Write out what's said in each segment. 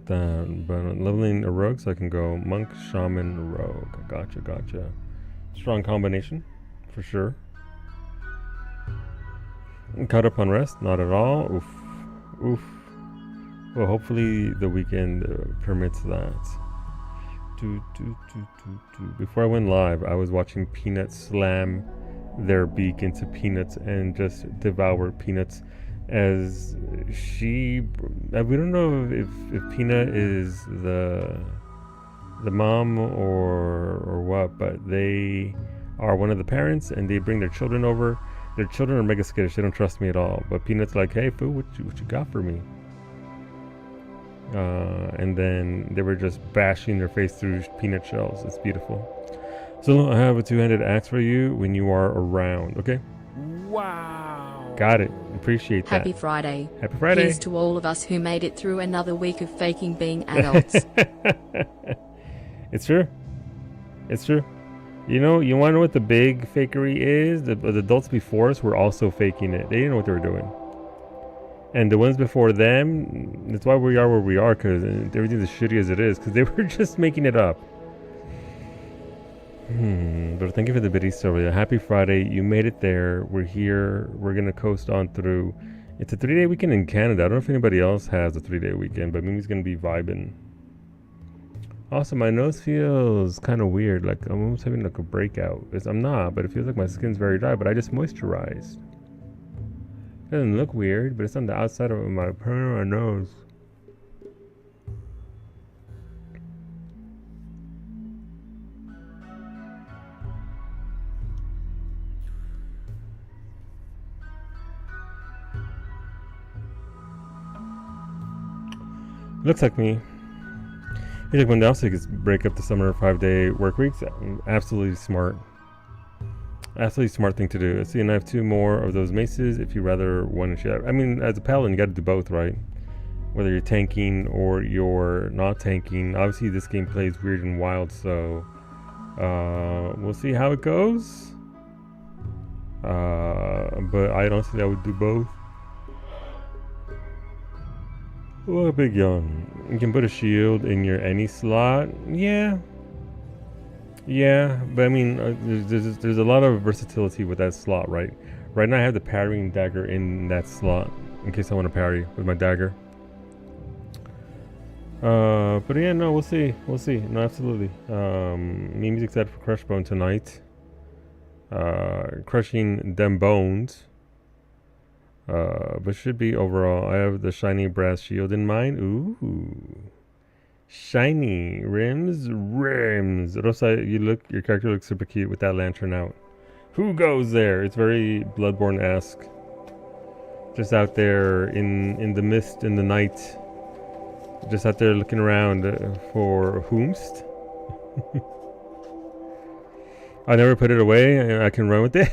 about that. But I'm leveling a rogue so I can go monk, shaman, rogue. Gotcha. Strong combination, for sure. Caught up on rest? Not at all. Oof. Well, hopefully the weekend permits that. Before I went live, I was watching Peanuts slam their beak into Peanuts and just devour Peanuts as she... we don't know if Peanut is the mom or what, but they are one of the parents and they bring their children over. Their children are mega skittish. They don't trust me at all. But Peanut's like, hey, Foo, what you got for me? And then they were just bashing their face through peanut shells. It's beautiful. So I have a two-handed axe for you when you are around. Okay? Wow. Got it. Appreciate that. Happy Friday. Happy Friday. Here's to all of us who made it through another week of faking being adults. It's true. You know, you want to know what the big fakery is? The adults before us were also faking it. They didn't know what they were doing. And the ones before them, that's why we are where we are, because everything's as shitty as it is, because they were just making it up. But thank you for the biddies, Sylvia. Happy Friday. You made it there. We're here. We're going to coast on through. It's a 3-day weekend in Canada. I don't know if anybody else has a 3-day weekend, but Mimi's going to be vibing. Also, my nose feels kind of weird, like I'm almost having like a breakout. I'm not, but it feels like my skin's very dry, but I just moisturized. It doesn't look weird, but it's on the outside of my nose. Looks like me. He's like, when the office break up the summer 5-day work weeks. Absolutely smart. Absolutely smart thing to do. See, and I have 2 more of those maces if you rather one to share. I mean, as a paladin, you got to do both, right? Whether you're tanking or you're not tanking. Obviously, this game plays weird and wild, so we'll see how it goes. But I don't think I would do both. Oh, a big yawn. You can put a shield in your any slot. Yeah, but I mean, there's a lot of versatility with that slot, right? Right now I have the parrying dagger in that slot in case I want to parry with my dagger. But yeah, no, we'll see. No, absolutely. Mimi's excited for Crushbone tonight. Crushing them bones. But should be overall. I have the shiny brass shield in mind. Ooh. Shiny rims. Rosa, your character looks super cute with that lantern out. Who goes there? It's very Bloodborne-esque. Just out there in the mist in the night. Just out there looking around for whomst. I never put it away. I can run with it.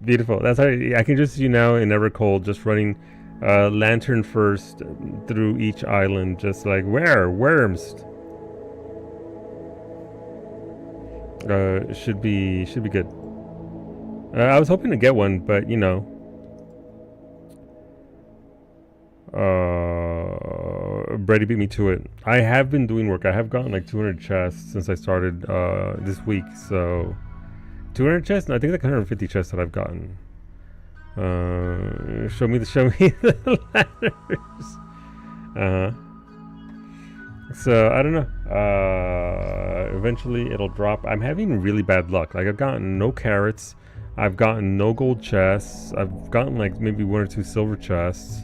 Beautiful. That's how I can just see you now in Evercold, just running lantern first through each island, just like worms. Should be good. I was hoping to get one, but you know, Brady beat me to it. I have been doing work. I have gotten like 200 chests since I started this week, so 200 chests. No, I think like 150 chests that I've gotten. Show me the letters. So I don't know. Eventually it'll drop. I'm having really bad luck. Like I've gotten no carrots. I've gotten no gold chests. I've gotten like maybe 1 or 2 silver chests.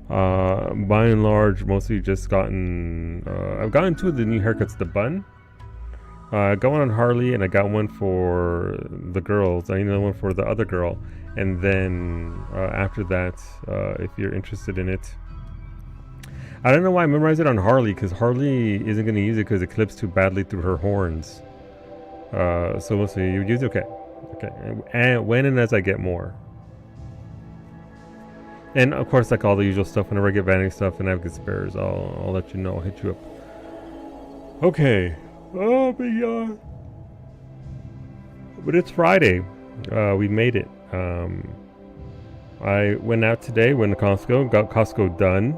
By and large, mostly just gotten. I've gotten 2 of the new haircuts. The bun. I got one on Harley, and I got one for the girls. I need another one for the other girl. And then after that, if you're interested in it, I don't know why I memorized it on Harley, because Harley isn't going to use it because it clips too badly through her horns. So we'll see. You use it? Okay. And when and as I get more. And of course, like all the usual stuff, whenever I get vanity stuff and I have good spares, I'll let you know. I'll hit you up. Okay. Oh, big yawn. But it's Friday. We made it. I went out today, went to Costco, got Costco done.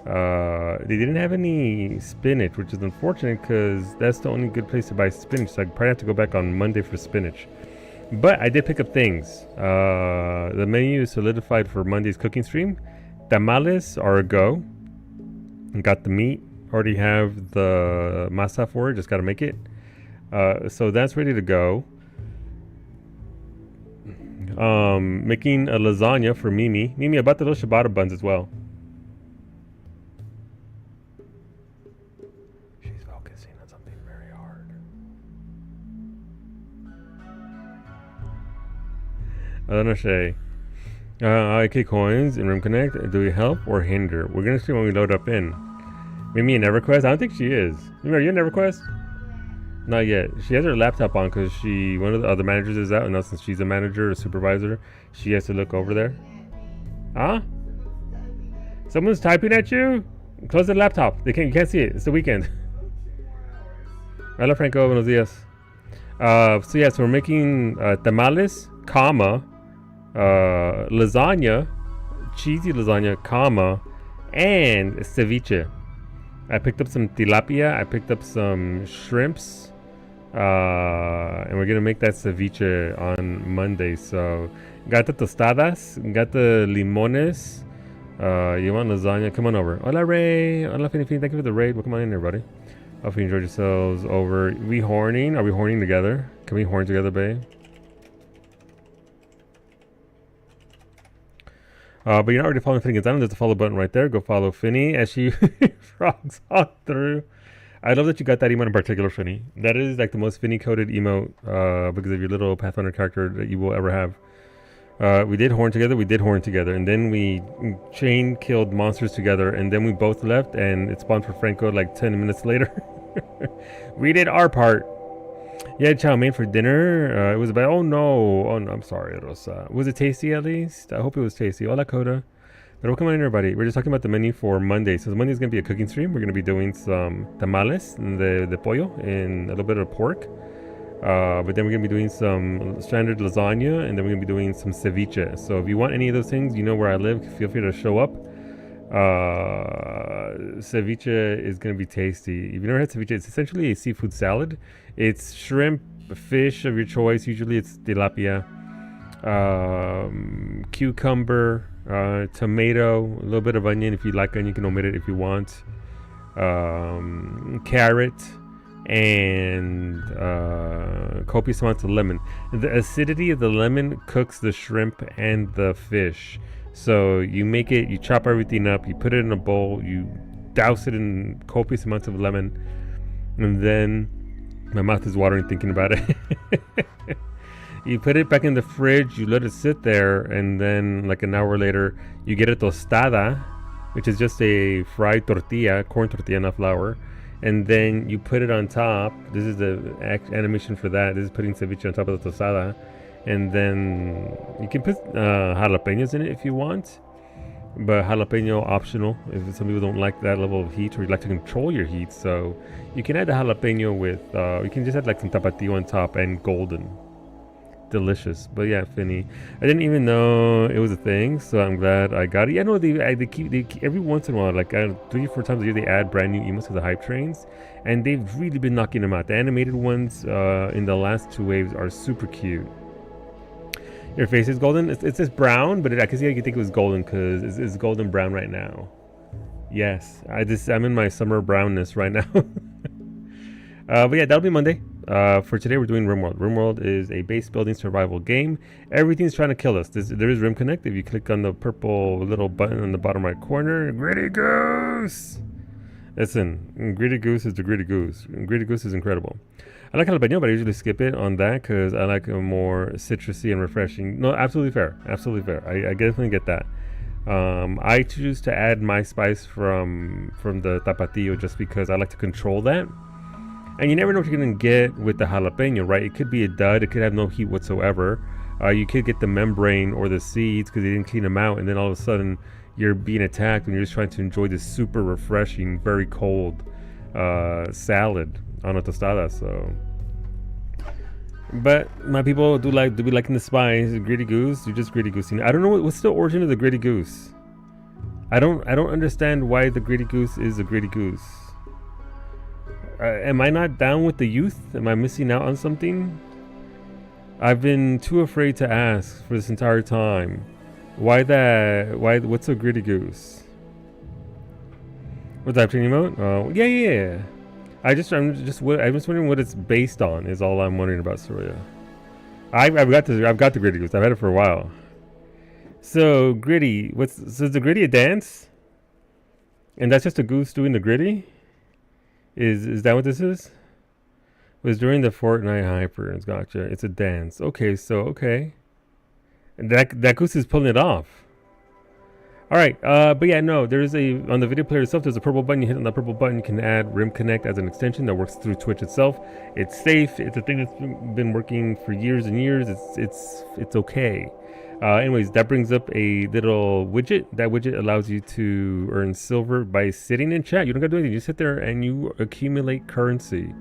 They didn't have any spinach, which is unfortunate because that's the only good place to buy spinach. So I probably have to go back on Monday for spinach. But I did pick up things. The menu is solidified for Monday's cooking stream. Tamales are a go. Got the meat. Already have the masa for it. Just got to make it. So that's ready to go. Making a lasagna for Mimi. Mimi, I bought the little ciabatta buns as well. She's focusing on something very hard. I don't know, Shay. IK coins in Rim Connect. Do we help or hinder? We're gonna see when we load up in. Mimi in EverQuest? I don't think she is. Mimi, are you in EverQuest? Not yet. She has her laptop on because one of the other managers is out, and now since she's a manager or supervisor, she has to look over there. Huh? Someone's typing at you? Close the laptop. You can't see it. It's the weekend. Hola Franco, buenos días. So yeah, so we're making tamales, lasagna, cheesy lasagna, and ceviche. I picked up some tilapia. I picked up some shrimps. And we're gonna make that ceviche on Monday. So got the tostadas, got the limones. You want lasagna? Come on over. Hola Ray. Hola Finifin. Thank you for the raid. Welcome on in, everybody. Hope you enjoyed yourselves over. We horning? Are we horning together? Can we horn together, babe? But you're not already following Finnegan's Island. There's the follow button right there. Go follow Finny as she frogs on through. I love that you got that emote in particular, Finny. That is like the most Finny coded emote because of your little Pathfinder character that you will ever have. We did horn together, and then we chain killed monsters together, and then we both left, and it spawned for Franco like 10 minutes later. We did our part. Yeah, chow mein for dinner. It was about, oh no, I'm sorry, Rosa. Was it tasty at least? I hope it was tasty. Hola, Coda. But welcome on in, everybody. We're just talking about the menu for Monday. So Monday is going to be a cooking stream. We're going to be doing some tamales, de pollo, and a little bit of pork. But then we're going to be doing some standard lasagna, and then we're going to be doing some ceviche. So if you want any of those things, you know where I live. Feel free to show up. Ceviche is going to be tasty. If you've never had ceviche, it's essentially a seafood salad. It's shrimp, fish of your choice. Usually it's tilapia, cucumber, tomato, a little bit of onion. If you like onion, you can omit it if you want. Carrot, and copious amounts of lemon. The acidity of the lemon cooks the shrimp and the fish. So you make it, you chop everything up, you put it in a bowl, you douse it in copious amounts of lemon, and then my mouth is watering thinking about it. You put it back in the fridge, you let it sit there, and then like an hour later, you get a tostada, which is just a fried tortilla, corn tortilla, not flour, and then you put it on top. This is the animation for that. This is putting ceviche on top of the tostada. And then you can put jalapenos in it if you want, but jalapeno optional if some people don't like that level of heat, or you like to control your heat. So you can add the jalapeno with, you can just add like some tapatio on top and golden. Delicious. But yeah, Finny, I didn't even know it was a thing, so I'm glad I got it. Yeah, no, they keep every once in a while, like 3 or 4 times a year, they add brand new emotes to the hype trains, and they've really been knocking them out. The animated ones in the last 2 waves are super cute. Your face is golden. It's just brown, but I can see how you think it was golden because it's golden brown right now. Yes, I'm in my summer brownness right now. But yeah, that'll be Monday. For today, we're doing RimWorld. RimWorld is a base building survival game. Everything's trying to kill us. There is Rim Connect. If you click on the purple little button on the bottom right corner, Gritty Goose. Listen, Gritty Goose is the Gritty Goose. Gritty Goose is incredible. I like jalapeno, but I usually skip it on that because I like a more citrusy and refreshing. No, absolutely fair. Absolutely fair. I definitely get that. I choose to add my spice from the tapatio just because I like to control that. And you never know what you're going to get with the jalapeno, right? It could be a dud. It could have no heat whatsoever. You could get the membrane or the seeds because they didn't clean them out. And then all of a sudden, you're being attacked when you're just trying to enjoy this super refreshing, very cold salad on a tostada. So, but my people do be liking the spice. Gritty Goose, you're just Gritty Goosing. I don't know what's the origin of the Gritty Goose. I don't understand why the greedy goose is a greedy goose. Am I not down with the youth? Am I missing out on something? I've been too afraid to ask for this entire time. Why that? Why? What's a greedy goose? What's that emote? Oh, yeah. I'm just wondering what it's based on. Is all I'm wondering about Soraya. I've got the gritty goose. I've had it for a while. So gritty. So is the gritty a dance? And that's just a goose doing the gritty? Is that what this is? It was during the Fortnite hyper. Gotcha. It's a dance. Okay. And that goose is pulling it off. All right, but yeah, no, there's on the video player itself, there's a purple button. You hit on that purple button, you can add Rim Connect as an extension that works through Twitch itself. It's safe. It's a thing that's been working for years and years. It's okay. Anyways, that brings up a little widget. That widget allows you to earn silver by sitting in chat. You don't gotta do anything. You sit there and you accumulate currency,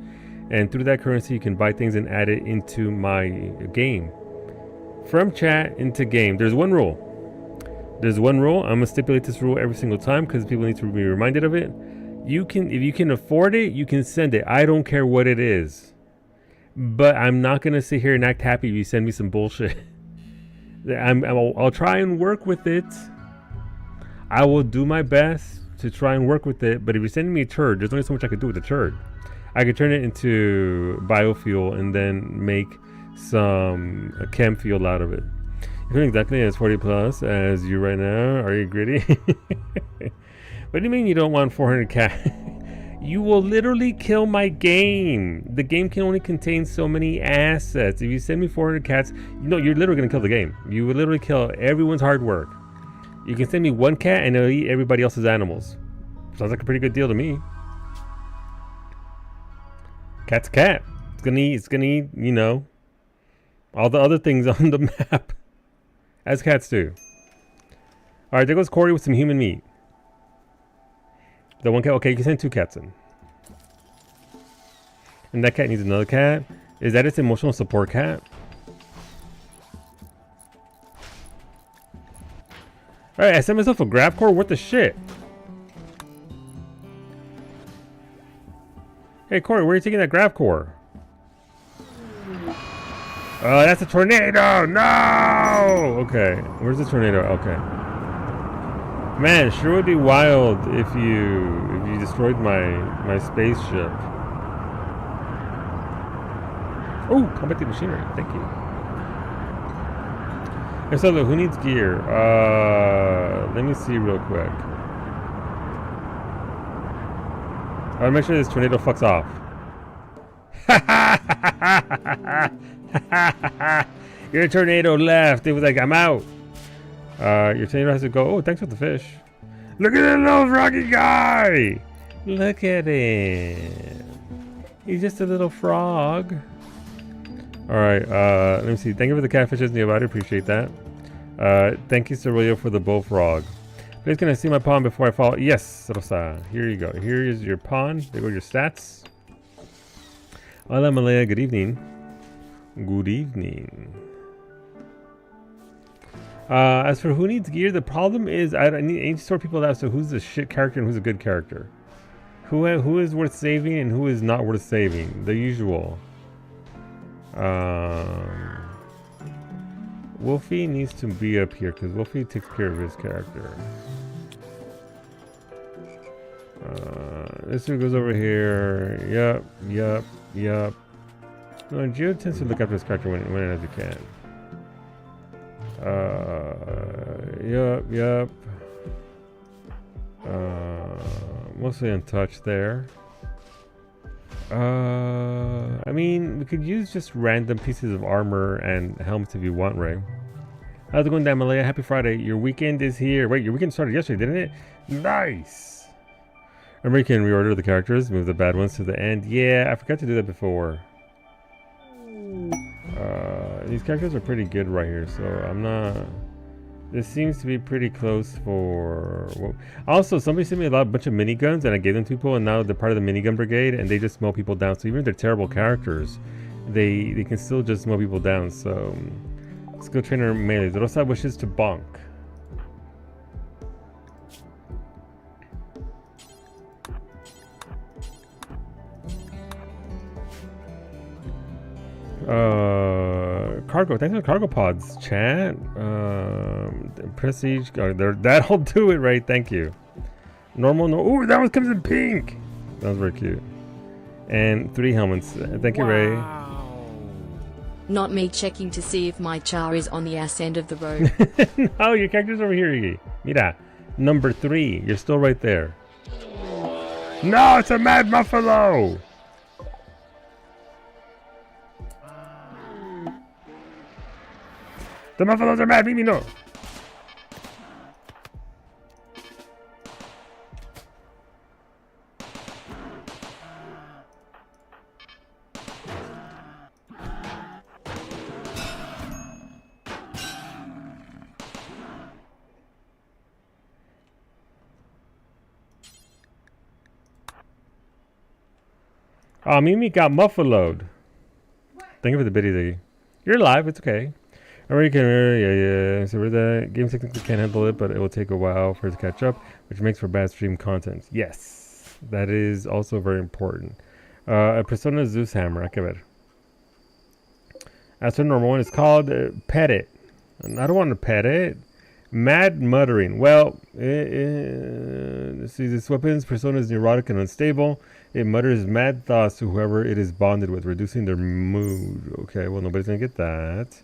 and through that currency, you can buy things and add it into my game. From chat into game. There's one rule. I'm gonna stipulate this rule every single time because people need to be reminded of it. If you can afford it, you can send it. I don't care what it is, but I'm not gonna sit here and act happy if you send me some bullshit. I'll try and work with it. I will do my best to try and work with it. But if you're sending me a turd, there's only so much I can do with the turd. I could turn it into biofuel and then make some chem fuel out of it. You're exactly as 40 plus as you right now. Are you gritty? What do you mean you don't want 400 cats? You will literally kill my game. The game can only contain so many assets. If you send me 400 cats, you're literally gonna kill the game. You will literally kill everyone's hard work. You can send me one cat and it'll eat everybody else's animals. Sounds like a pretty good deal to me. Cat's a cat. It's gonna eat, all the other things on the map. As cats do. Alright, there goes Corey with some human meat. The one cat. Okay, you can send 2 cats in. And that cat needs another cat. Is that its emotional support cat? Alright, I sent myself a grab core? What the shit? Hey Corey, where are you taking that grab core? Oh, that's a tornado! No! Okay, where's the tornado? Okay. Man, sure would be wild if you destroyed my spaceship. Oh, combat the machinery. Thank you. Hey, so who needs gear? Let me see real quick. I want to make sure this tornado fucks off. Your tornado left. It was like, I'm out. Your tornado has to go. Oh, thanks for the fish. Look at that little froggy guy. Look at him. He's just a little frog. Alright, let me see. Thank you for the catfishes, Neobody. Appreciate that. Thank you, Cerulio, for the bullfrog. Please, can I see my pawn before I fall? Yes, Rosa. Here you go. Here is your pawn. There go your stats. Hola, Malaya. Good evening. Good evening. As for who needs gear, the problem is I need to sort people out. So who's a shit character and who's a good character? Who is worth saving and who is not worth saving? The usual. Wolfie needs to be up here because Wolfie takes care of his character. This one goes over here. Yup. No, Geo tends to look after his character when as he can. Yup. Mostly untouched there. I mean, we could use just random pieces of armor and helmets if you want, Ray. How's it going down, Malaya? Happy Friday. Your weekend is here. Wait, your weekend started yesterday, didn't it? Nice! Remember, you can reorder the characters, move the bad ones to the end. Yeah, I forgot to do that before. These characters are pretty good right here, so I'm not... This seems to be pretty close for... Well, also, somebody sent me a bunch of miniguns, and I gave them to people, and now they're part of the minigun brigade, and they just mow people down. So even if they're terrible characters, they can still just mow people down. So, skill trainer melee. Rosa wishes to bonk. Cargo. Thanks for the cargo pods, chat. Prestige. That'll do it, right? Thank you. Normal. No. Ooh, that one comes in pink. That was very cute. And 3 helmets. Thank you, Ray. Not me checking to see if my char is on the ass end of the road. No, your character's over here, Iggy. Mira, number 3. You're still right there. No, it's a mad buffalo. The buffaloes are mad. Mimi, no. Oh, Mimi got muffaloed. Thank you for the biddy. You're alive. It's okay. I already can. Yeah. So the game technically can't handle it, but it will take a while for it to catch up, which makes for bad stream content. Yes, that is also very important. A Persona Zeus hammer. I give it. As for normal one, it's called Pet It. I don't want to pet it. Mad muttering. Well, see, this weapon's persona is neurotic and unstable. It mutters mad thoughts to whoever it is bonded with, reducing their mood. Okay, well, nobody's gonna get that.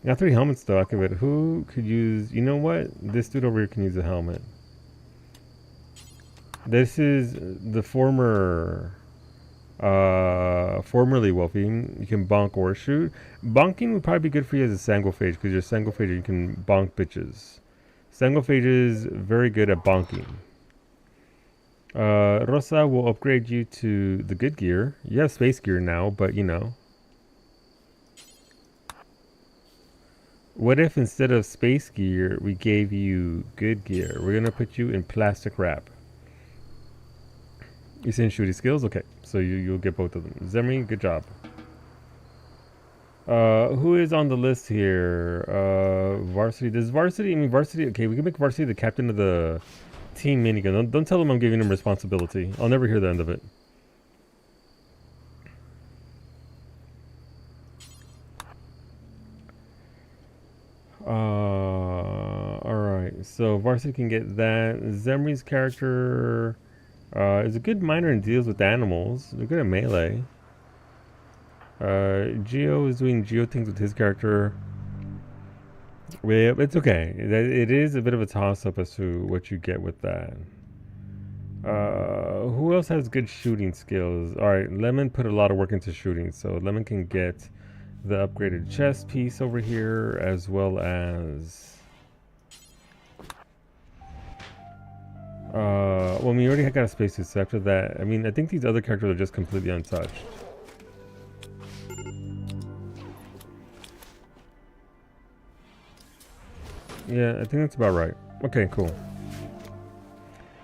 Got 3 helmets though. I could bet who could use. You know what? This dude over here can use a helmet. This is the formerly Wolfie. You can bonk or shoot. Bonking would probably be good for you as a Sangophage because you're a Sangophage. You can bonk bitches. Sangophage is very good at bonking. Rosa will upgrade you to the good gear. You have space gear now, but you know. What if instead of space gear, we gave you good gear? We're gonna put you in plastic wrap. You saying shooting skills? Okay, so you'll get both of them. Zemri, good job. Who is on the list here? Varsity. Does Varsity? I mean, Varsity. Okay, we can make Varsity the captain of the team minigun. Don't tell him I'm giving him responsibility. I'll never hear the end of it. Alright, so Varsity can get that. Zemri's character is a good miner and deals with animals. They're good at melee. Geo is doing Geo things with his character. Well, it's okay. It is a bit of a toss-up as to what you get with that. Who else has good shooting skills? Alright, Lemon put a lot of work into shooting, so Lemon can get the upgraded chest piece over here, as well as well, we already got a spacesuit, so after that, I mean, I think these other characters are just completely untouched. Yeah, I think that's about right. Okay, cool.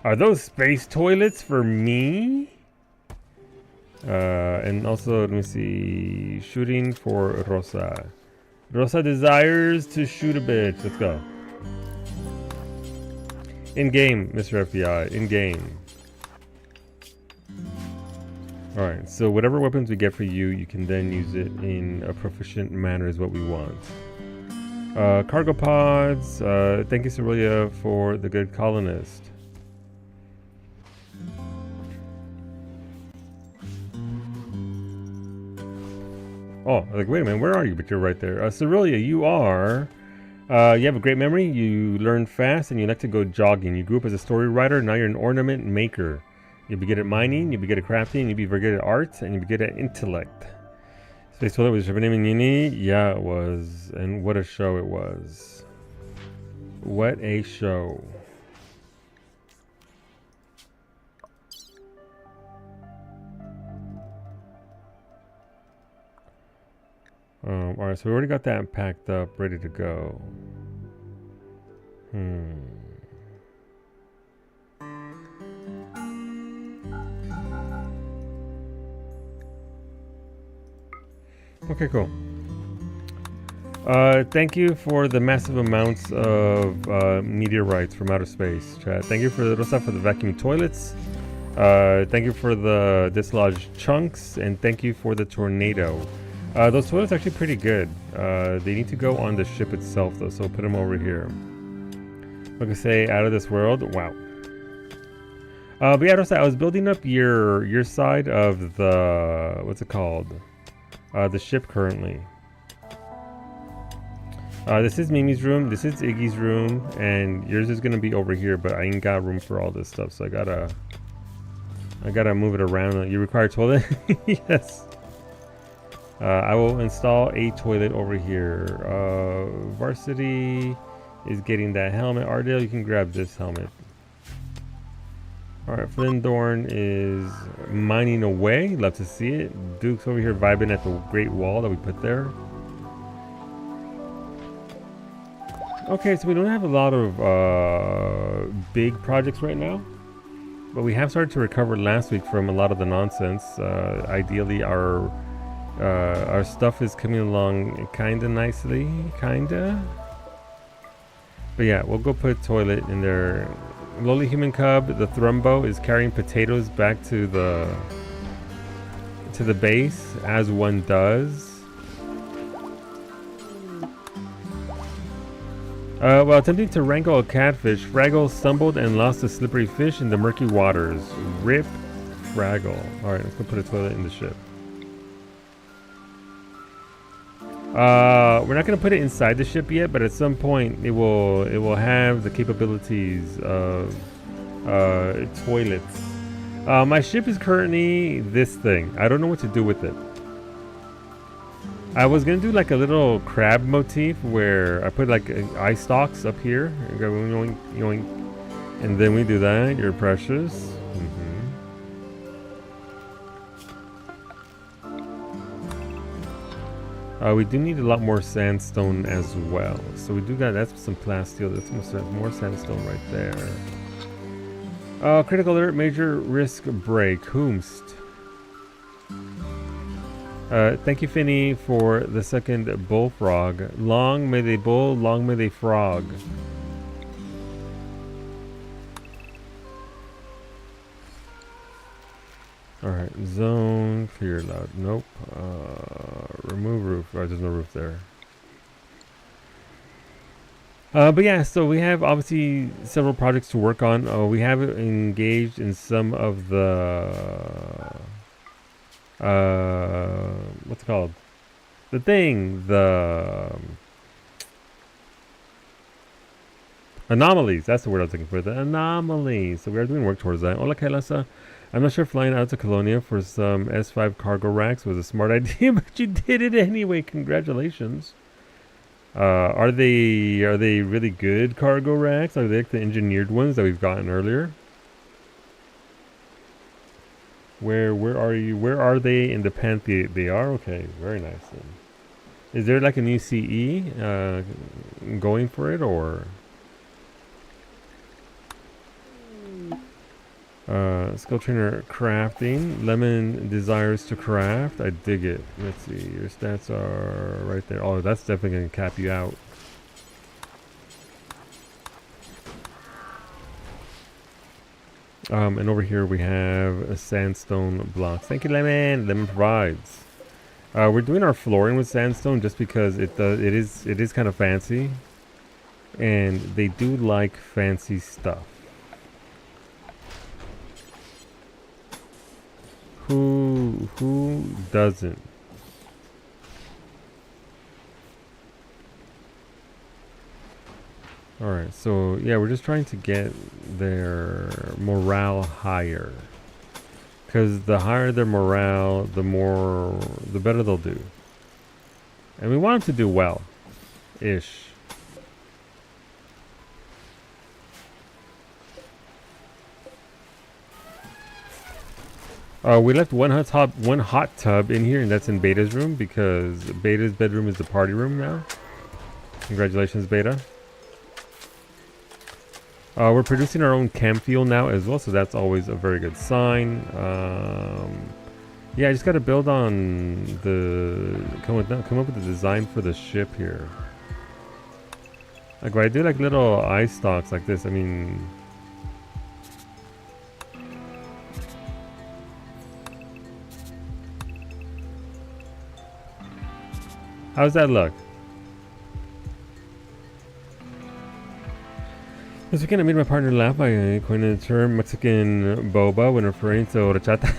Are those space toilets for me? And also, let me see. Shooting for Rosa. Rosa desires to shoot a bitch. Let's go. In game, Mr. FBI. In game. Alright, so whatever weapons we get for you, you can then use it in a proficient manner is what we want. Cargo pods. Thank you, Cerelia, for the good colonist. Oh, like, wait a minute, where are you? But you're right there. Cerelia, you are... you have a great memory, you learn fast, and you like to go jogging. You grew up as a story writer, now you're an ornament maker. You'll be good at mining, you'll be good at crafting, you'll be very good at art, and you'll be good at intellect. Space Toilet was your name in uni? Yeah, it was. And what a show it was. What a show. Alright, so we already got that packed up, ready to go. Okay, cool. Thank you for the massive amounts of meteorites from outer space, chat. Thank you for the Rosa for the vacuuming toilets. Thank you for the dislodged chunks, and thank you for the tornado. Those toilets are actually pretty good. They need to go on the ship itself though, so put them over here. Like I say, out of this world. Wow. But yeah, I was building up your side of the, what's it called? The ship currently. This is Mimi's room, this is Iggy's room, and yours is gonna be over here, but I ain't got room for all this stuff, so I gotta move it around. You require a toilet? Yes. I will install a toilet over here. Varsity is getting that helmet. Ardale, you can grab this helmet. Alright, Flindorn is mining away. Love to see it. Duke's over here vibing at the Great Wall that we put there. Okay, so we don't have a lot of big projects right now, but we have started to recover last week from a lot of the nonsense. Ideally, our stuff is coming along kinda nicely, kinda. But yeah, we'll go put a toilet in there. Lowly Human Cub, the Thrumbo, is carrying potatoes back to the base, as one does. While attempting to wrangle a catfish, Fraggle stumbled and lost a slippery fish in the murky waters. Rip Fraggle. Alright, let's go put a toilet in the ship. We're not going to put it inside the ship yet, but at some point it will have the capabilities of toilets. My ship is currently this thing. I don't know what to do with it. I was gonna do like a little crab motif where I put like eye stalks up here, and go yoink, yoink, and then we do that. You're precious. We do need a lot more sandstone as well, so we do got that's some plasteel. That's more sandstone right there. Critical alert, major risk break. Whomst. Thank you, Finny, for the second bullfrog. Long may they bull, long may they frog. Alright, zone, clear loud. Nope. Remove roof. Oh, there's no roof there. But yeah, so we have obviously several projects to work on. We have engaged in some of the... what's it called? The anomalies. That's the word I was looking for. The anomalies. So we are doing work towards that. Hola, Kailasa. I'm not sure flying out to Colonia for some S5 cargo racks was a smart idea, but you did it anyway. Congratulations. Are they really good cargo racks? Are they like the engineered ones that we've gotten earlier? Where are you? Where are they in the pantheon? They are? Okay, very nice then. Is there like a new CE going for it, or? Skill trainer crafting. Lemon desires to craft. I dig it. Let's see. Your stats are right there. Oh, that's definitely going to cap you out. And over here we have a sandstone blocks. Thank you, Lemon. Lemon provides. We're doing our flooring with sandstone just because it is kind of fancy, and they do like fancy stuff. Who doesn't? Alright, so yeah, we're just trying to get their morale higher. Because the higher their morale, the better they'll do. And we want them to do well. Ish. We left one hot tub in here, and that's in Beta's room because Beta's bedroom is the party room now. Congratulations, Beta. We're producing our own chem fuel now as well, so that's always a very good sign. Yeah, I just got to build on come up with the design for the ship here. Like when I do like little eye stalks like this, I mean. How's that look? This weekend I made my partner laugh by coining the term Mexican boba when referring to horchata.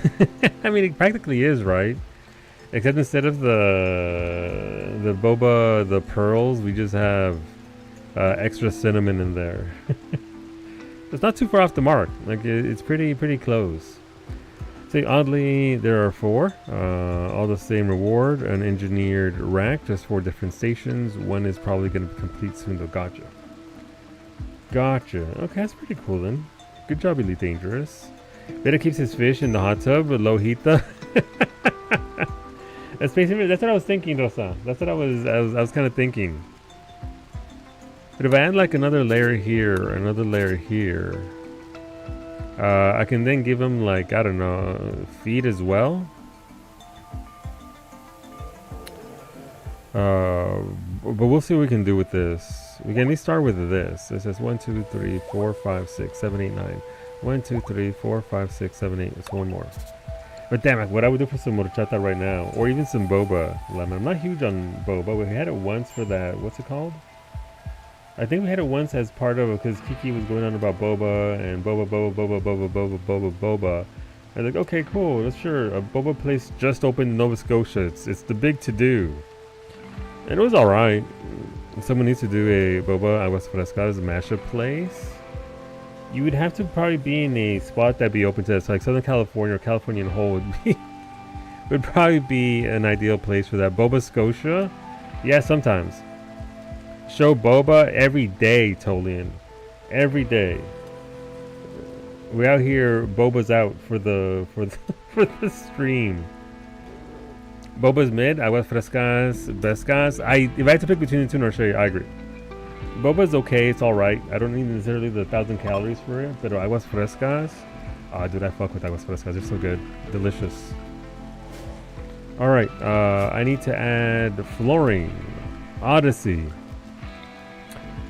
I mean, it practically is, right? Except instead of the boba, the pearls, we just have extra cinnamon in there. It's not too far off the mark. Like it's pretty close. See, oddly, there are 4, all the same reward, an engineered rack, just 4 different stations. One is probably going to complete soon, though. Gotcha. Okay, that's pretty cool then. Good job, Elite Dangerous. Beta keeps his fish in the hot tub with low heat, though. That's what I was thinking, Rosa. That's what I was kind of thinking. But if I add like another layer here, I can then give him like, I don't know, feed as well. But we'll see what we can do with this. We can at least start with this. It says 1, 2, 3, 4, 5, 6, 7, 8, 9. 1, 2, 3, 4, 5, 6, 7, 8. It's one more. But damn it, what I would do for some horchata right now, or even some boba lemon. I'm not huge on boba. We had it once for that. What's it called? I think we had it once as part of it because Kiki was going on about boba and boba. I was like, okay, cool. That's sure. A boba place just opened in Nova Scotia. It's the big to do. And it was alright. Someone needs to do a boba aguas frescas mashup place. You would have to probably be in a spot that'd be open to that. So like Southern California or California in whole would probably be an ideal place for that. Boba Scotia? Yeah, sometimes. Show boba every day, Tolian. Every day. We out here, boba's out for the for the stream. Boba's mid, aguas frescas, bescas. If I had to pick between the two, Norshey, I agree. Boba's okay, it's alright. I don't need necessarily the 1,000 calories for it, but aguas frescas. Ah, dude, I fuck with aguas frescas. They're so good. Delicious. Alright, I need to add flooring. Odyssey.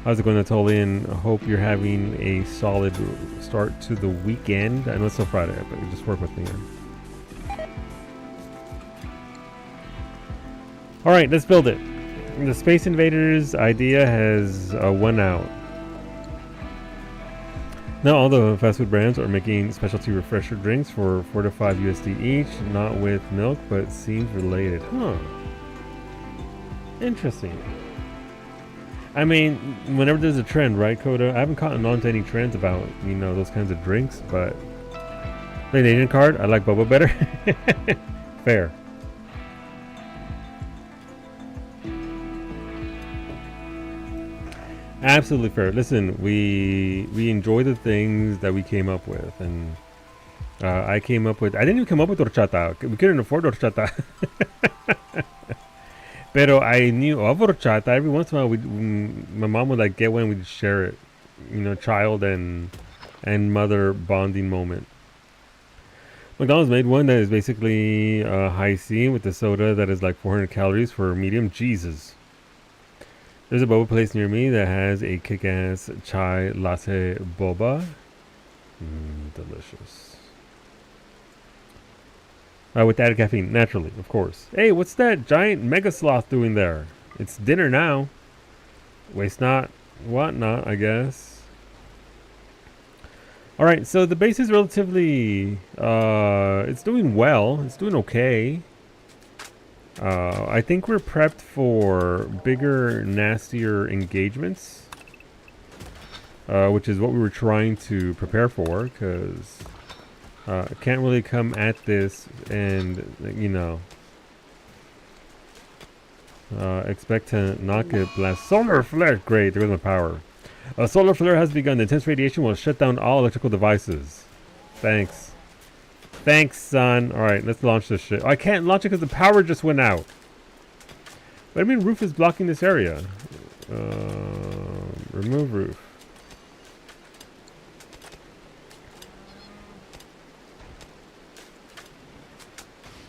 How's it going, Natolian? I hope you're having a solid start to the weekend. I know it's still Friday, but you just work with me here. Alright, let's build it. The Space Invaders idea has won out. Now all the fast food brands are making specialty refresher drinks for 4 to 5 USD each, not with milk, but seems related. Huh. Interesting. I mean, whenever there's a trend, right, Coda? I haven't caught on to any trends about, you know, those kinds of drinks, but playing Asian card, I like boba better. Fair. Absolutely fair. Listen, we enjoy the things that we came up with, and I didn't even come up with horchata. We couldn't afford horchata. Pero I knew of horchata. Every once in a while, my mom would like get one, we'd share it. You know, child and mother bonding moment. McDonald's made one that is basically high C with the soda that is like 400 calories for medium. Jesus. There's a boba place near me that has a kick-ass chai latte boba. Delicious. With added caffeine, naturally, of course. Hey, what's that giant mega sloth doing there? It's dinner now. Waste not, want not, I guess. Alright, so the base is relatively... it's doing well. It's doing okay. I think we're prepped for bigger, nastier engagements, which is what we were trying to prepare for, because can't really come at this and, you know, expect to not get blasted. Solar flare, great, there goes my power. Solar flare has begun. The intense radiation will shut down all electrical devices. Thanks. Thanks, son. Alright, let's launch this shit. Oh, I can't launch it because the power just went out. What do you mean roof is blocking this area? Remove roof.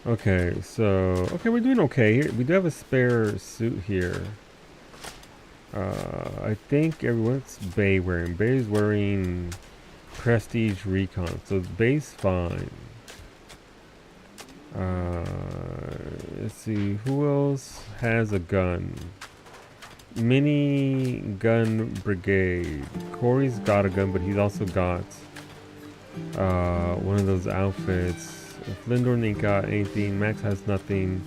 Okay, so... Okay, we're doing okay here. We do have a spare suit here. I think everyone's Bay wearing. Bay's wearing Prestige Recon. So Bay's fine. let's see, who else has a gun? Mini gun brigade. Corey's got a gun, but he's also got one of those outfits. Flindorn ain't got anything. Max has nothing.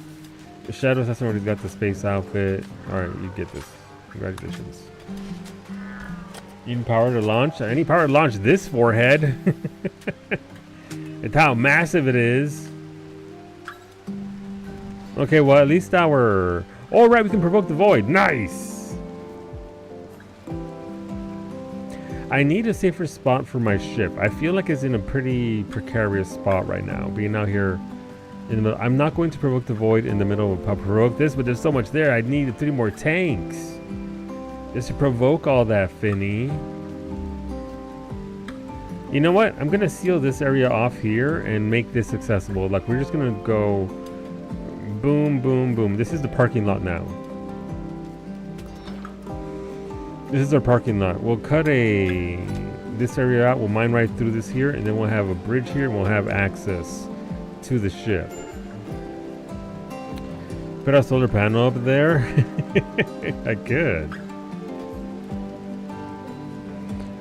Shadows has already got the space outfit. Alright, you get this. Congratulations. You need power to launch? I need power to launch this forehead. It's how massive it is. Okay, well, at least our... Alright, we can provoke the void. Nice! I need a safer spot for my ship. I feel like it's in a pretty precarious spot right now. Being out here in the middle. I'm not going to provoke the void in the middle of provoke this, but there's so much there. I need 3 more tanks. Just to provoke all that, Finny. You know what? I'm going to seal this area off here and make this accessible. Like, we're just going to go boom, boom, boom. This is the parking lot now. This is our parking lot. We'll cut this area out. We'll mine right through this here, and then we'll have a bridge here, and we'll have access to the ship. Put our solar panel up there. Good.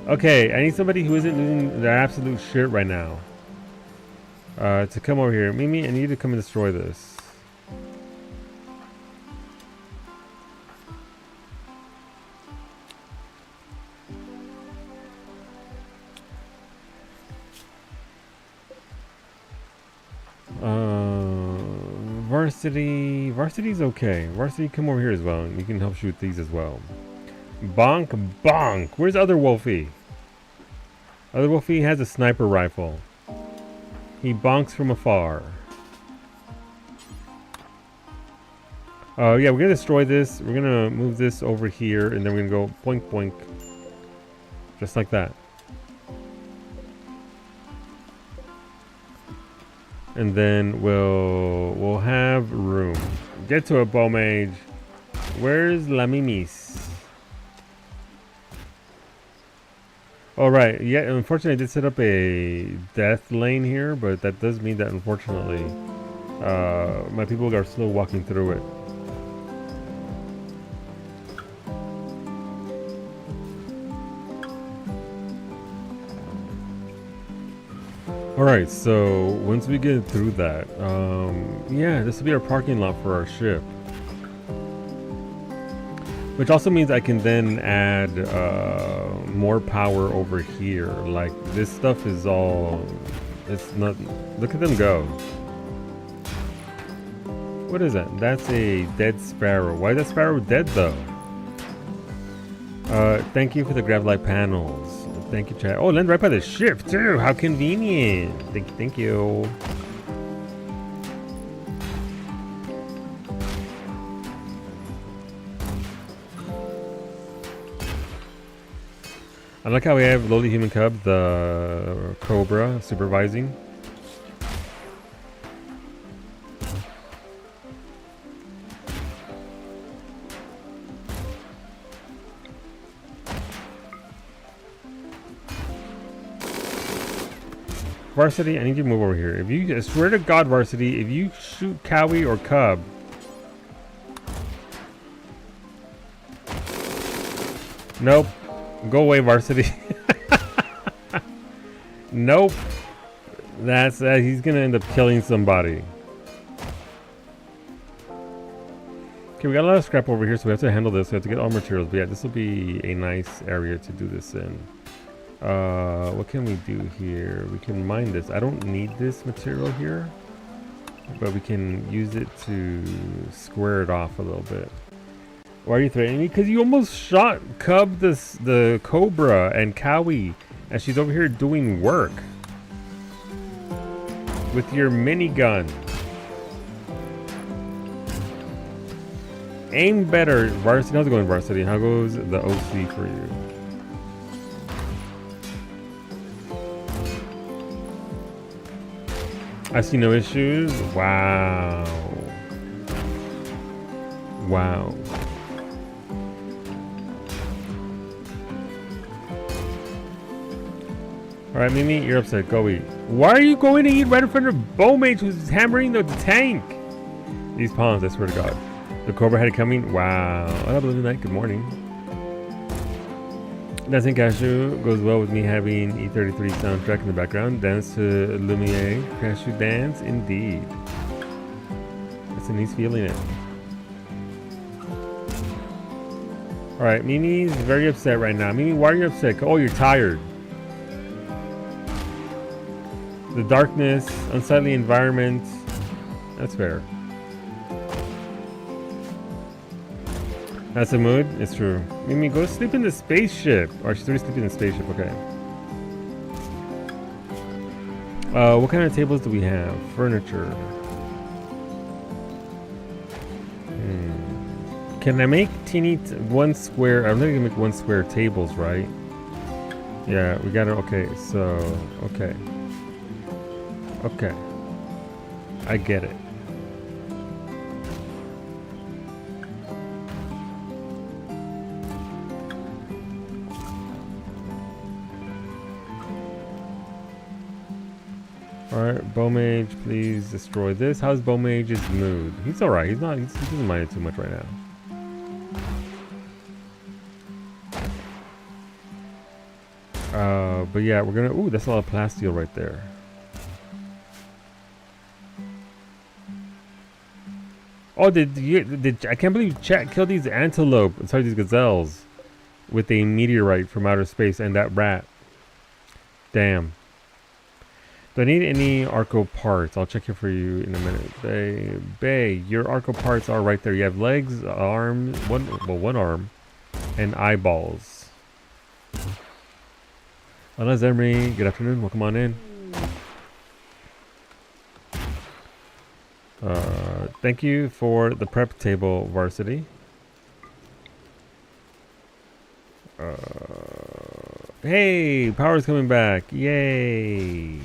Okay, I need somebody who isn't losing their absolute shit right now. To come over here. Mimi, I need you to come and destroy this. Varsity's okay. Varsity, come over here as well. You can help shoot these as well. Bonk, bonk. Where's Other Wolfie? Other Wolfie has a sniper rifle. He bonks from afar. Yeah, we're gonna destroy this. We're gonna move this over here, and then we're gonna go boink, boink. Just like that. And then we'll have room. Get to a bow mage. Where's La Mimis? All right. Yeah, unfortunately, I did set up a death lane here, but that does mean that unfortunately, my people are slow walking through it. Alright, so once we get through that, yeah, this will be our parking lot for our ship. Which also means I can then add more power over here. Like, this stuff is all... It's not... Look at them go. What is that? That's a dead sparrow. Why is that sparrow dead, though? Thank you for the grav-light panels. Thank you, chat. Oh, land right by the ship, too. How convenient. Thank you. I like how we have lowly human cub, the cobra, supervising. Varsity, I need you to move over here. If you, I swear to God, Varsity, if you shoot Cowie or Cub, nope. Go away, Varsity. Nope. That's he's gonna end up killing somebody. Okay, we got a lot of scrap over here, so we have to handle this. We have to get all materials. But yeah, this will be a nice area to do this in. What can we do here? We can mine this. I don't need this material here, but we can use it to square it off a little bit. Why are you threatening me? Because you almost shot Cub, the Cobra, and Cowie, and she's over here doing work with your minigun. Aim better, Varsity. How's it going, Varsity? How goes the OC for you? I see no issues. Wow. Wow. Alright, Mimi, you're upset. Go eat. Why are you going to eat right in front of Bowmage who's hammering the tank? These pawns, I swear to God. The Cobra had it coming. Wow. What up, Living Night? Good morning. Dancing Cashew goes well with me having E33 soundtrack in the background. Dance to Lumiere. Cashew dance, indeed. It's a nice feeling it. Alright, Mimi's very upset right now. Mimi, why are you upset? Oh, you're tired. The darkness, unsightly environment. That's fair. That's a mood. It's true. Mimi, go sleep in the spaceship. Or she's already sleeping in the spaceship. Okay. What kind of tables do we have? Furniture. Can I make one square? I'm not gonna make one square tables, right? Yeah, we got it. Okay, so okay. Okay. I get it. Alright, Bowmage, please destroy this. How's Bowmage's mood? He's alright. He doesn't mind it too much right now. But yeah, we're gonna. Ooh, that's a lot of plasteel right there. Oh, did I can't believe chat killed these antelope. Sorry, these gazelles with a meteorite from outer space and that rat. Damn. Do I need any Arco parts? I'll check here for you in a minute. Bay, your Arco parts are right there. You have legs, arms, one arm, and eyeballs. Hello, Zemri. Good afternoon. Welcome on in. Thank you for the prep table, Varsity. Hey, power's coming back. Yay.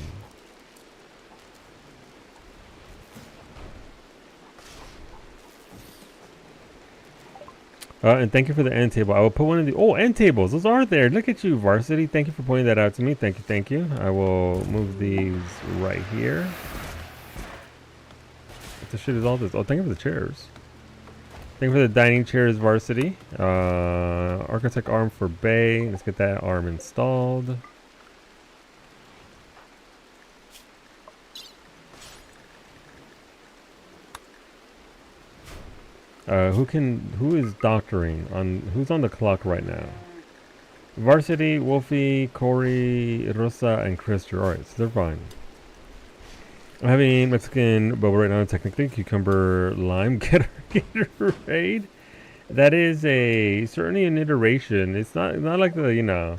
And thank you for the end table. I will put one of the end tables. Those are there. Look at you, Varsity. Thank you for pointing that out to me. Thank you, thank you. I will move these right here. What the shit is all this? Oh, thank you for the chairs. Thank you for the dining chairs, Varsity. Architect arm for Bay. Let's get that arm installed. Who is doctoring who's on the clock right now? Varsity, Wolfie, Corey, Rosa, and Chris. Alright, so they're fine. I'm having Mexican boba right now, technically. Cucumber, lime, Gatorade. That is certainly an iteration. It's not like the, you know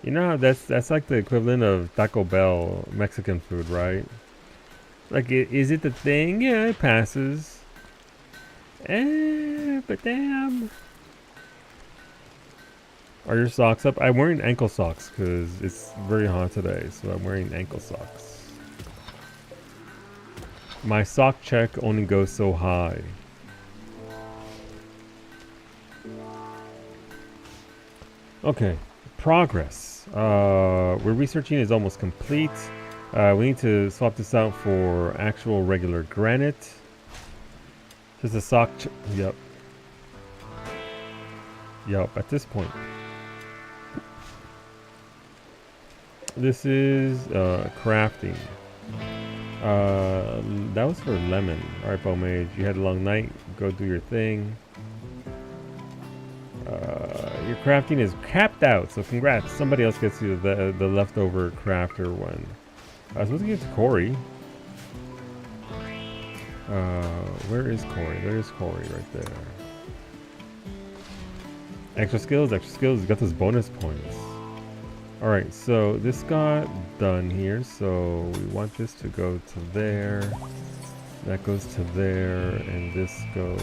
how that's like the equivalent of Taco Bell Mexican food, right? Like, is it the thing? Yeah, it passes. But damn. Are your socks up? I'm wearing ankle socks because it's very hot today, so I'm wearing ankle socks. My sock check only goes so high. Okay, progress. We're researching is almost complete. We need to swap this out for actual regular granite. Just a sock. Yep. Yep. At this point, this is crafting. That was for lemon. All right, Bowmage. You had a long night. Go do your thing. Your crafting is capped out, so congrats. Somebody else gets you the leftover crafter one. I was supposed to give it to Corey. Where is Corey? There's Corey right there. Extra skills, you got those bonus points. Alright, so this got done here, so we want this to go to there. That goes to there, and this goes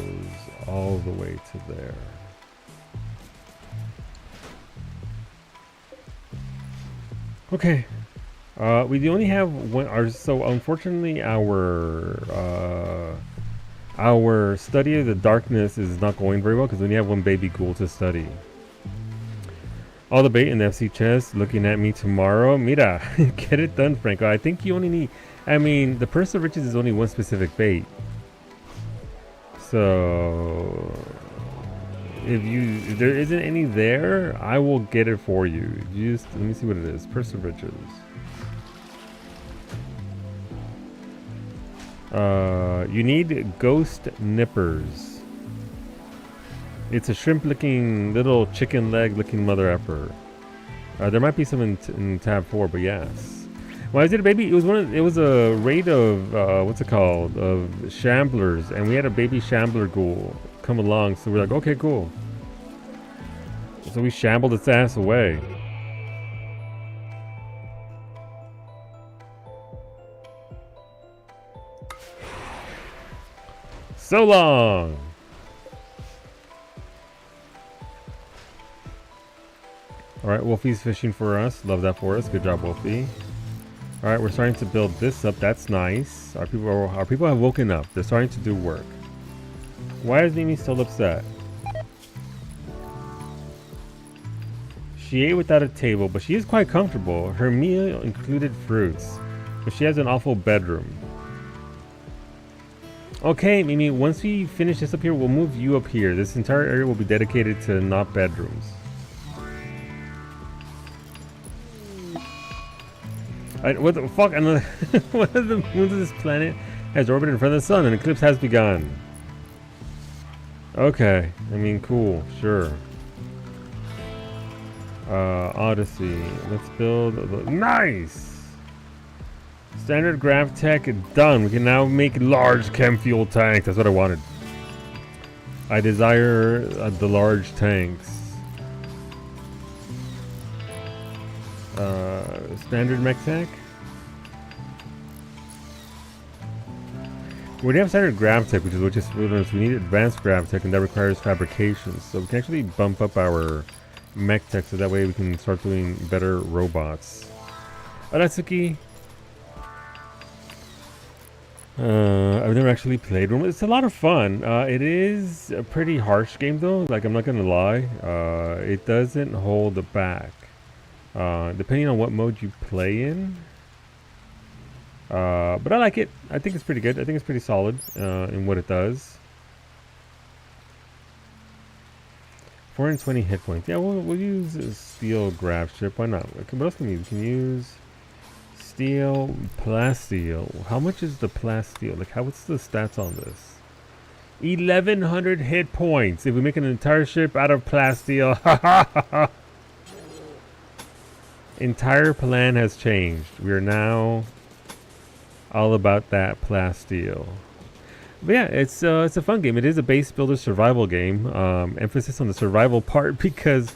all the way to there. Okay. We only have one. So unfortunately, our study of the darkness is not going very well because we only have one baby ghoul to study. All the bait in the FC chest looking at me tomorrow. Mira, get it done, Franco. I think you only need. I mean, the Purse of Riches is only one specific bait. So if there isn't any there, I will get it for you. Just let me see what it is. Purse of riches. You need ghost nippers. It's a shrimp-looking little chicken leg-looking mother effer. There might be some in tab 4, but yes. Why is it a baby? It was a raid of what's it called? Of shamblers, and we had a baby shambler ghoul come along. So we're like, okay, cool. So we shambled its ass away. So long. All right, Wolfie's fishing for us. Love that for us. Good job, Wolfie. All right, we're starting to build this up. That's nice. Our people have woken up. They're starting to do work. Why is Mimi still upset? She ate without a table, but she is quite comfortable. Her meal included fruits, but she has an awful bedroom. Okay, Mimi, once we finish this up here, we'll move you up here. This entire area will be dedicated to not bedrooms. What the fuck? One of the moons of this planet has orbited in front of the sun. An eclipse has begun. Okay, I mean, cool, sure. Odyssey. Let's build. Nice! Standard grav tech done. We can now make large chem fuel tanks. That's what I wanted. I desire the large tanks. Standard mech tech. We already have standard grav tech, which is we need advanced grav tech, and that requires fabrication. So we can actually bump up our mech tech, so that way we can start doing better robots. Aratsuki. I've never actually played RimWorld. It's a lot of fun. It is a pretty harsh game though, like I'm not gonna lie. It doesn't hold back. Depending on what mode you play in. But I like it. I think it's pretty good. I think it's pretty solid in what it does. 420 hit points. Yeah, we'll use a steel grav ship. Why not? What else can we use? We can use steel, plasteel. How much is the plasteel? Like, what's the stats on this? 1100 hit points. If we make an entire ship out of plasteel. Entire plan has changed. We are now all about that plasteel. But yeah, it's a fun game. It is a base builder survival game. Emphasis on the survival part because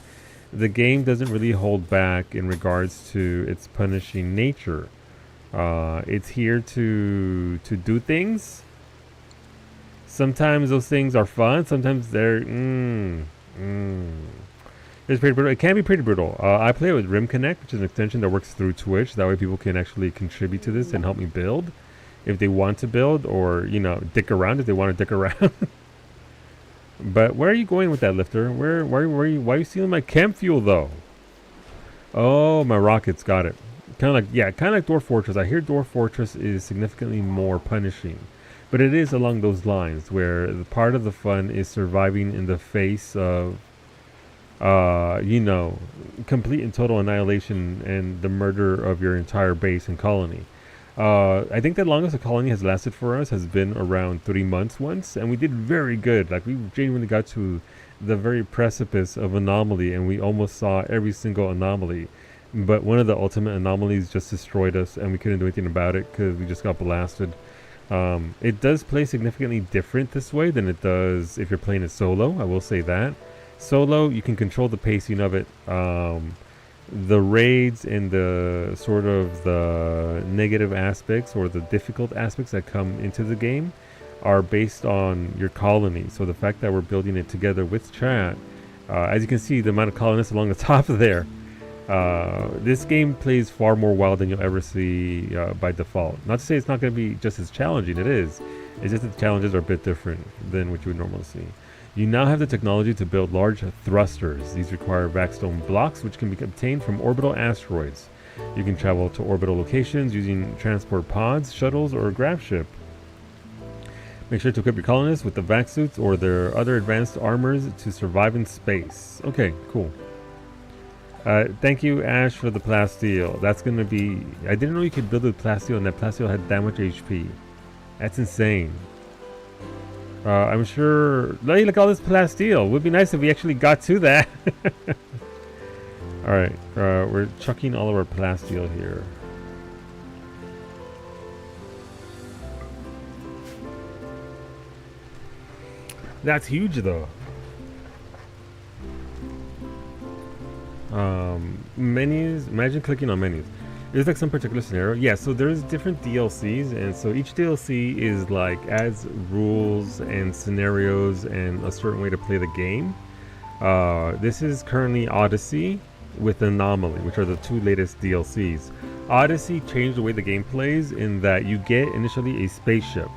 the game doesn't really hold back in regards to its punishing nature. It's here to do things. Sometimes those things are fun. Sometimes they're It's pretty brutal. It can be pretty brutal. I play it with RimConnect, which is an extension that works through Twitch. That way people can actually contribute to this and help me build if they want to build, or, you know, dick around if they want to dick around. But where are you going with that, Lifter? Why are you stealing my chem fuel, though? Oh, my rockets. Got it. Kind of like Dwarf Fortress. I hear Dwarf Fortress is significantly more punishing. But it is along those lines, where the part of the fun is surviving in the face of you know, complete and total annihilation and the murder of your entire base and colony. I think the longest a colony has lasted for us has been around 3 months once, and we did very good. Like, we genuinely got to the very precipice of anomaly, and we almost saw every single anomaly. But one of the ultimate anomalies just destroyed us, and we couldn't do anything about it because we just got blasted. It does play significantly different this way than it does if you're playing it solo, I will say that. Solo, you can control the pacing of it. The raids and the sort of the negative aspects or the difficult aspects that come into the game are based on your colony. So the fact that we're building it together with chat, as you can see, the amount of colonists along the top of there, this game plays far more wild than you'll ever see by default. Not to say it's not going to be just as challenging. It is. It's just that the challenges are a bit different than what you would normally see. You now have the technology to build large thrusters. These require backstone blocks, which can be obtained from orbital asteroids. You can travel to orbital locations using transport pods, shuttles, or a grav ship. Make sure to equip your colonists with the vac suits or their other advanced armors to survive in space. Okay, cool. Thank you, Ash, for the plasteel. That's gonna be... I didn't know you could build with plasteel and that plasteel had that much HP. That's insane. I'm sure... Look at all this plasteel. Would be nice if we actually got to that. Alright, we're chucking all of our plasteel here. That's huge though. Menus, imagine clicking on menus. Is like some particular scenario? Yeah, so there's different DLCs, and so each DLC is like adds rules and scenarios and a certain way to play the game. This is currently Odyssey with Anomaly, which are the two latest DLCs. Odyssey changed the way the game plays in that you get initially a spaceship.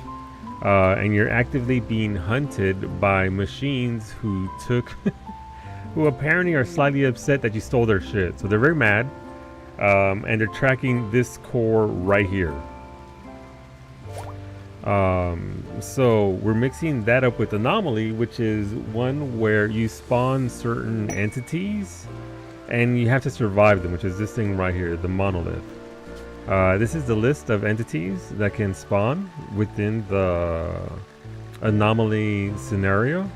And you're actively being hunted by machines who took, who apparently are slightly upset that you stole their shit. So they're very mad, and they're tracking this core right here. So we're mixing that up with Anomaly, which is one where you spawn certain entities, and you have to survive them, which is this thing right here, the monolith. This is the list of entities that can spawn within the Anomaly scenario.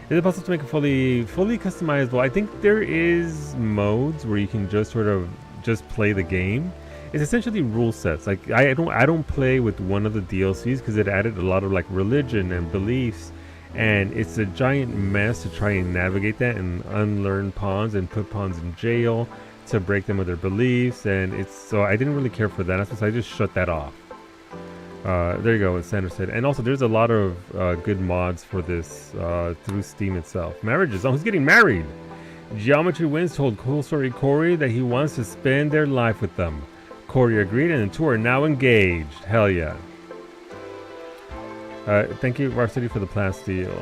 Is it possible to make a fully customizable? I think there is modes where you can just sort of just play the game. It's essentially rule sets. Like I don't play with one of the DLCs because it added a lot of like religion and beliefs, and it's a giant mess to try and navigate that and unlearn pawns and put pawns in jail to break them of their beliefs, and it's so I didn't really care for that, so I just shut that off. There you go, what Sandra said. And also there's a lot of good mods for this through Steam itself. Marriages. Oh, who's getting married? Geometry Wins told Cool Story Corey that he wants to spend their life with them. Corey agreed, and the two are now engaged. Hell yeah. Thank you, Varsity, for the plasteel.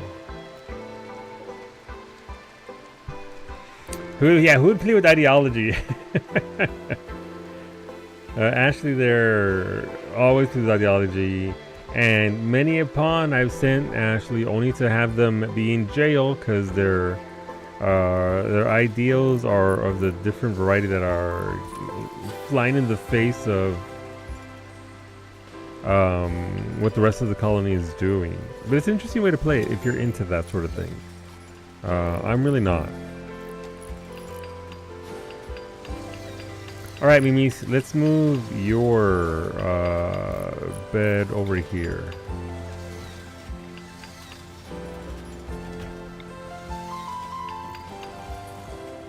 Who would play with ideology? Ashley, they're always with ideology, and many a pawn I've sent Ashley only to have them be in jail because their ideals are of the different variety that are flying in the face of what the rest of the colony is doing. But it's an interesting way to play it if you're into that sort of thing. I'm really not. Alright, Mimis, let's move your bed over here.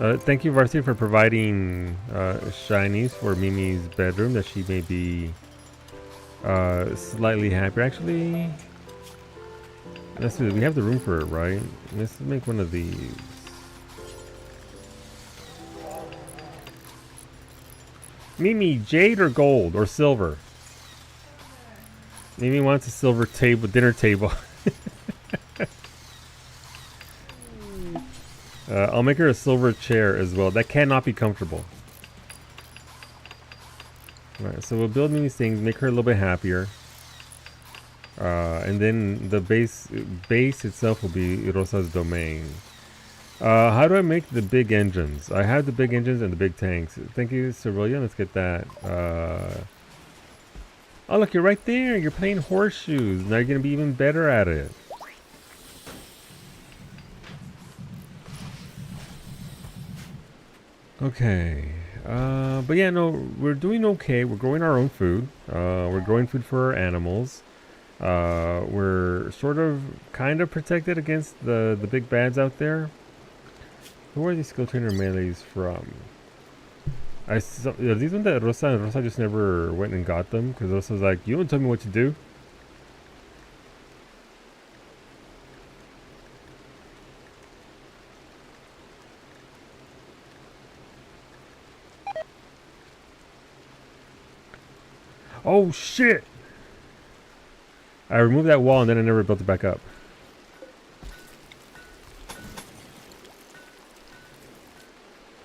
Thank you, Varsity, for providing shinies for Mimi's bedroom that she may be slightly happier. Actually, let's do it. We have the room for it, right? Let's make one of these. Mimi, jade or gold or silver? Mimi wants a silver table, dinner table. I'll make her a silver chair as well. That cannot be comfortable. Alright, so we'll build Mimi's things, make her a little bit happier. And then the base itself will be Rosa's domain. How do I make the big engines? I have the big engines and the big tanks. Thank you, Cerulean. Let's get that. Oh, look, you're right there. You're playing horseshoes. Now you're going to be even better at it. Okay. But yeah, no, we're doing okay. We're growing our own food. We're growing food for our animals. We're sort of kind of protected against the big bads out there. Who are these skill trainer melees from? Are these ones that Rosa just never went and got them? Because Rosa's like, you don't tell me what to do. Oh shit! I removed that wall and then I never built it back up.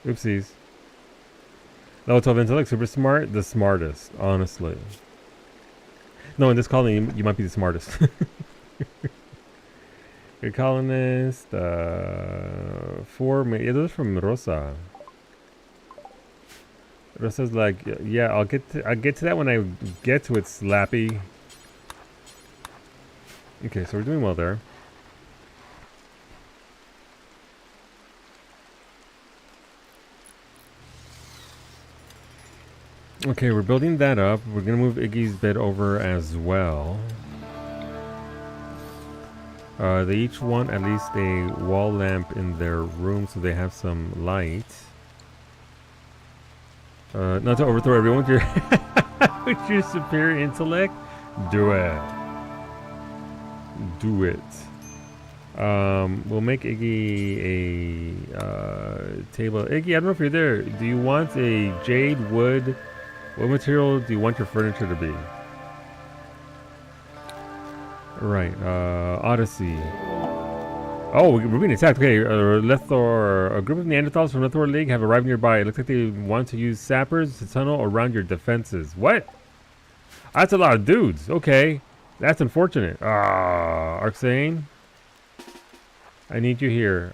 Oopsies. Level 12 intellect, super smart, the smartest, honestly. No, in this colony, you might be the smartest. Good colonist. Yeah, those are from Rosa. Rosa's like, yeah, I'll get to that when I get to it, Slappy. Okay, so we're doing well there. Okay, we're building that up. We're gonna move Iggy's bed over as well. They each want at least a wall lamp in their room so they have some light. Not to overthrow everyone with your with your superior intellect. Do it. Do it. We'll make Iggy a table. Iggy, I don't know if you're there. Do you want a jade, wood? What material do you want your furniture to be? Right, Odyssey. Oh, we're being attacked. Okay, Lethor, a group of Neanderthals from Lethor League have arrived nearby. It looks like they want to use sappers to tunnel around your defenses. What? That's a lot of dudes. Okay, that's unfortunate. Arxane, I need you here.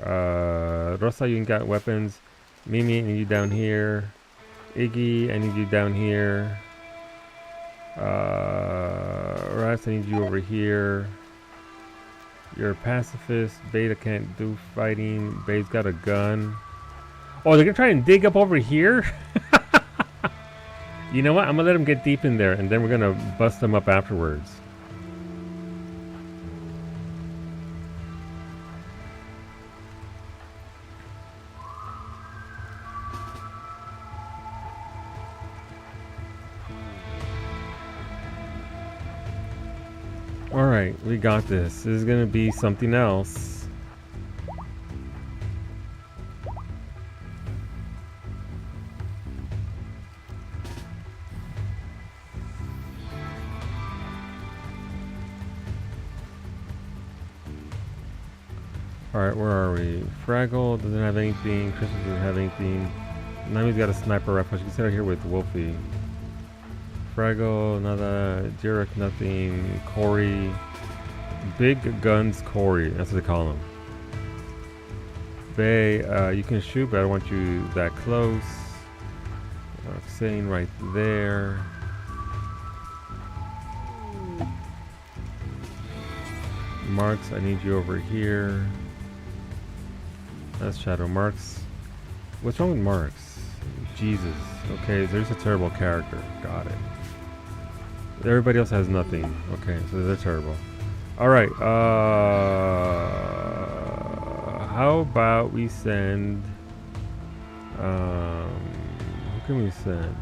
Rosa, you got weapons. Mimi, I need you down here. Iggy, I need you down here. Ras, I need you over here. You're a pacifist. Beta can't do fighting. Babe's got a gun. Oh, they're gonna try and dig up over here? You know what? I'm gonna let them get deep in there and then we're gonna bust them up afterwards. Alright, we got this. This is gonna be something else. Alright, where are we? Fraggle doesn't have anything. Christmas doesn't have anything. Nami's got a sniper rifle. She can sit out here with Wolfie. Fraggle, nada. Dirk, nothing. Corey. Big Guns Corey. That's what they call him. Bay, you can shoot, but I don't want you that close. Sitting right there. Marks, I need you over here. That's Shadow. Marks. What's wrong with Marks? Jesus. Okay, there's a terrible character. Got it. Everybody else has nothing. Okay, so they're terrible. Alright, how about we send, who can we send?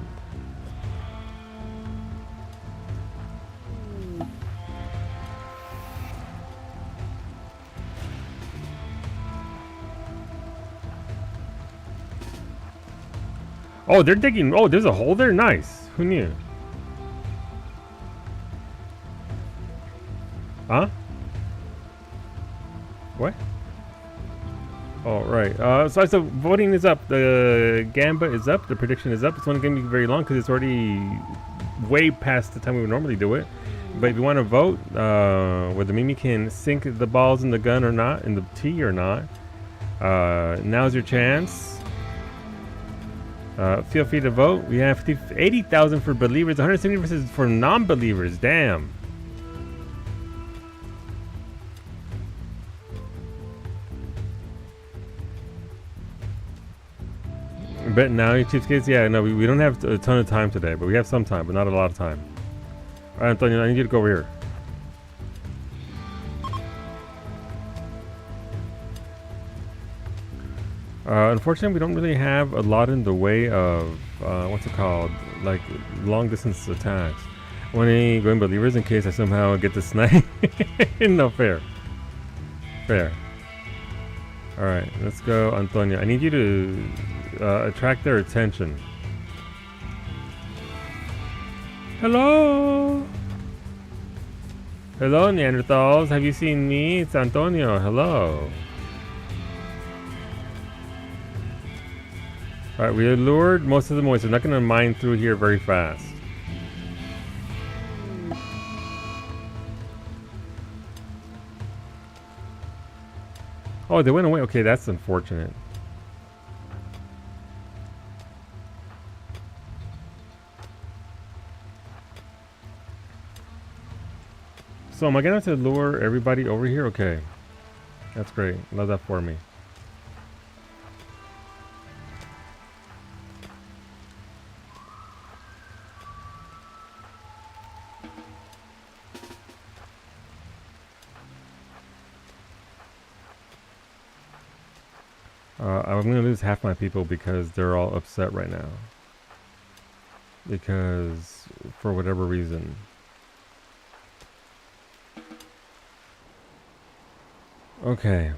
Oh, they're digging. Oh, there's a hole there? Nice. Who knew? Huh? What? Oh, right. So voting is up. The Gamba is up. The prediction is up. It's not going to be very long because it's already way past the time we would normally do it. But if you want to vote, whether Mimi can sink the balls in the gun or not, in the tea or not, now's your chance. Feel free to vote. We have 80,000 for believers, 170% for non-believers. Damn. Bet now, you cheapskates? Yeah, no, we don't have a ton of time today, but we have some time, but not a lot of time. Alright, Antonio, I need you to go over here. Unfortunately, we don't really have a lot in the way of, what's it called? Like, long distance attacks. I want any going believers in case I somehow get the snipe. No, fair. Fair. Alright, let's go, Antonio. I need you to attract their attention. Hello? Hello, Neanderthals. Have you seen me? It's Antonio. Hello. Alright, we lured most of the moist. We're not going to mine through here very fast. Oh, they went away. Okay, that's unfortunate. So am I gonna have to lure everybody over here? Okay. That's great. Love that for me. I'm gonna lose half my people because they're all upset right now. Because for whatever reason. Okay.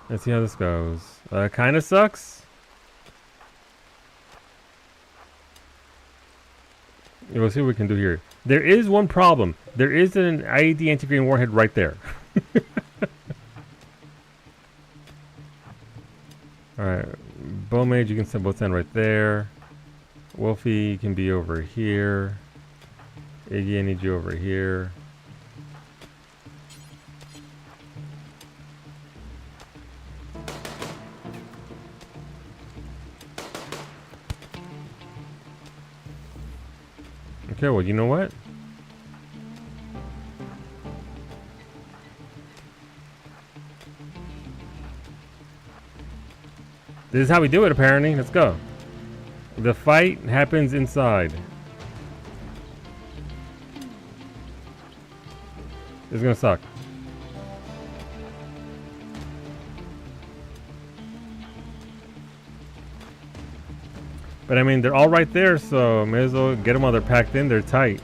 Let's see how this goes. Kinda sucks. We'll see what we can do here. There is one problem. There is an IED anti-grain warhead right there. Alright. Bowmage, you can both stand right there. Wolfie can be over here. Iggy, I need you over here. Okay, well, you know what? This is how we do it, apparently. Let's go. The fight happens inside. This is gonna suck. But I mean, they're all right there, so may as well get them while they're packed in. They're tight.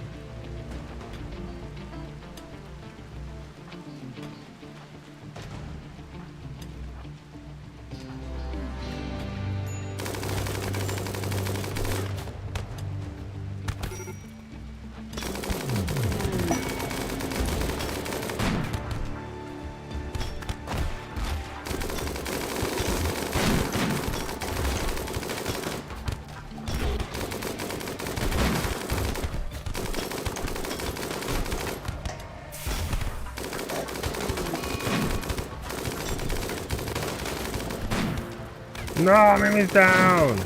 No, Mimi's down!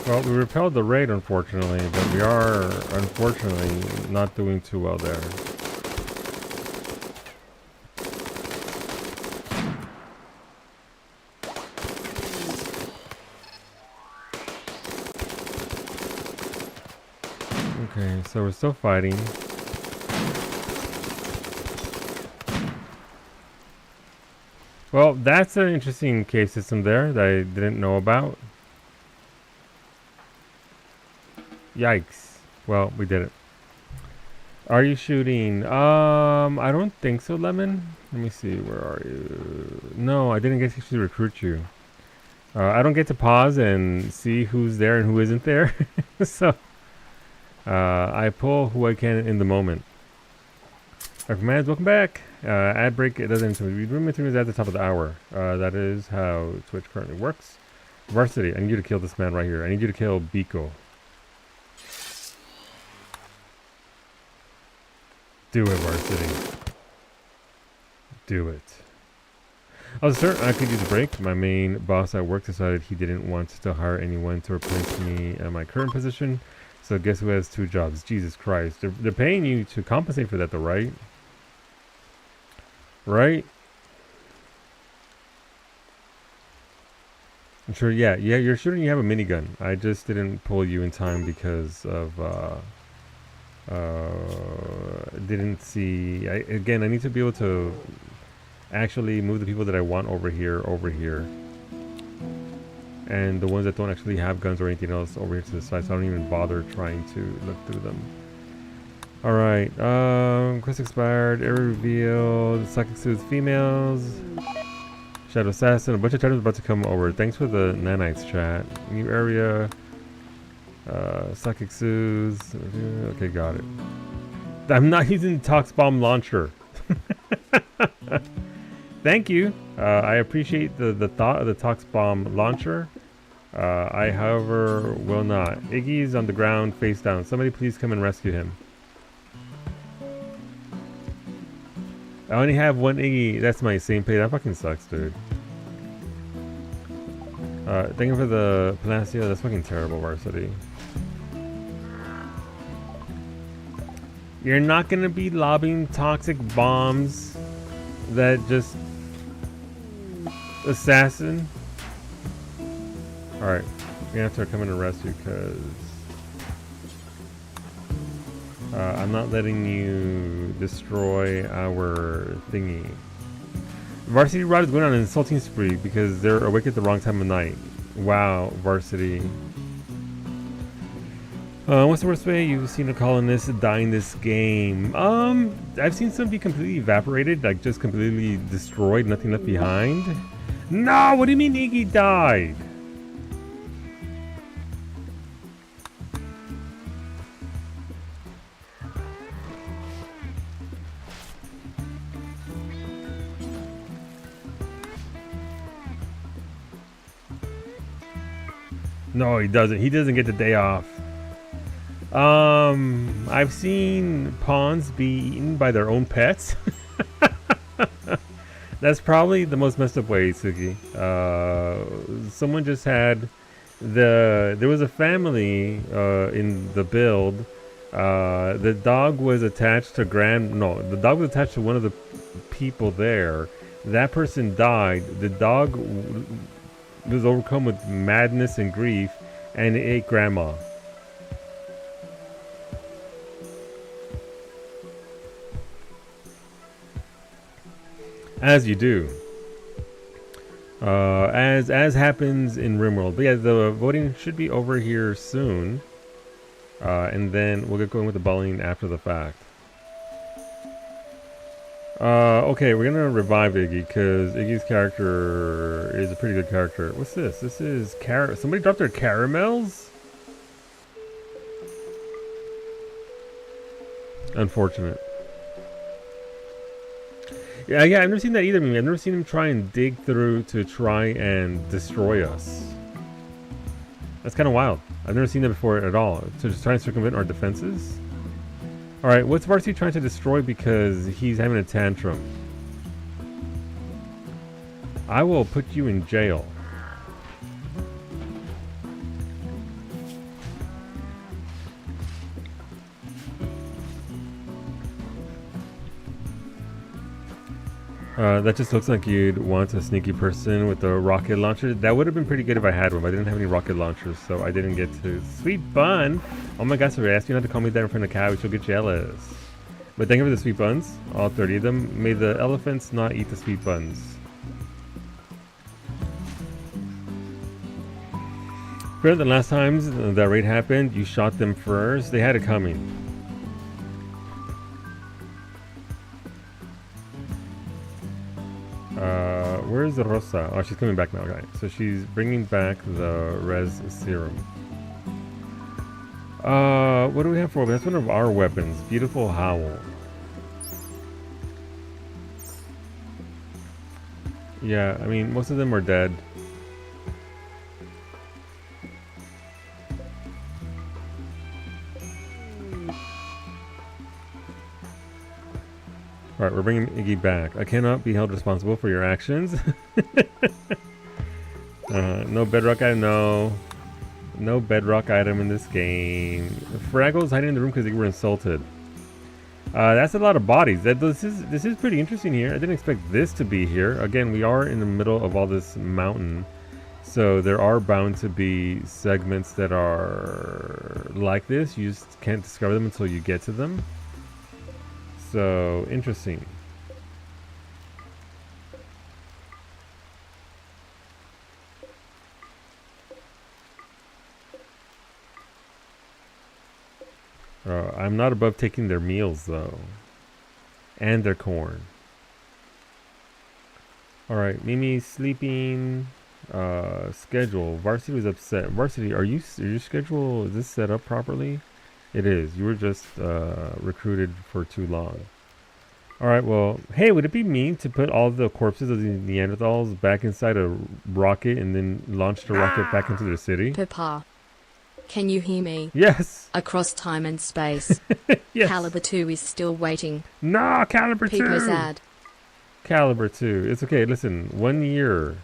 Well, we repelled the raid, unfortunately, but we are, unfortunately, not doing too well there. Okay, so we're still fighting. Well, that's an interesting cave system there that I didn't know about. Yikes. Well, we did it. Are you shooting? I don't think so, Lemon. Let me see. Where are you? No, I didn't get to actually recruit you. I don't get to pause and see who's there and who isn't there. So, I pull who I can in the moment. Our commands, welcome back. Ad break, it doesn't read room is at the top of the hour. That is how Twitch currently works. Varsity, I need you to kill this man right here. I need you to kill Biko. Do it, Varsity. Do it. I was certain I could use a break. My main boss at work decided he didn't want to hire anyone to replace me at my current position. So guess who has 2 jobs? Jesus Christ. They're paying you to compensate for that though, right? Right? I'm sure, yeah, you're shooting, you have a minigun. I just didn't pull you in time because of, didn't see, again, I need to be able to actually move the people that I want over here. And the ones that don't actually have guns or anything else over here to the side, so I don't even bother trying to look through them. Alright, quest expired, area revealed, psychic soothes females, shadow assassin, a bunch of titans about to come over. Thanks for the nanites, chat. New area, Psychic Soothes. Okay, got it. I'm not using the Tox Bomb launcher. Thank you. I appreciate the thought of the Tox Bomb launcher. I, however, will not. Iggy's on the ground, face down. Somebody please come and rescue him. I only have one Iggy. That's my same pay. That fucking sucks, dude. Thank you for the Palacio. That's fucking terrible, Varsity. You're not gonna be lobbing toxic bombs that just assassin. Alright, we have to come in and rescue because I'm not letting you destroy our thingy. Varsity Rod is going on an insulting spree because they're awake at the wrong time of night. Wow, Varsity. What's the worst way you've seen a colonist die in this game? I've seen some be completely evaporated, like just completely destroyed, nothing left behind. No, what do you mean Iggy died? No, he doesn't. He doesn't get the day off. I've seen pawns be eaten by their own pets. That's probably the most messed up way, Suki. Someone just had there was a family in the build. The dog was attached to the dog was attached to one of the people there. That person died. The dog was overcome with madness and grief, and it ate grandma. As you do. As happens in RimWorld. But yeah, the voting should be over here soon. And then we'll get going with the bullying after the fact. Okay, we're gonna revive Iggy because Iggy's character is a pretty good character. What's this? This is somebody dropped their caramels? Unfortunate. Yeah, I've never seen that either. I've never seen him try and dig through to try and destroy us. That's kind of wild. I've never seen that before at all. To just try and circumvent our defenses. Alright, what's Varsity trying to destroy because he's having a tantrum? I will put you in jail. That just looks like you'd want a sneaky person with a rocket launcher. That would have been pretty good if I had one, but I didn't have any rocket launchers, so I didn't get to. Sweet buns! Oh my gosh, sorry, I asked you not to call me that in front of Cow, she'll get jealous. But thank you for the sweet buns, all 30 of them. May the elephants not eat the sweet buns. Remember the last times that raid happened, you shot them first? They had it coming. Where's Rosa? Oh, she's coming back now, guys. So she's bringing back the res serum. What do we have for? That's one of our weapons. Beautiful Howl. Yeah, I mean, most of them are dead. Alright, we're bringing Iggy back. I cannot be held responsible for your actions. No bedrock item, no. No bedrock item in this game. Fraggle's hiding in the room because they were insulted. That's a lot of bodies. This is pretty interesting here. I didn't expect this to be here. Again, we are in the middle of all this mountain. So there are bound to be segments that are like this. You just can't discover them until you get to them. So, interesting. I'm not above taking their meals, though. And their corn. Alright, Mimi's sleeping. Schedule. Varsity was upset. Varsity, are your schedule, is this set up properly? It is. You were just recruited for too long. Alright, well, hey, would it be mean to put all the corpses of the Neanderthals back inside a rocket and then launch the rocket back into the city? Papa. Can you hear me? Yes! Across time and space. Yes! Caliber 2 is still waiting. Nah, Caliber 2! People sad. Caliber 2. It's okay, listen, 1 year,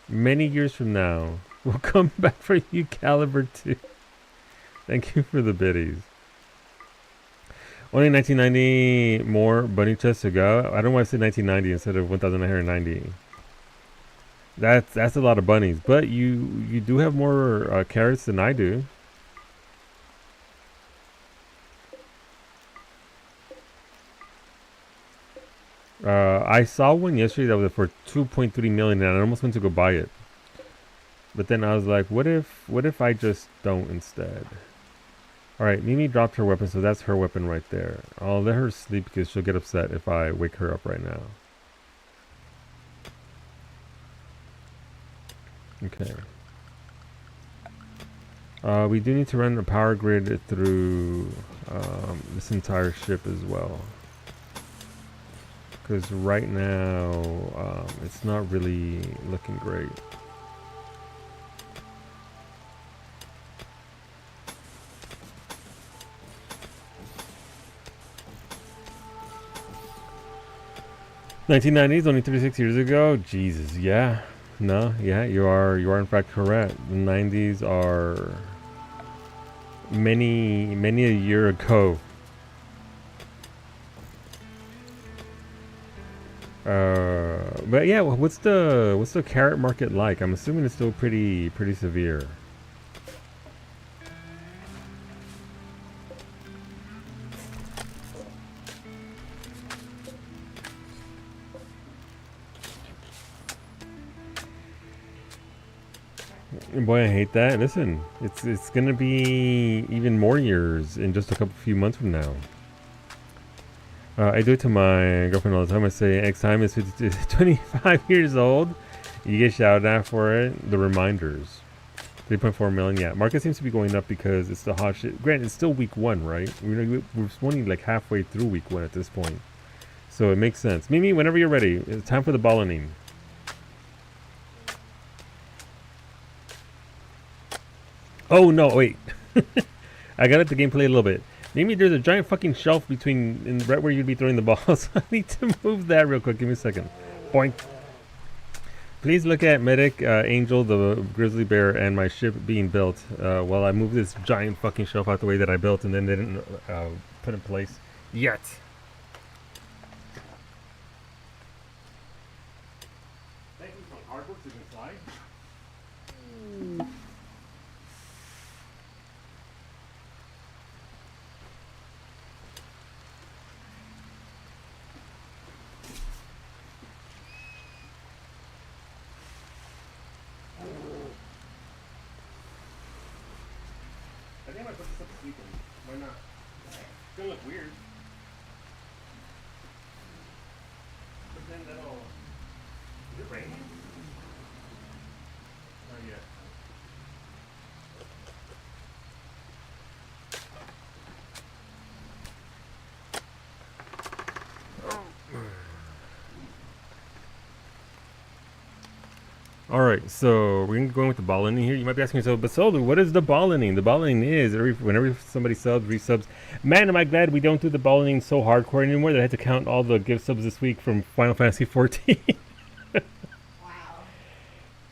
many years from now, we'll come back for you, Caliber 2. Thank you for the biddies. Only 1990 more bunny chests to go. I don't want to say 1990 instead of 1990. That's a lot of bunnies, but you do have more carrots than I do. I saw one yesterday that was for 2.3 million, and I almost went to go buy it. But then I was like, what if I just don't instead? Alright, Mimi dropped her weapon, so that's her weapon right there. I'll let her sleep because she'll get upset if I wake her up right now. Okay. We do need to run the power grid through this entire ship as well. Because right now, it's not really looking great. '90s, only 36 years ago. Jesus, yeah, no, yeah, you are in fact correct. The '90s are many a year ago. But yeah, what's the carrot market like? I'm assuming it's still pretty severe. Boy, I hate that. Listen, it's gonna be even more years in just a few months from now. I do it to my girlfriend all the time. I say, X time is 25 years old. You get shouted at for it. The reminders. 3.4 million. Yeah, market seems to be going up because it's the hot shit. Granted, it's still week 1, right? We're only like halfway through week 1 at this point. So it makes sense. Mimi, whenever you're ready, it's time for the balloning. Oh, no, wait. I got at the gameplay a little bit. Maybe there's a giant fucking shelf between right where you'd be throwing the balls. I need to move that real quick. Give me a second. Boink. Please look at Medic, Angel, the grizzly bear, and my ship being built while I move this giant fucking shelf out the way that I built and then they didn't put in place yet. Thank you for the hard work to slide. I think I might put this up to sleeping. Why not? It's gonna look weird. But then that'll... Is it raining? Not yet. Alright, so we're going with the ball inning here. You might be asking yourself, but Solu, what is the ball inning? The ball inning is whenever somebody subs, resubs. Man, am I glad we don't do the ball inning so hardcore anymore that I had to count all the gift subs this week from Final Fantasy 14.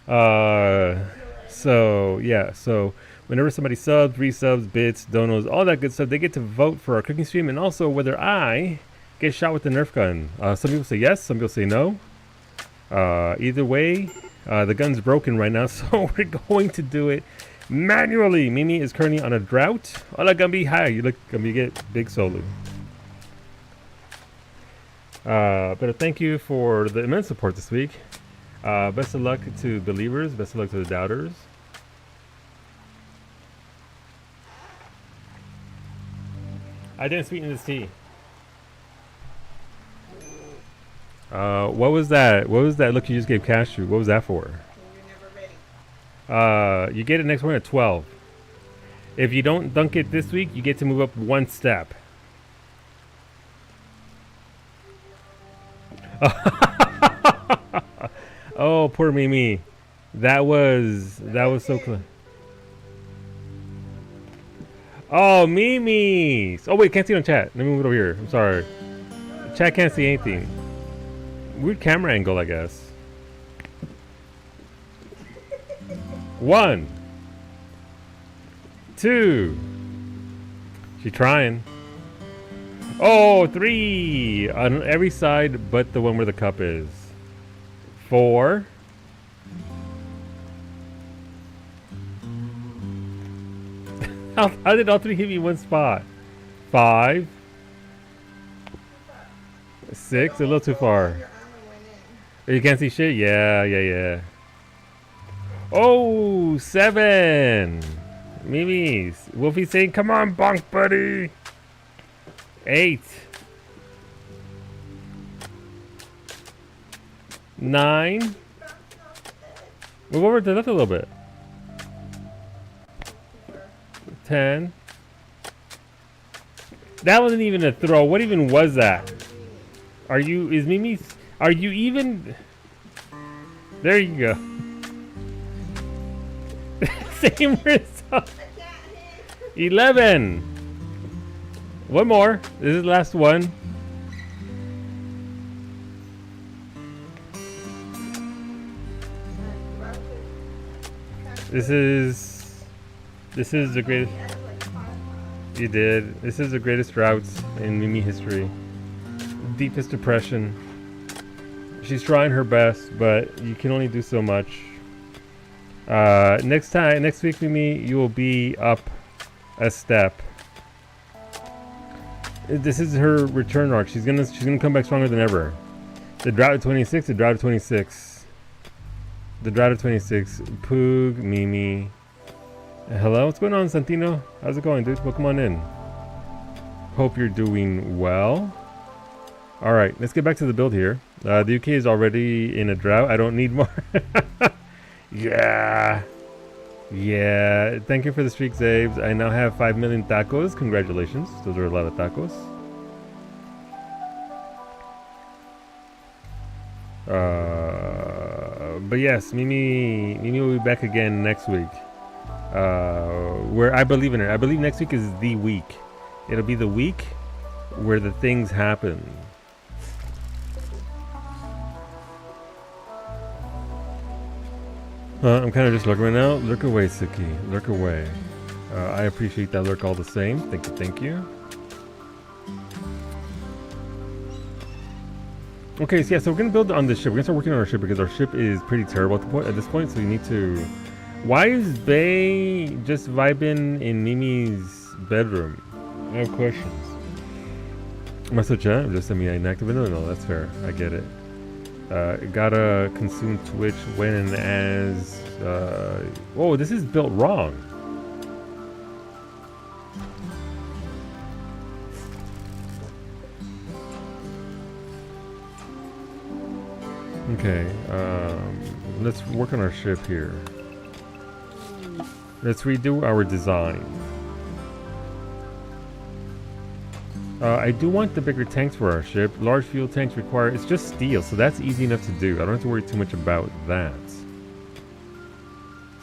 Wow. So yeah, so whenever somebody subs, resubs, bits, donos, all that good stuff, they get to vote for our cooking stream and also whether I get shot with the Nerf gun. Some people say yes, some people say no. Either way, the gun's broken right now, so we're going to do it manually. Mimi is currently on a drought. Hola Gumby, hi, you look Gumby, get big Solu. But thank you for the immense support this week. Best of luck to believers, best of luck to the doubters. I didn't sweeten this tea. What was that? What was that look you just gave Cashew? What was that for? You're never ready. You get it next one at 12. If you don't dunk it this week, you get to move up one step. Oh, poor Mimi. That was so close. Oh, Mimi. Oh wait, can't see it on chat. Let me move it over here. I'm sorry. Chat can't see anything. Weird camera angle, I guess. 1, 2. She's trying. Oh, 3 on every side but the one where the cup is. 4. How did all 3 hit me in one spot? 5. 6, a little too far. You can't see shit? Yeah. Oh, 7. Mimi's. Wolfie saying, come on, bonk buddy. 8. 9. Move over to the left a little bit. 10. That wasn't even a throw. What even was that? Are you even? There you go. Same result. 11. One more. This is the last one. This is the greatest. You did. This is the greatest droughts in Mimi history. Deepest depression. She's trying her best, but you can only do so much. Next week, Mimi, you will be up a step. This is her return arc. She's gonna come back stronger than ever. The drought of 26. The drought of 26. The drought of 26. Poog, Mimi. Hello, what's going on, Santino? How's it going, dude? Welcome on in. Hope you're doing well. All right, let's get back to the build here. The UK is already in a drought. I don't need more. Yeah. Thank you for the streak, Zabes. I now have 5 million tacos. Congratulations. Those are a lot of tacos. But yes, Mimi will be back again next week. Where I believe in her. I believe next week is the week. It'll be the week where the things happen. I'm kind of just lurking right now. Lurk away, Suki. Lurk away. I appreciate that lurk all the same. Thank you. Okay, so yeah, so we're gonna build on this ship. We're gonna start working on our ship because our ship is pretty terrible at this point. So we need to. Why is Bay just vibing in Mimi's bedroom? I have questions. Am I so chat? Just send me inactive? No, that's fair. I get it. Gotta consume Twitch when and as. Oh, this is built wrong. Okay, let's work on our ship here. Let's redo our design. I do want the bigger tanks for our ship. Large fuel tanks require, it's just steel, so that's easy enough to do. I don't have to worry too much about that.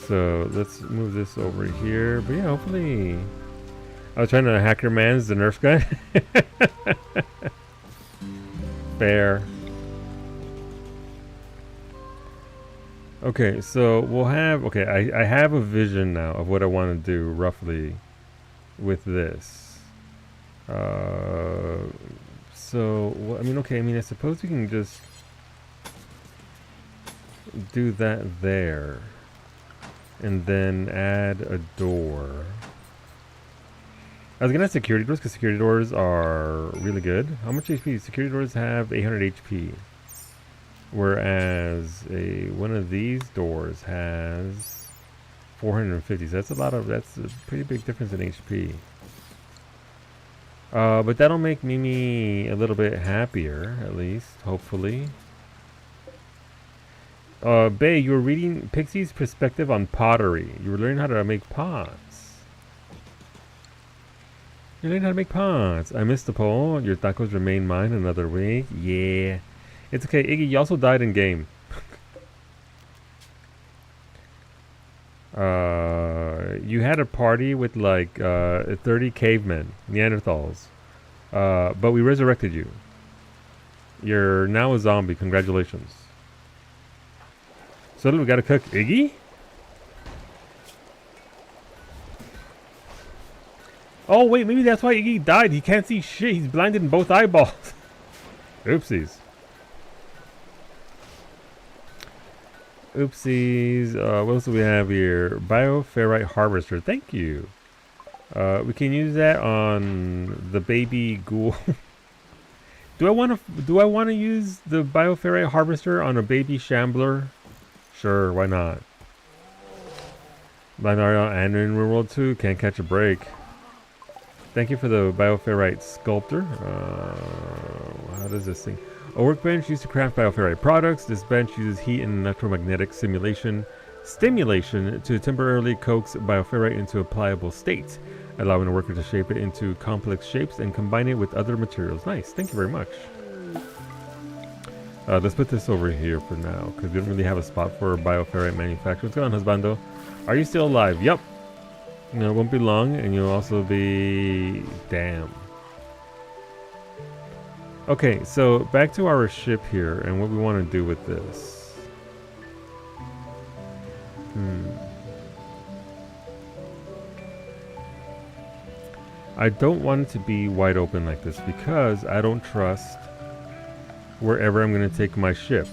So let's move this over here. But yeah, hopefully... I was trying to hacker man's the Nerf guy. Fair. Okay, so we'll have... Okay, I have a vision now of what I want to do, roughly, with this. So, well, I suppose we can just do that there. And then add a door. I was gonna add security doors, because security doors are really good. How much HP? Security doors have 800 HP. Whereas one of these doors has 450. So that's a pretty big difference in HP. But that'll make Mimi a little bit happier, at least, hopefully. Bay, you were reading Pixie's perspective on pottery. You were learning how to make pots. You learned how to make pots. I missed the poll. Your tacos remain mine another week. Yeah. It's okay. Iggy, you also died in game. You had a party with like 30 cavemen, Neanderthals. But we resurrected you. You're now a zombie. Congratulations. So we gotta cook Iggy? Oh wait, maybe that's why Iggy died. He can't see shit. He's blinded in both eyeballs. Oopsies. Oopsies. What else do we have here? Bioferrite harvester. Thank you. We can use that on the baby ghoul. Do I want to use the bioferrite harvester on a baby shambler? Sure, why not? Binario and in RimWorld 2 can't catch a break. Thank you for the bioferrite sculptor. How does this thing? A workbench used to craft bioferrite products. This bench uses heat and electromagnetic stimulation to temporarily coax bioferrite into a pliable state, allowing a worker to shape it into complex shapes and combine it with other materials. Nice, thank you very much. Let's put this over here for now, because we don't really have a spot for bioferrite manufacturing. What's going on, husbando? Are you still alive? Yup. No, it won't be long, and you'll also be... Damn. Okay, so back to our ship here, and what we want to do with this. I don't want it to be wide open like this, because I don't trust wherever I'm going to take my ship.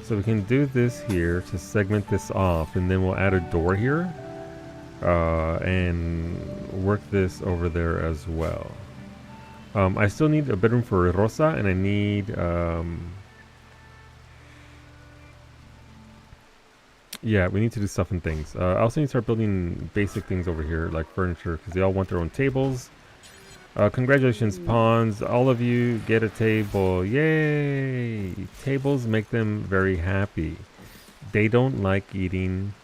So we can do this here to segment this off, and then we'll add a door here and work this over there as well. I still need a bedroom for Rosa, and I need yeah, we need to do stuff and things. I also need to start building basic things over here, like furniture, because they all want their own tables. Congratulations, pawns. All of you get a table. Yay! Tables make them very happy. They don't like eating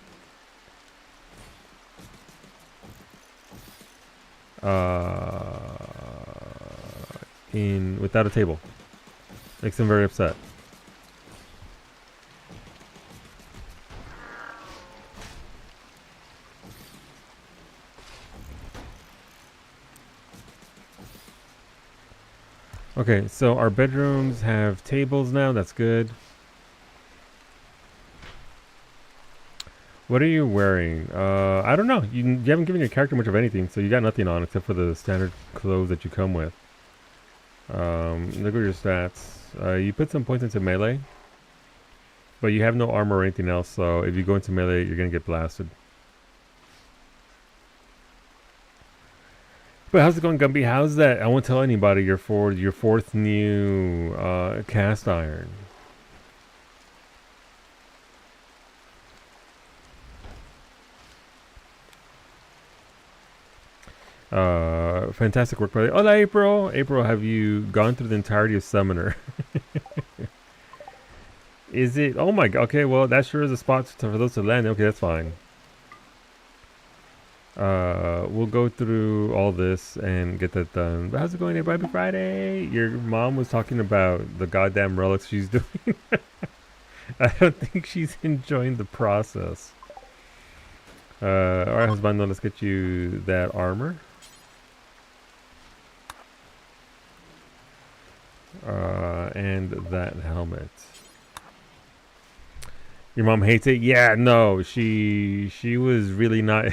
without a table. Makes them very upset. Okay, so our bedrooms have tables now. That's good. What are you wearing? I don't know. You haven't given your character much of anything, so you got nothing on except for the standard clothes that you come with. Look at your stats. You put some points into melee, but you have no armor or anything else, so if you go into melee, you're going to get blasted. But how's it going, Gumby? How's that? I won't tell anybody your fourth new cast iron. Fantastic work, brother. Hola, April. April, have you gone through the entirety of Summoner? Is it? Oh my god. Okay, well, that sure is a spot for those to land. Okay, that's fine. We'll go through all this and get that done. But how's it going, everybody? Happy Friday! Your mom was talking about the goddamn relics she's doing. I don't think she's enjoying the process. Alright, husbando, let's get you that armor. And that helmet. Your mom hates it? Yeah, no, she was really not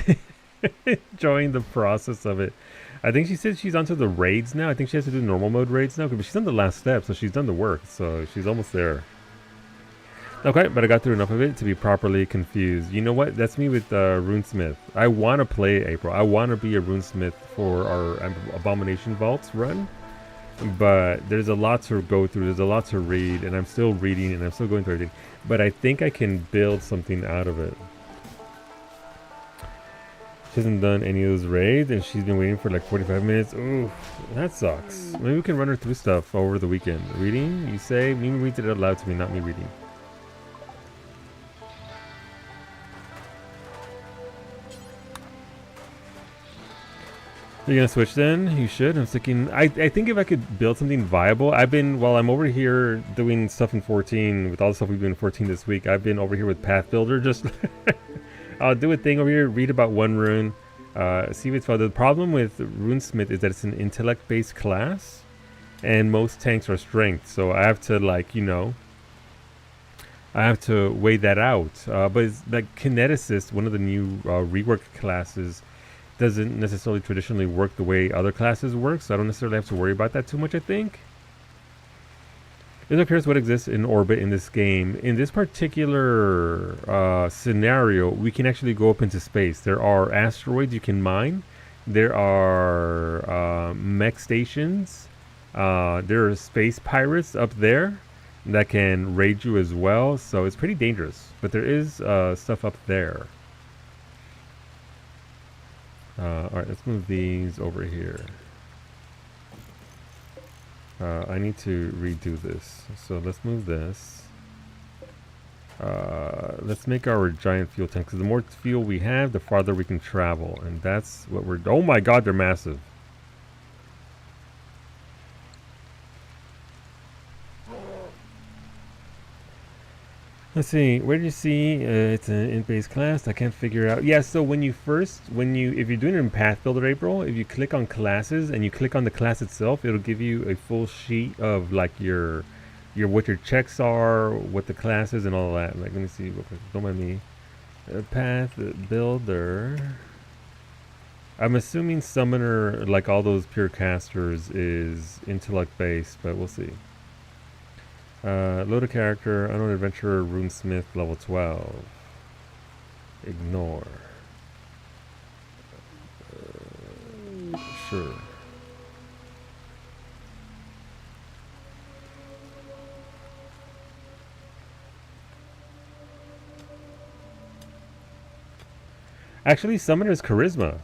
enjoying the process of it. I think she said she's onto the raids now. I think she has to do normal mode raids now, but she's done the last step, so she's done the work, so she's almost there. Okay, but I got through enough of it to be properly confused. You know what? That's me with Runesmith. I want to play April. I want to be a Runesmith for our Abomination Vaults run. But there's a lot to go through. There's a lot to read, and I'm still reading, and I'm still going through everything. But I think I can build something out of it. She hasn't done any of those raids, and she's been waiting for like 45 minutes. Ooh, that sucks. Maybe we can run her through stuff over the weekend. Reading, you say? Mimi reads it out loud to me, not me reading. You're gonna switch then? You should. I'm thinking. I think if I could build something viable, while I'm over here doing stuff in 14 with all the stuff we've been in 14 this week. I've been over here with Path Builder. Just I'll do a thing over here, read about one rune, see if it's fun. The problem with Runesmith is that it's an intellect-based class, and most tanks are strength. So I have to I have to weigh that out. But it's like Kineticist, one of the new reworked classes, doesn't necessarily traditionally work the way other classes work, so I don't necessarily have to worry about that too much, I think. It appears what exists in orbit in this game. In this particular scenario, we can actually go up into space. There are asteroids you can mine. There are mech stations. There are space pirates up there that can raid you as well, so it's pretty dangerous. But there is stuff up there. Alright, let's move these over here. I need to redo this. So let's move this. Let's make our giant fuel tank, because the more fuel we have, the farther we can travel. And that's what we're... Oh my god, they're massive. Let's see, where do you see it's an int-based class? I can't figure out. Yeah, so if you're doing it in Path Builder, April, if you click on classes and you click on the class itself, it'll give you a full sheet of like what your checks are, what the class is, and all that. Like, let me see, don't mind me. Path Builder. I'm assuming Summoner, like all those pure casters, is intellect-based, but we'll see. Load a character, unknown adventurer, runesmith, level 12. Ignore. Sure. Actually, summoner is charisma.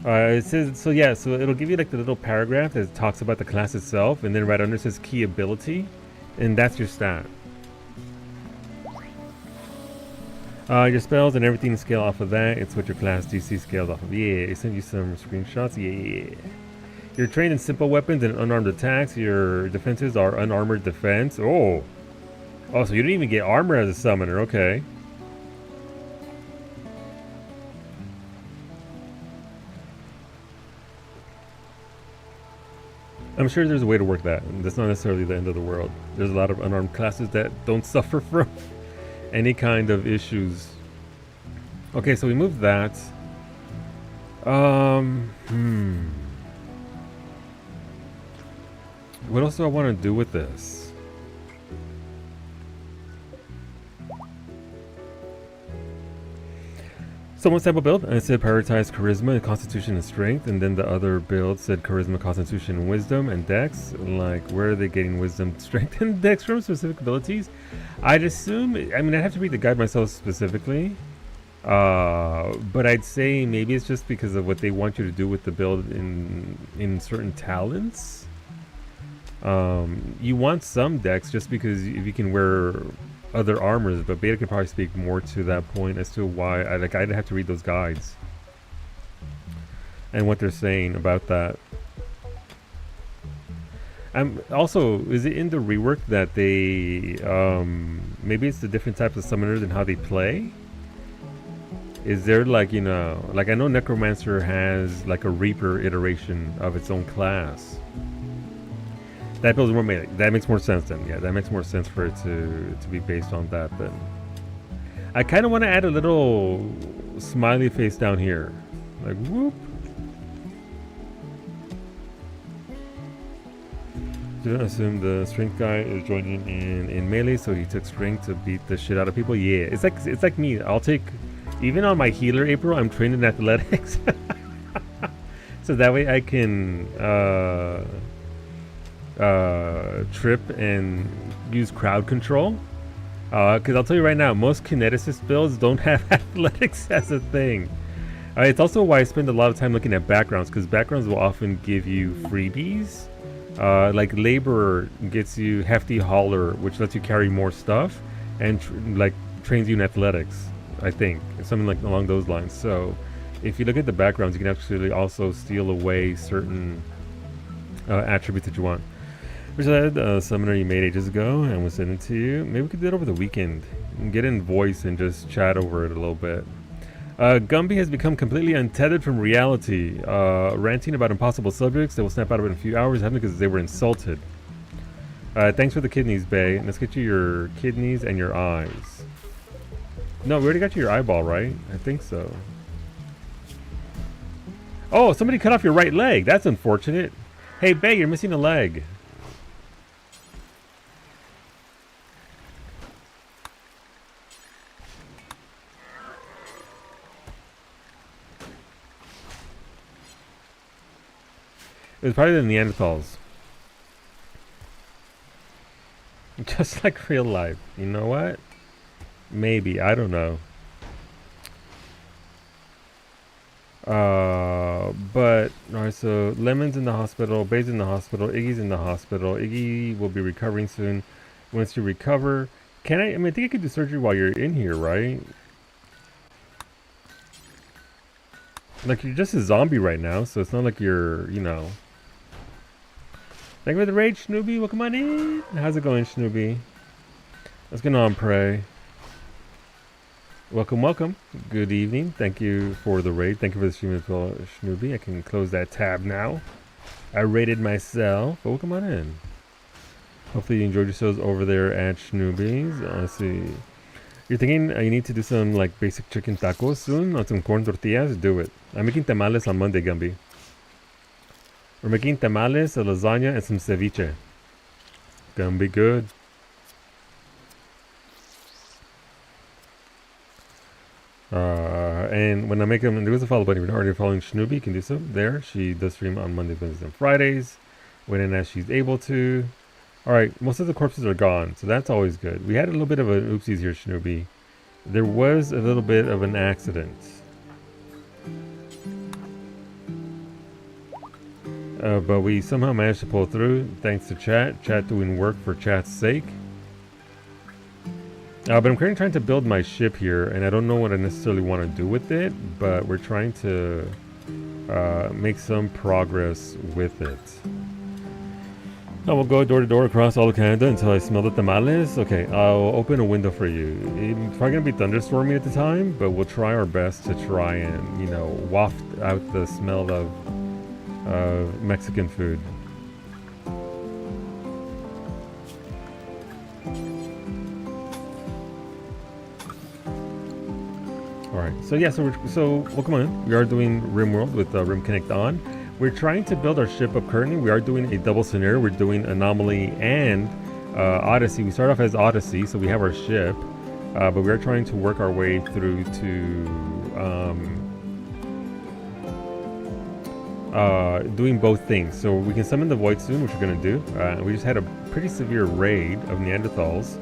It says, so yeah, so it'll give you like the little paragraph that talks about the class itself, and then right under it says key ability, and that's your stat. Your spells and everything scale off of that. It's what your class DC scales off of. Yeah, I sent you some screenshots. Yeah. You're trained in simple weapons and unarmed attacks. Your defenses are unarmored defense. Oh, so you didn't even get armor as a summoner. Okay. I'm sure there's a way to work that. That's not necessarily the end of the world. There's a lot of unarmed classes that don't suffer from any kind of issues. Okay, so we moved that. What else do I want to do with this? Someone sample build, and it said prioritize charisma and constitution and strength, and then the other build said charisma, constitution, and wisdom and dex. Like, where are they getting wisdom, strength, and dex from? Specific abilities? I'd assume, I mean, I'd have to read the guide myself specifically, but I'd say maybe it's just because of what they want you to do with the build in certain talents. You want some dex just because if you can wear other armors, but Beta could probably speak more to that point as to why I'd have to read those guides and what they're saying about that. Also, is it in the rework that they maybe it's the different types of summoners and how they play? Is there like, you know, like I know Necromancer has like a Reaper iteration of its own class. That builds more melee. That makes more sense then. Yeah, that makes more sense for it to be based on that then. I kind of want to add a little smiley face down here. Like, whoop. Didn't assume the strength guy is joining in melee, so he took strength to beat the shit out of people. Yeah, it's like me. I'll take, even on my healer April, I'm trained in athletics. So that way I can trip and use crowd control, Because I'll tell you right now, most kineticist builds don't have athletics as a thing. It's also why I spend a lot of time looking at backgrounds, because backgrounds will often give you freebies. Like Laborer gets you Hefty Hauler, which lets you carry more stuff, and trains you in athletics, I think. Something like along those lines. So if you look at the backgrounds, you can actually also steal away certain attributes that you want. Which I had a summoner you made ages ago and was sending to you. Maybe we could do it over the weekend. Get in voice and just chat over it a little bit. Gumby has become completely untethered from reality, ranting about impossible subjects that will snap out of it in a few hours, having because they were insulted. Thanks for the kidneys, Bae. Let's get you your kidneys and your eyes. No, we already got you your eyeball, right? I think so. Oh, somebody cut off your right leg. That's unfortunate. Hey, Bae, you're missing a leg. It was probably the Neanderthals. Just like real life. You know what? Maybe. I don't know. But alright, so Lemon's in the hospital, Bae's in the hospital, Iggy's in the hospital. Iggy will be recovering soon. Once you recover, can I mean I think I could do surgery while you're in here, right? Like you're just a zombie right now, so it's not like you're, you know. Thank you for the raid, Snoopy. Welcome on in. How's it going, Snoopy? What's going on, Prey? Welcome, welcome. Good evening. Thank you for the raid. Thank you for the stream as well, Snoopy. I can close that tab now. I raided myself, but welcome on in. Hopefully you enjoyed yourselves over there at Snoopy's. Let's see. You're thinking you need to do some like basic chicken tacos soon on some corn tortillas? Do it. I'm making tamales on Monday, Gumby. We're making tamales, a lasagna, and some ceviche. Gonna be good. And when I make them, there was a follow button. If you're already following Snoopy, you can do so there. She does stream on Mondays, Wednesdays, and Fridays, when and as she's able to. Alright, most of the corpses are gone, so that's always good. We had a little bit of an oopsies here, Snoopy. There was a little bit of an accident. But we somehow managed to pull through, thanks to chat. Chat doing work for chat's sake. But I'm currently trying to build my ship here, and I don't know what I necessarily want to do with it, but we're trying to make some progress with it. I will go door to door across all of Canada until I smell the tamales. Okay, I'll open a window for you. It's probably going to be thunderstorming at the time, but we'll try our best to try and, you know, waft out the smell of Mexican food. Alright, so yeah, so welcome on. We are doing RimWorld with Rim Connect on. We're trying to build our ship up currently. We are doing a double scenario. We're doing Anomaly and Odyssey. We start off as Odyssey, so we have our ship, but we are trying to work our way through to doing both things. So we can summon the Void soon, which we're going to do. We just had a pretty severe raid of Neanderthals.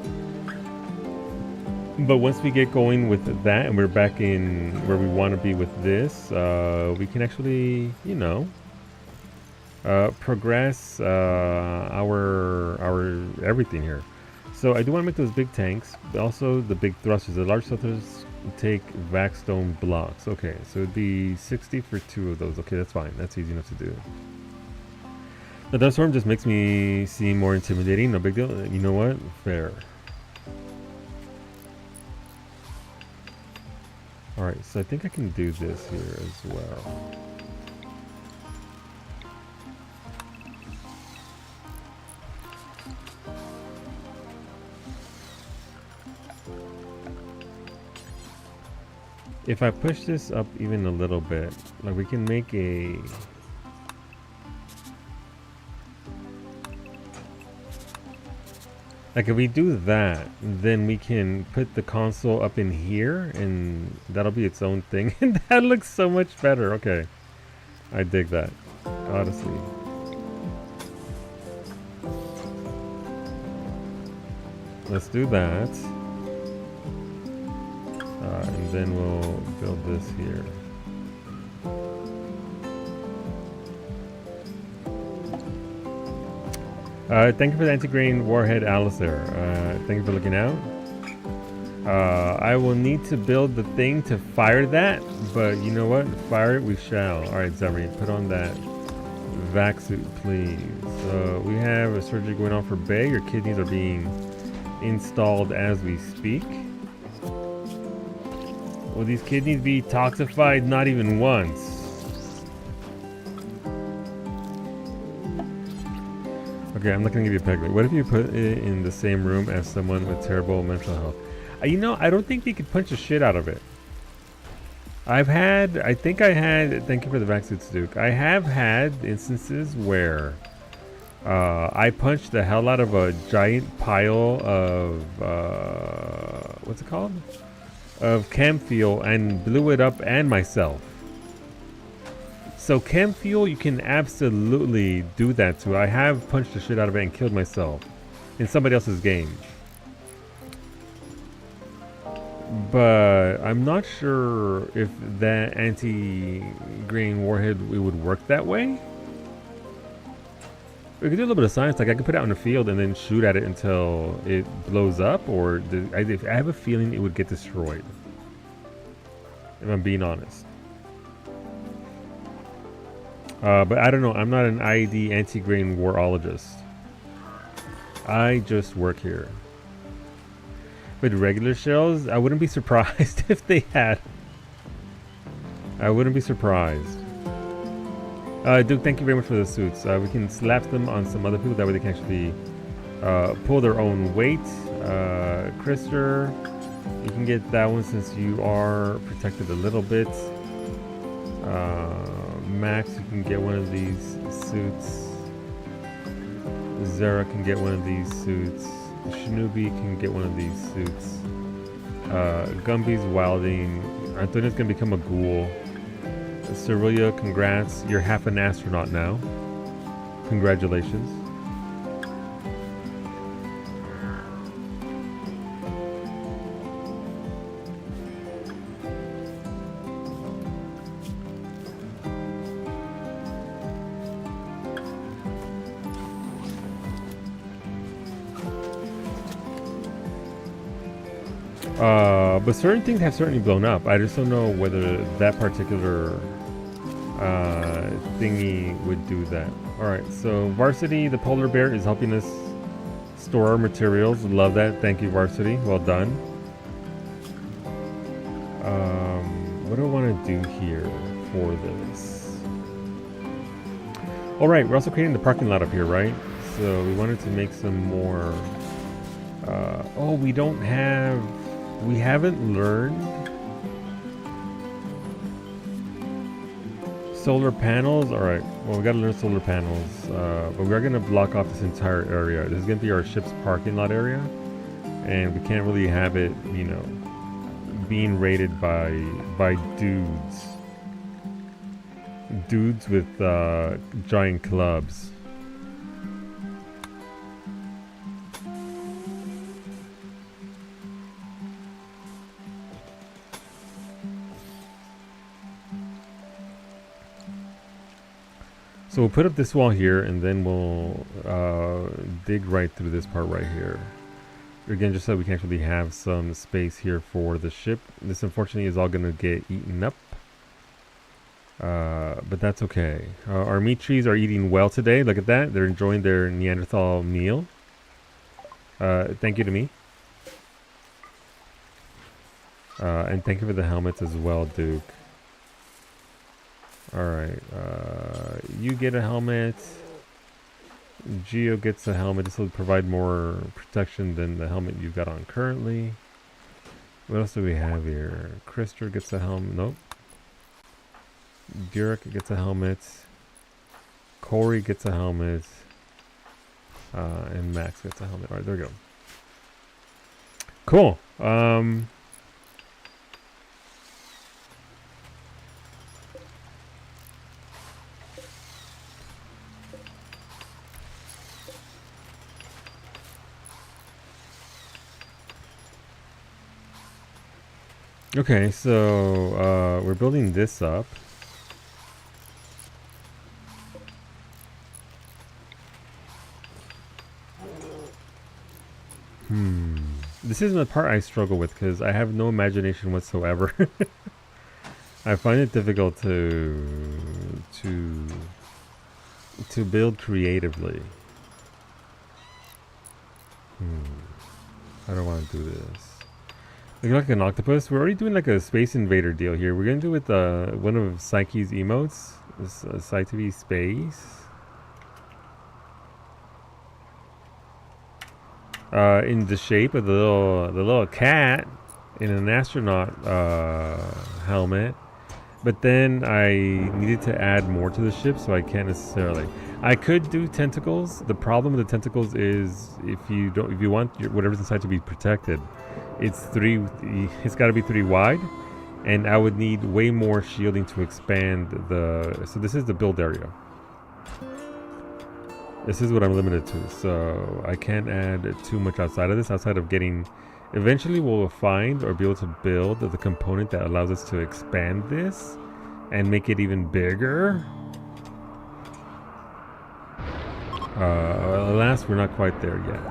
But once we get going with that and we're back in where we want to be with this, we can actually, you know, progress our everything here. So I do want to make those big tanks, but also the big thrusters. The large thrusters take Vaxstone blocks. Okay, so it'd be 60 for 2 of those. Okay, that's fine. That's easy enough to do. The dust storm just makes me seem more intimidating. No big deal. You know what? Fair. Alright, so I think I can do this here as well. If I push this up even a little bit, like we can make a... Like if we do that, then we can put the console up in here and that'll be its own thing. And that looks so much better. Okay. I dig that. Odyssey. Let's do that. And then we'll build this here. Thank you for the anti-grain warhead, Alistair. Thank you for looking out. I will need to build the thing to fire that, but you know what? Fire it we shall. Alright, Zari, put on that vac suit, please. So we have a surgery going on for Bay. Your kidneys are being installed as we speak. Will these kidneys be toxified? Not even once. Okay, I'm not gonna give you a peg. What if you put it in the same room as someone with terrible mental health? You know, I don't think they could punch the shit out of it. Thank you for the vac suits, Duke. I have had instances where I punched the hell out of a giant pile of, what's it called? Of chem fuel and blew it up and myself. So chem fuel, you can absolutely do that to. I have punched the shit out of it and killed myself in somebody else's game. But I'm not sure if that anti-grain warhead it would work that way. We could do a little bit of science, like I could put it out in the field and then shoot at it until it blows up, or I have a feeling it would get destroyed. If I'm being honest. But I don't know, I'm not an IED anti-grain warologist. I just work here. With regular shells, I wouldn't be surprised if they had. I wouldn't be surprised. Duke, thank you very much for the suits. We can slap them on some other people, that way they can actually pull their own weight. Krister, you can get that one since you are protected a little bit. Max, you can get one of these suits. Zara can get one of these suits. Shinobi can get one of these suits. Gumby's wilding. Antonia's gonna become a ghoul. Cerelia, congrats. You're half an astronaut now. Congratulations. But certain things have certainly blown up. I just don't know whether that particular thingy would do that. Alright, so Varsity, the polar bear, is helping us store our materials. Love that. Thank you, Varsity. Well done. What do I want to do here for this? Alright, we're also creating the parking lot up here, right? So we wanted to make some more... we haven't learned solar panels. All right, well, we got to learn solar panels, but we're going to block off this entire area. This is going to be our ship's parking lot area, and we can't really have it, you know, being raided by dudes with giant clubs. So we'll put up this wall here, and then we'll dig right through this part right here. Again, just so we can actually have some space here for the ship. This, unfortunately, is all going to get eaten up. But that's okay. Our meat trees are eating well today. Look at that. They're enjoying their Neanderthal meal. Thank you to me. And thank you for the helmets as well, Duke. Alright, you get a helmet. Geo gets a helmet. This will provide more protection than the helmet you've got on currently. What else do we have here? Krister gets a helmet. Nope. Durek gets a helmet. Corey gets a helmet. And Max gets a helmet. Alright, there we go. Cool. Okay, so we're building this up. This is the part I struggle with because I have no imagination whatsoever. I find it difficult to build creatively. I don't want to do this. Looking like an octopus. We're already doing like a Space Invader deal here. We're gonna do it with one of Psyche's emotes. This Psyche Space. In the shape of the little cat in an astronaut helmet. But then I needed to add more to the ship, so I can't necessarily. I could do tentacles. The problem with the tentacles is if you want whatever's inside to be protected, it's got to be 3 wide, and I would need way more shielding to expand the. So this is the build area. This is what I'm limited to, so I can't add too much outside of this. Outside of getting, eventually we'll find or be able to build the component that allows us to expand this and make it even bigger. Alas, we're not quite there yet.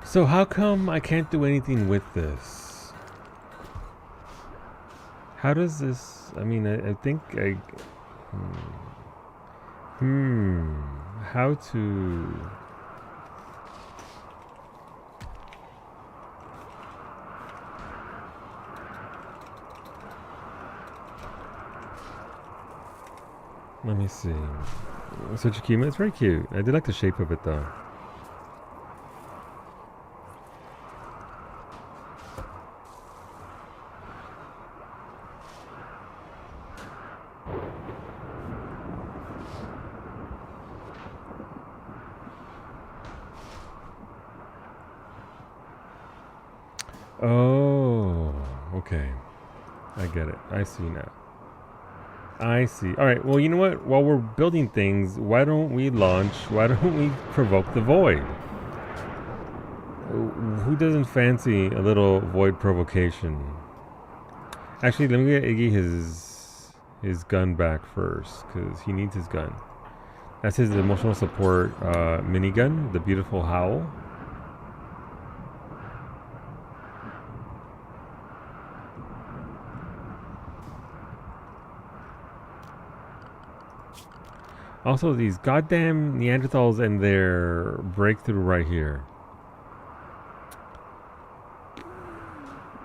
So how come I can't do anything with this? How does this... I mean, I think I... How to... Let me see. Such a cute... It's very cute. I did like the shape of it though. Oh, okay. I get it. I see now. I see. All right. Well, you know what? While we're building things, why don't we provoke the void? Who doesn't fancy a little void provocation? Actually, let me get Iggy his gun back first, because he needs his gun. That's his emotional support minigun, the beautiful Howl. Also, these goddamn Neanderthals and their breakthrough right here.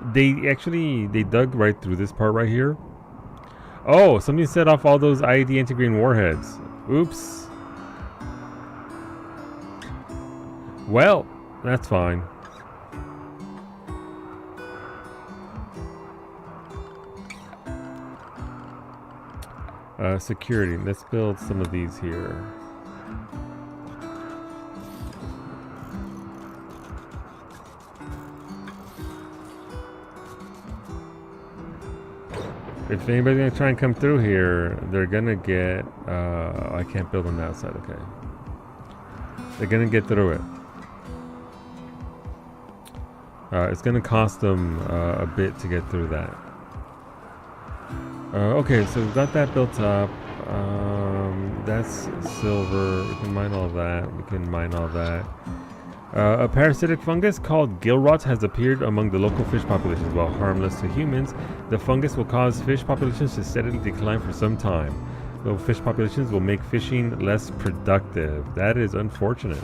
They dug right through this part right here. Oh, somebody set off all those IED anti-green warheads. Oops. Well, that's fine. Security. Let's build some of these here. If anybody's gonna try and come through here, they're gonna get. I can't build on that side. Okay. They're gonna get through it. It's gonna cost them a bit to get through that. Okay, so we've got that built up. That's silver. We can mine all that. We can mine all that. A parasitic fungus called gill rot has appeared among the local fish populations. While harmless to humans, the fungus will cause fish populations to steadily decline for some time. Low fish populations will make fishing less productive. That is unfortunate.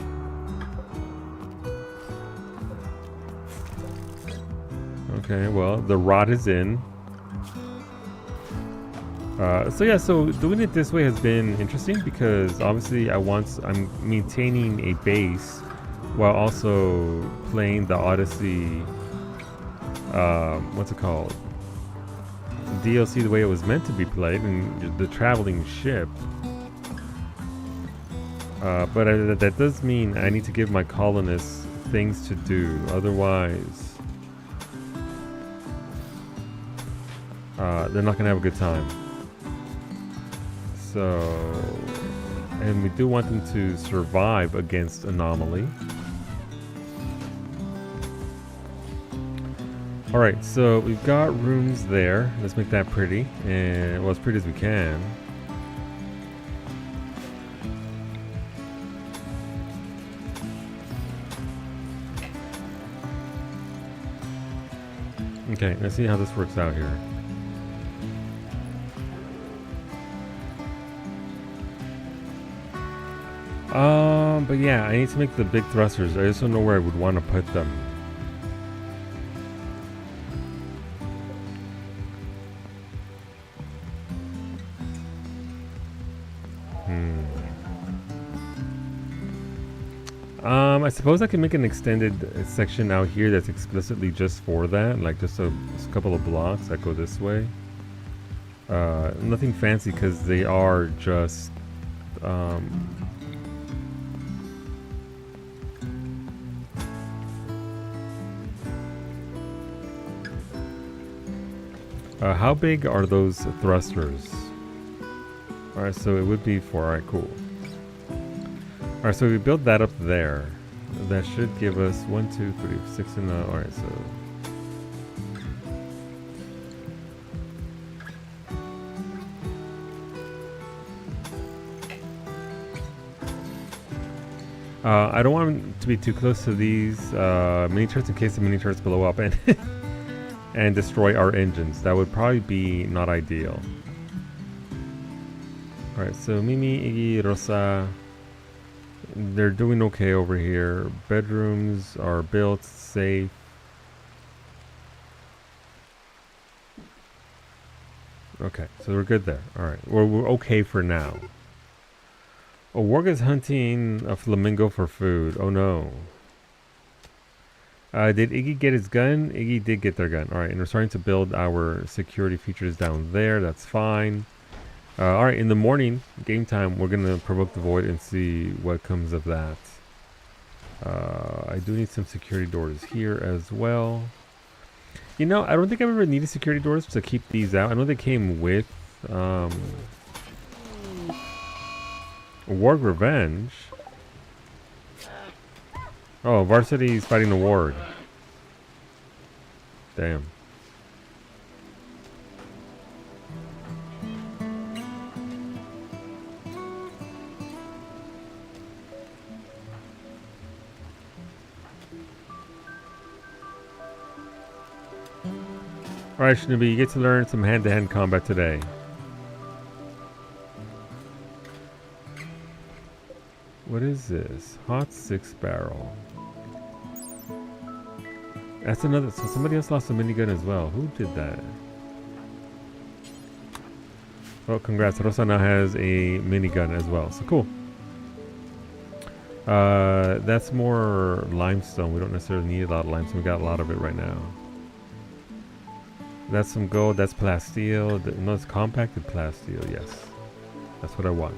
Okay, well, the rot is in. So yeah, so doing it this way has been interesting because obviously I'm maintaining a base while also playing the Odyssey, what's it called? DLC the way it was meant to be played, and the traveling ship. But that does mean I need to give my colonists things to do. Otherwise, they're not gonna have a good time. So, and we do want them to survive against anomaly. Alright, so we've got rooms there. Let's make that pretty, and well, as pretty as we can. Okay, let's see how this works out here. But yeah, I need to make the big thrusters. I just don't know where I would want to put them. I suppose I can make an extended section out here that's explicitly just for that, like just a couple of blocks that go this way. Nothing fancy because they are just how big are those thrusters? Alright, so it would be 4. Alright, cool. Alright, so we build that up there. That should give us 1, 2, 3, 6 and alright, so I don't want them to be too close to these mini turrets in case the mini turrets blow up and and destroy our engines. That would probably be not ideal. Alright, so Mimi, Iggy, Rosa, they're doing okay over here. Bedrooms are built, safe. Okay, so we're good there. Alright, we're okay for now. Oh, Warga's hunting a flamingo for food. Oh no. Did Iggy get his gun? Iggy did get their gun. Alright, and we're starting to build our security features down there. That's fine. Alright, in the morning, game time, we're going to provoke the void and see what comes of that. I do need some security doors here as well. You know, I don't think I've ever needed security doors to keep these out. I know they came with Warg Revenge. Oh, Varsity's fighting the Warg. Damn. Alright, Shinobi, you get to learn some hand-to-hand combat today. What is this? Hot 6-barrel. That's another... So somebody else lost a minigun as well. Who did that? Oh, congrats. Rosa now has a minigun as well. So cool. That's more limestone. We don't necessarily need a lot of limestone. We got a lot of it right now. That's some gold. That's plasteel. No, it's compacted plasteel. Yes. That's what I want.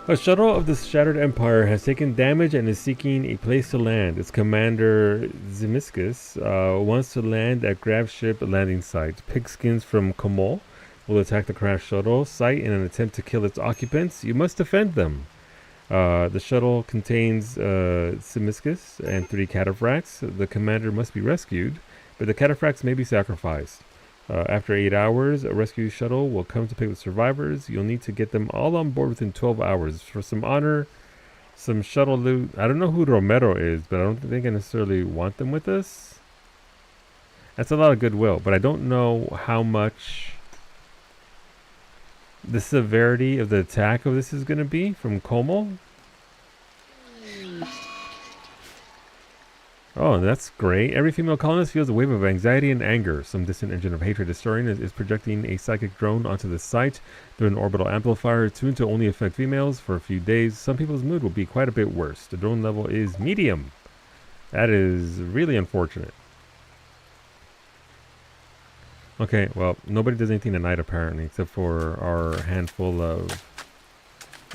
A shuttle of the Shattered Empire has taken damage and is seeking a place to land. Its commander, Zemiscus, wants to land at Grav ship landing site. Pigskins from Komol will attack the crash shuttle site in an attempt to kill its occupants. You must defend them. The shuttle contains Zemiscus and 3 cataphracts. The commander must be rescued, but the cataphracts may be sacrificed. After 8 hours, a rescue shuttle will come to pick up the survivors. You'll need to get them all on board within 12 hours. For some honor, some shuttle loot. I don't know who Romero is, but I don't think I necessarily want them with us. That's a lot of goodwill, but I don't know how much the severity of the attack of this is going to be from Komol. Oh, that's great. Every female colonist feels a wave of anxiety and anger. Some distant engine of hatred historian is projecting a psychic drone onto the site through an orbital amplifier tuned to only affect females for a few days. Some people's mood will be quite a bit worse. The drone level is medium. That is really unfortunate. Okay, well, nobody does anything tonight apparently, except for our handful of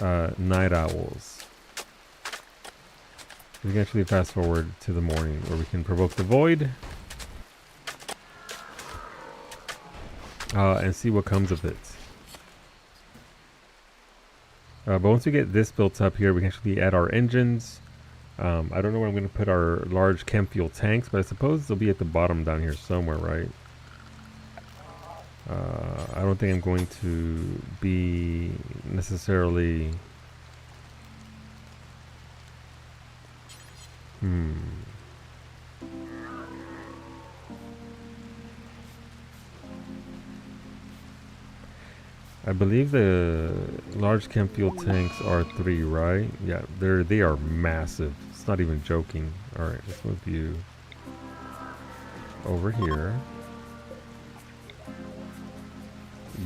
night owls. We can actually fast forward to the morning where we can provoke the void. And see what comes of it. But once we get this built up here, we can actually add our engines. I don't know where I'm going to put our large chem fuel tanks, but I suppose they'll be at the bottom down here somewhere, right? I don't think I'm going to be necessarily... I believe the large chem fuel tanks are 3, right? Yeah, they are massive. It's not even joking. All right, let's move you over here.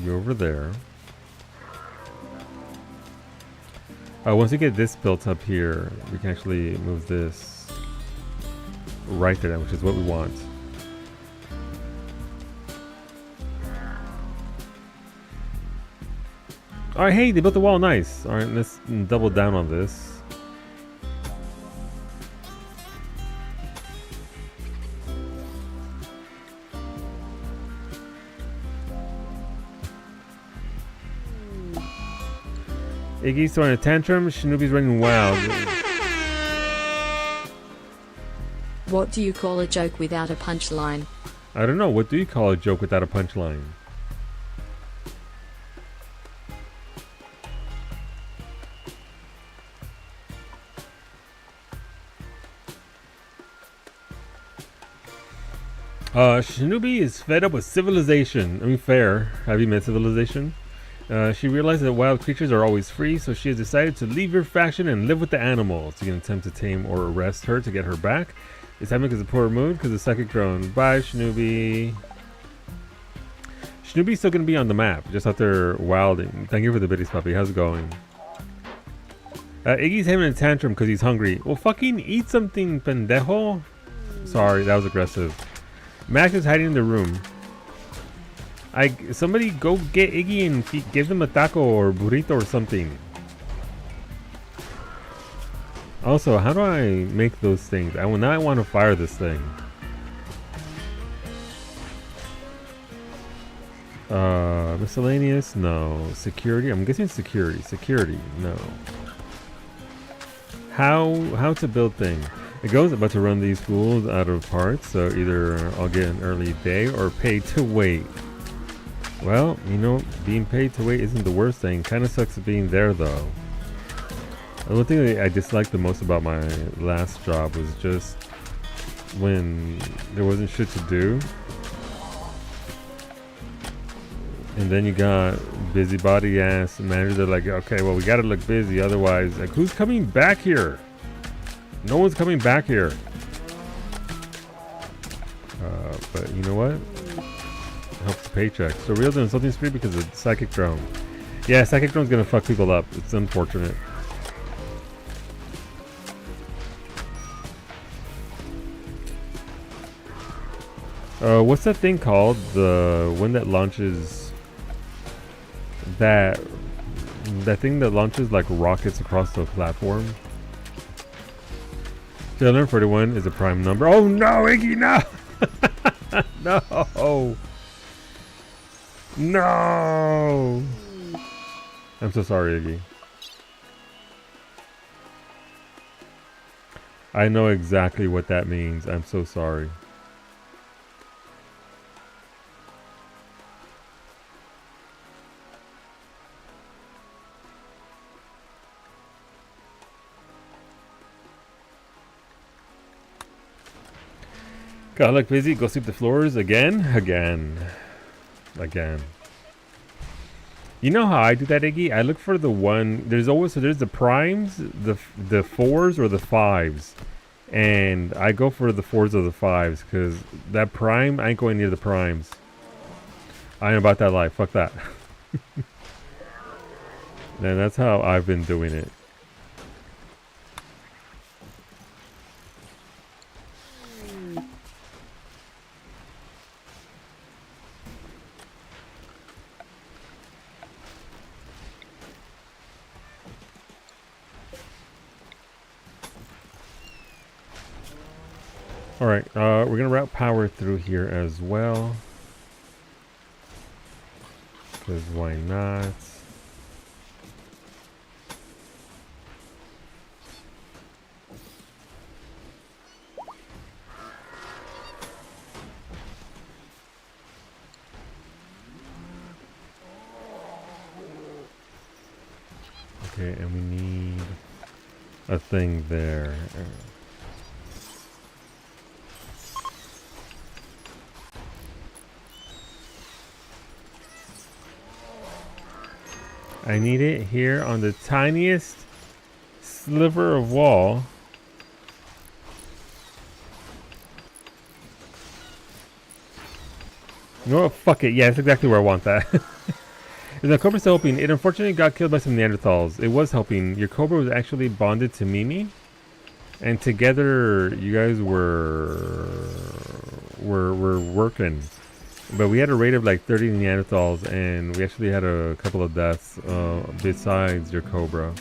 You over there. Once we get this built up here, we can actually move this right there, which is what we want. Alright, hey, they built the wall, nice. Alright, let's double down on this. Iggy's throwing a tantrum, Shinobi's running wild. What do you call a joke without a punchline? I don't know, what do you call a joke without a punchline? Shinobi is fed up with civilization. I mean, fair. Have you met civilization? She realized that wild creatures are always free, so she has decided to leave your faction and live with the animals. You can attempt to tame or arrest her to get her back. Is having a poor mood because of psychic drone. Bye, Shinobi. Shinobi's still going to be on the map, just out there wilding. Thank you for the biddies, puppy. How's it going? Iggy's having a tantrum because he's hungry. Well, fucking eat something, pendejo. Sorry, that was aggressive. Max is hiding in the room. Somebody go get Iggy and give them a taco or burrito or something. Also, how do I make those things? Now I want to fire this thing. Miscellaneous? No. Security? I'm guessing security. Security? No. How to build things? It goes about to run these schools out of parts, so either I'll get an early day or pay to wait. Well, you know, being paid to wait isn't the worst thing. Kind of sucks being there, though. The one thing that I disliked the most about my last job was just when there wasn't shit to do. And then you got busybody ass managers that are like, okay, well, we gotta look busy, otherwise, like, who's coming back here? No one's coming back here. But you know what? It helps the paycheck. So Real doing something free because of Psychic Drone. Yeah, Psychic Drone's gonna fuck people up. It's unfortunate. What's that thing called? The one that launches that thing that launches like rockets across the platform. 241 is a prime number. Oh no, Iggy, no! No! No! I'm so sorry, Iggy. I know exactly what that means. I'm so sorry. Gotta look busy, go sweep the floors again. You know how I do that, Iggy? I look for the one, there's the primes, the 4s or the 5s. And I go for the 4s or the 5s, because that prime, I ain't going near the primes. I ain't about that life, fuck that. And that's how I've been doing it. Alright, we're gonna route power through here as well. Because why not? Okay, and we need a thing there. I need it here on the tiniest sliver of wall. You know what? Fuck it. Yeah, that's exactly where I want that. Is the cobra still helping? It unfortunately got killed by some Neanderthals. It was helping. Your cobra was actually bonded to Mimi, and together you guys were working. But we had a rate of like 30 Neanderthals, and we actually had a couple of deaths besides your cobra.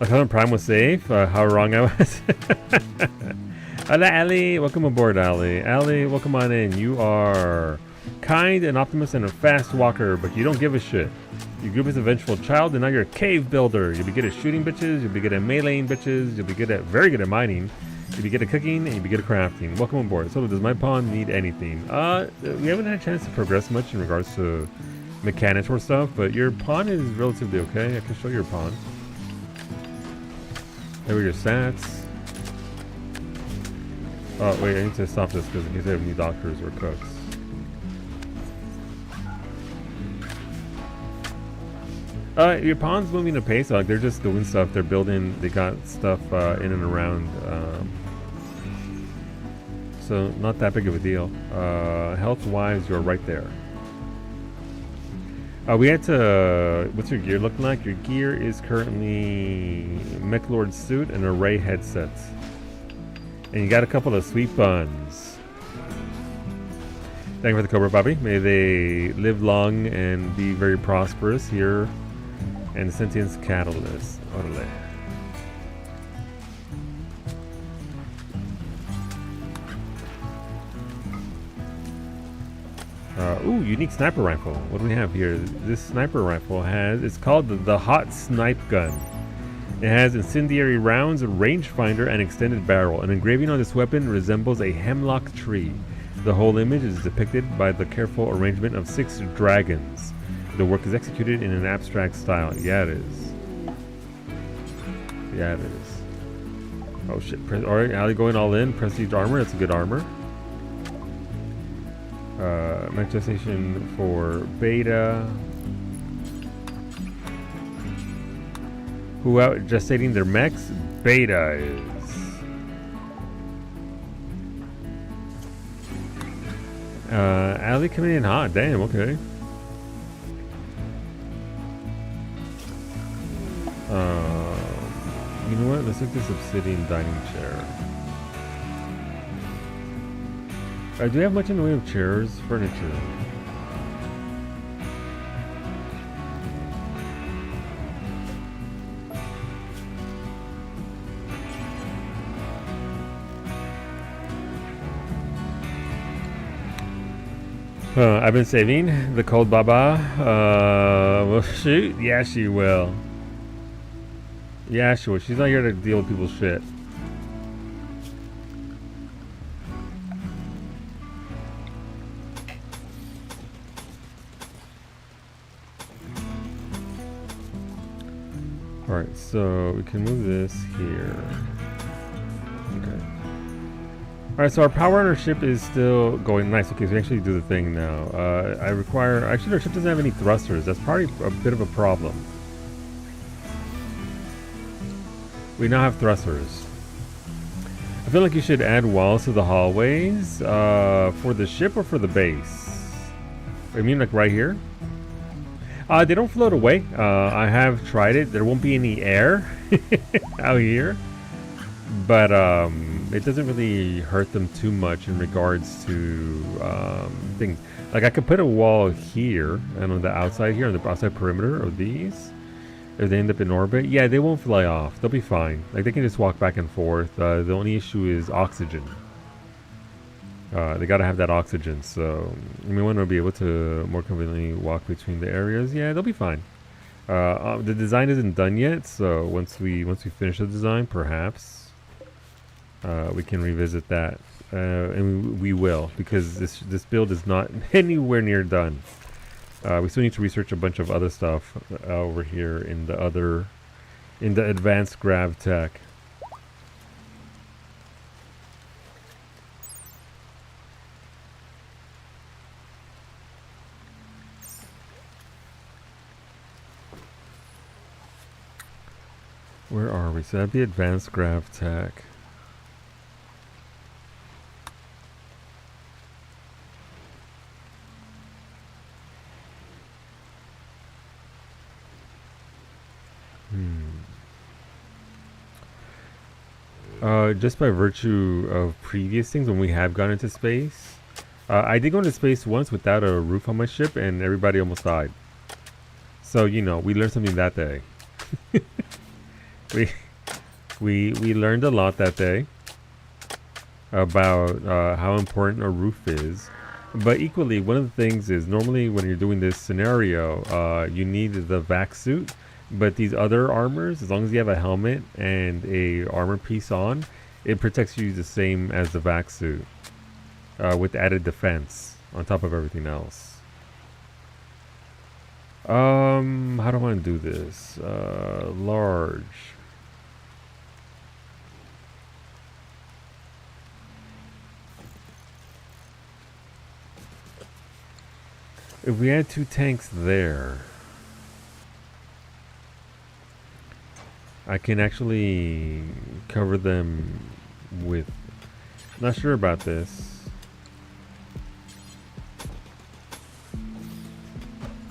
I thought Prime was safe. How wrong I was. Hola, Ali. Welcome aboard, Ali. Ali, welcome on in. You are kind and optimist and a fast walker, but you don't give a shit. Your group is a vengeful child, and now you're a cave builder. You'll be good at shooting bitches. You'll be good at meleeing bitches. You'll be very good at mining. You'll be good at cooking, and you'll be good at crafting. Welcome aboard. So, does my pawn need anything? We haven't had a chance to progress much in regards to mechanics or stuff, but your pawn is relatively okay. I can show your pawn. There are your stats. Oh, wait, I need to stop this because in case I have any doctors or cooks. Your pawn's moving at pace. Like, they're just doing stuff. They're building. They got stuff in and around. So, not that big of a deal. Health-wise, you're right there. We had to... What's your gear looking like? Your gear is currently Mech Lord suit and array headsets. And you got a couple of sweet buns. Thank you for the Cobra, Bobby. May they live long and be very prosperous here. And Sentience Catalyst. Orale. Ooh, unique sniper rifle. What do we have here? This sniper rifle it's called the Hot Snipe Gun. It has incendiary rounds, a rangefinder, and extended barrel. An engraving on this weapon resembles a hemlock tree. The whole image is depicted by the careful arrangement of 6 dragons. The work is executed in an abstract style. Yeah, it is. Yeah, it is. Oh shit. Alright, Ali going all in. Prestige armor. That's a good armor. Mech gestation for beta. Who out gestating their mechs? Beta is. Ali coming in hot. Damn, okay. You know what? Let's take this obsidian dining chair. Do we have much in the way of chairs? Furniture. I've been saving the cold Baba. Will shoot? Yeah, she will. Yeah, she will. She's not here to deal with people's shit. Alright, so we can move this here. Okay. Alright, so our power on our ship is still going nice. Okay, so we actually do the thing now. Actually, our ship doesn't have any thrusters. That's probably a bit of a problem. We now have thrusters. I feel like you should add walls to the hallways for the ship or for the base. I mean, like right here? They don't float away. I have tried it. There won't be any air out here. But it doesn't really hurt them too much in regards to things. Like I could put a wall here and on the outside here, on the outside perimeter of these. If they end up in orbit, yeah, they won't fly off. They'll be fine. Like they can just walk back and forth. The only issue is oxygen. They gotta have that oxygen, so we want to be able to more conveniently walk between the areas. Yeah, they'll be fine. The design isn't done yet, so once we finish the design, perhaps we can revisit that, and we will, because this build is not anywhere near done. We still need to research a bunch of other stuff over here in the advanced grav tech. Where are we? So that'd be advanced grav tech. Just by virtue of previous things when we have gone into space. I did go into space once without a roof on my ship and everybody almost died. So, you know, we learned something that day. we learned a lot that day about how important a roof is. But equally, one of the things is normally when you're doing this scenario, you need the vac suit. But these other armors, as long as you have a helmet and a armor piece on, it protects you the same as the vac suit, with added defense on top of everything else. How do I want to do this? Large. If we had 2 tanks there, I can actually cover them with... Not sure about this.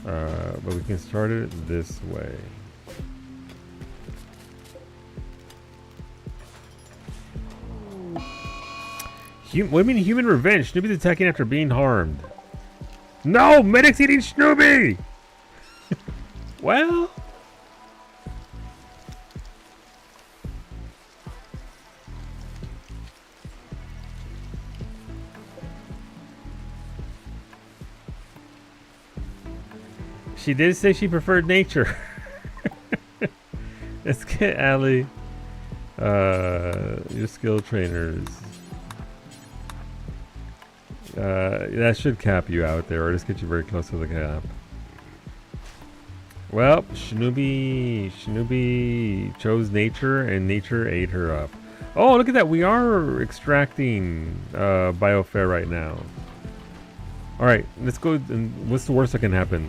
But we can start it this way. What do you mean human revenge? Snoopy's attacking after being harmed. No! Medic's eating Snoopy! Well... She did say she preferred nature. Let's get Allie. Your skill trainers. That should cap you out there, or just get you very close to the cap. Well, Snoopy chose nature, and nature ate her up. Oh, look at that! We are extracting biofare right now. All right, let's go. And what's the worst that can happen?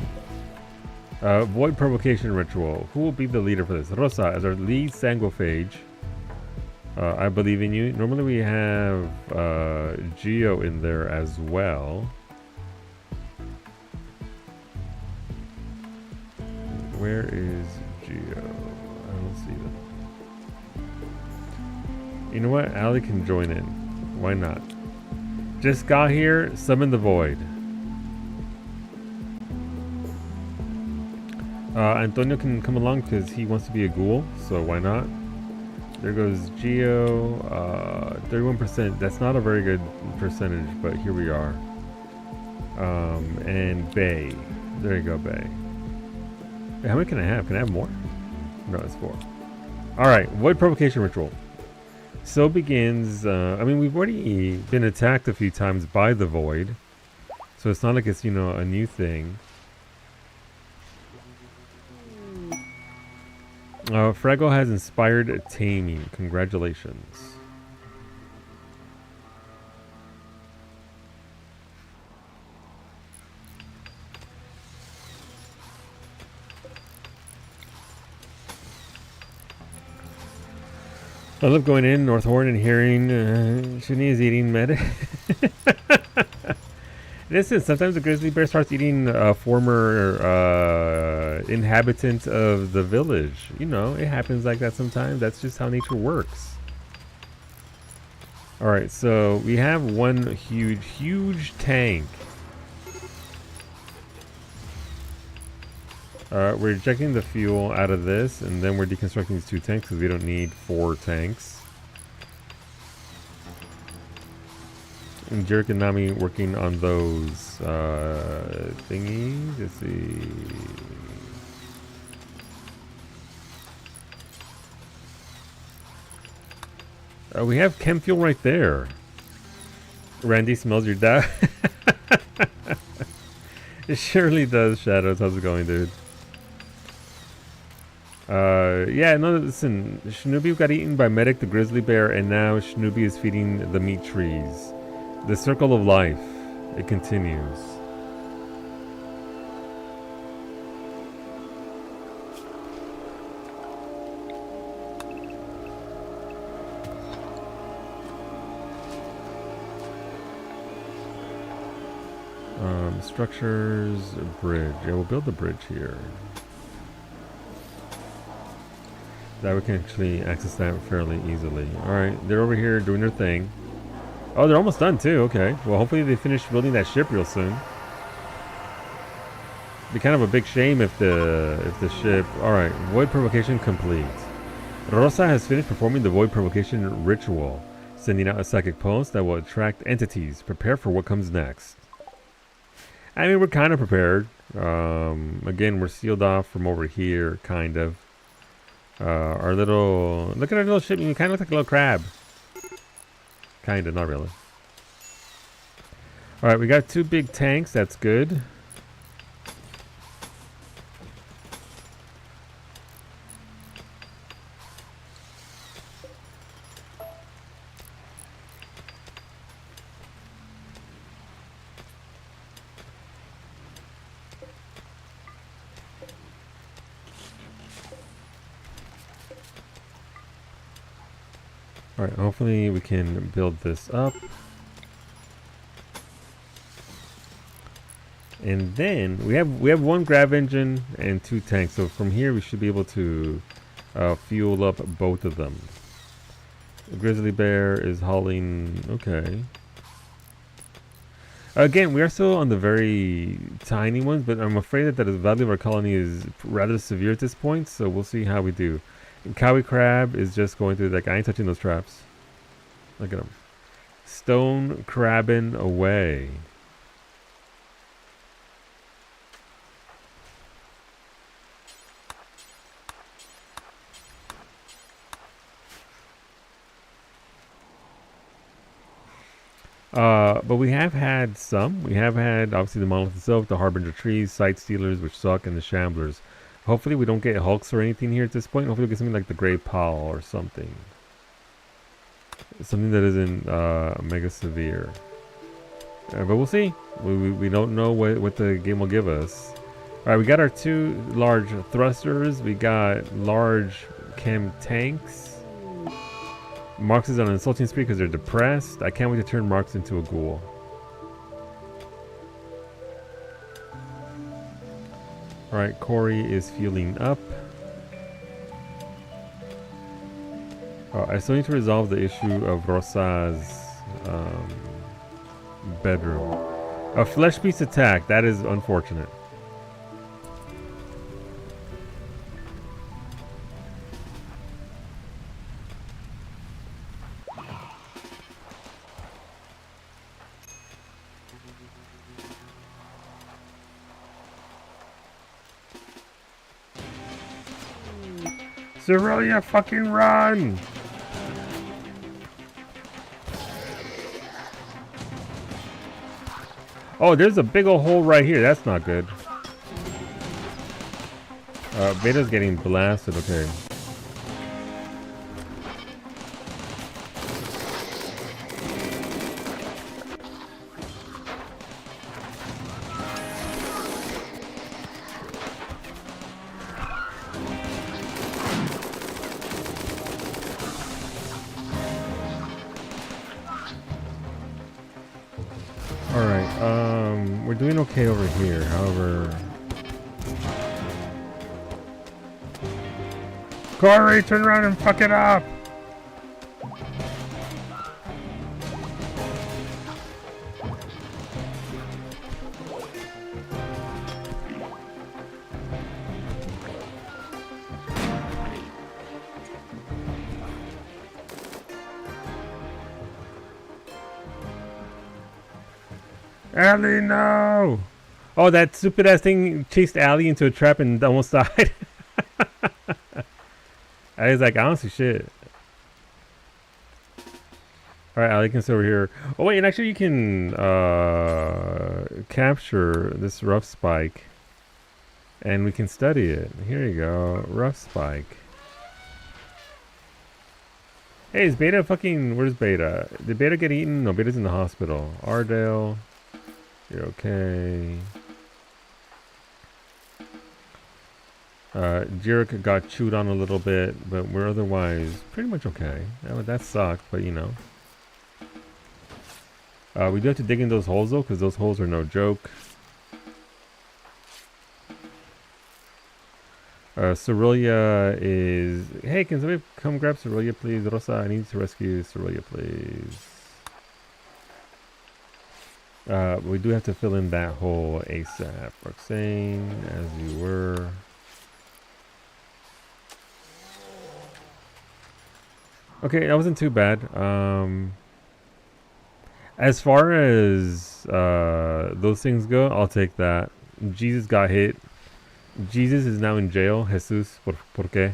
Void provocation ritual. Who will be the leader for this? Rosa as our lead sanguiphage. I believe in you. Normally we have Geo in there as well. Where is Geo? I don't see them. You know what? Allie can join in. Why not? Just got here. Summon the void. Antonio can come along because he wants to be a ghoul, so why not? There goes Geo, 31%. That's not a very good percentage, but here we are. And Bay. There you go, Bay. Wait, how many can I have? Can I have more? No, it's 4. Alright, Void Provocation Ritual. So begins, I mean, we've already been attacked a few times by the Void. So it's not like it's, you know, a new thing. Fraggle has inspired taming. Congratulations. I love going in North Horn and hearing Shuni is eating medic. Listen, sometimes a grizzly bear starts eating a former inhabitant of the village. You know, it happens like that sometimes. That's just how nature works. Alright, so we have one huge tank. We're ejecting the fuel out of this, and then we're deconstructing these 2 tanks because we don't need 4 tanks. and Jirk and Nami working on those thingies. Let's see. We have chem fuel right there. Randy smells your dad. It surely does, Shadows. How's it going, dude? Yeah, no, listen. Shinobi got eaten by Medic the grizzly bear, and now Shinobi is feeding the meat trees. The circle of life. It continues. Structures, bridge. Yeah, we'll build the bridge here. That we can actually access that fairly easily. Alright, they're over here doing their thing. Oh, they're almost done too. Okay. Well, hopefully they finish building that ship real soon. Be kind of a big shame if the ship... Alright, Void Provocation complete. Rosa has finished performing the Void Provocation ritual, sending out a psychic pulse that will attract entities. Prepare for what comes next. I mean, we're kind of prepared. Again, we're sealed off from over here, kind of. Our little... Look at our little ship. You kind of look like a little crab. Kind of, not really. Alright, we got 2 big tanks. That's good. Alright, hopefully we can build this up. And then we have 1 grav engine and 2 tanks. So from here we should be able to fuel up both of them. The grizzly bear is hauling... Okay. Again, we are still on the very tiny ones, but I'm afraid that the value of our colony is rather severe at this point, so we'll see how we do. And Cowie Crab is just going through, like, I ain't touching those traps. Look at them. Stone crabbing away. But we have had some. We have had, obviously, the monolith itself, the harbinger trees, sight stealers, which suck, and the shamblers. Hopefully we don't get hulks or anything here at this point. Hopefully we get something like the gray pal or something. Something that isn't mega severe. But we'll see. We don't know what the game will give us. Alright, we got our 2 large thrusters. We got large chem tanks. Marks is on an insulting spree because they're depressed. I can't wait to turn Marks into a ghoul. Alright, Corey is fueling up. I still need to resolve the issue of Rosa's bedroom. A flesh beast attack. That is unfortunate. Cerelia, fucking run! Oh, there's a big old hole right here. That's not good. Beta's getting blasted. Okay. We're doing okay over here. However, Corey, turn around and fuck it up. Allie, no! Oh, that stupid ass thing chased Allie into a trap and almost died. Allie's like, I don't see shit. Alright, Allie can stay over here. Oh wait, and actually you can capture this rough spike. And we can study it. Here you go. Rough spike. Hey, is Beta fucking... Where's Beta? Did Beta get eaten? No, Beta's in the hospital. Ardale. You're okay. Jerick got chewed on a little bit, but we're otherwise pretty much okay. That sucked, but you know. We do have to dig in those holes though, because those holes are no joke. Cerelia is... Hey, can somebody come grab Cerelia, please? Rosa, I need to rescue Cerelia, please. We do have to fill in that hole ASAP. Roxane, as you were. Okay, that wasn't too bad. As far as those things go, I'll take that. Jesus got hit. Jesus is now in jail. Jesus, ¿por qué?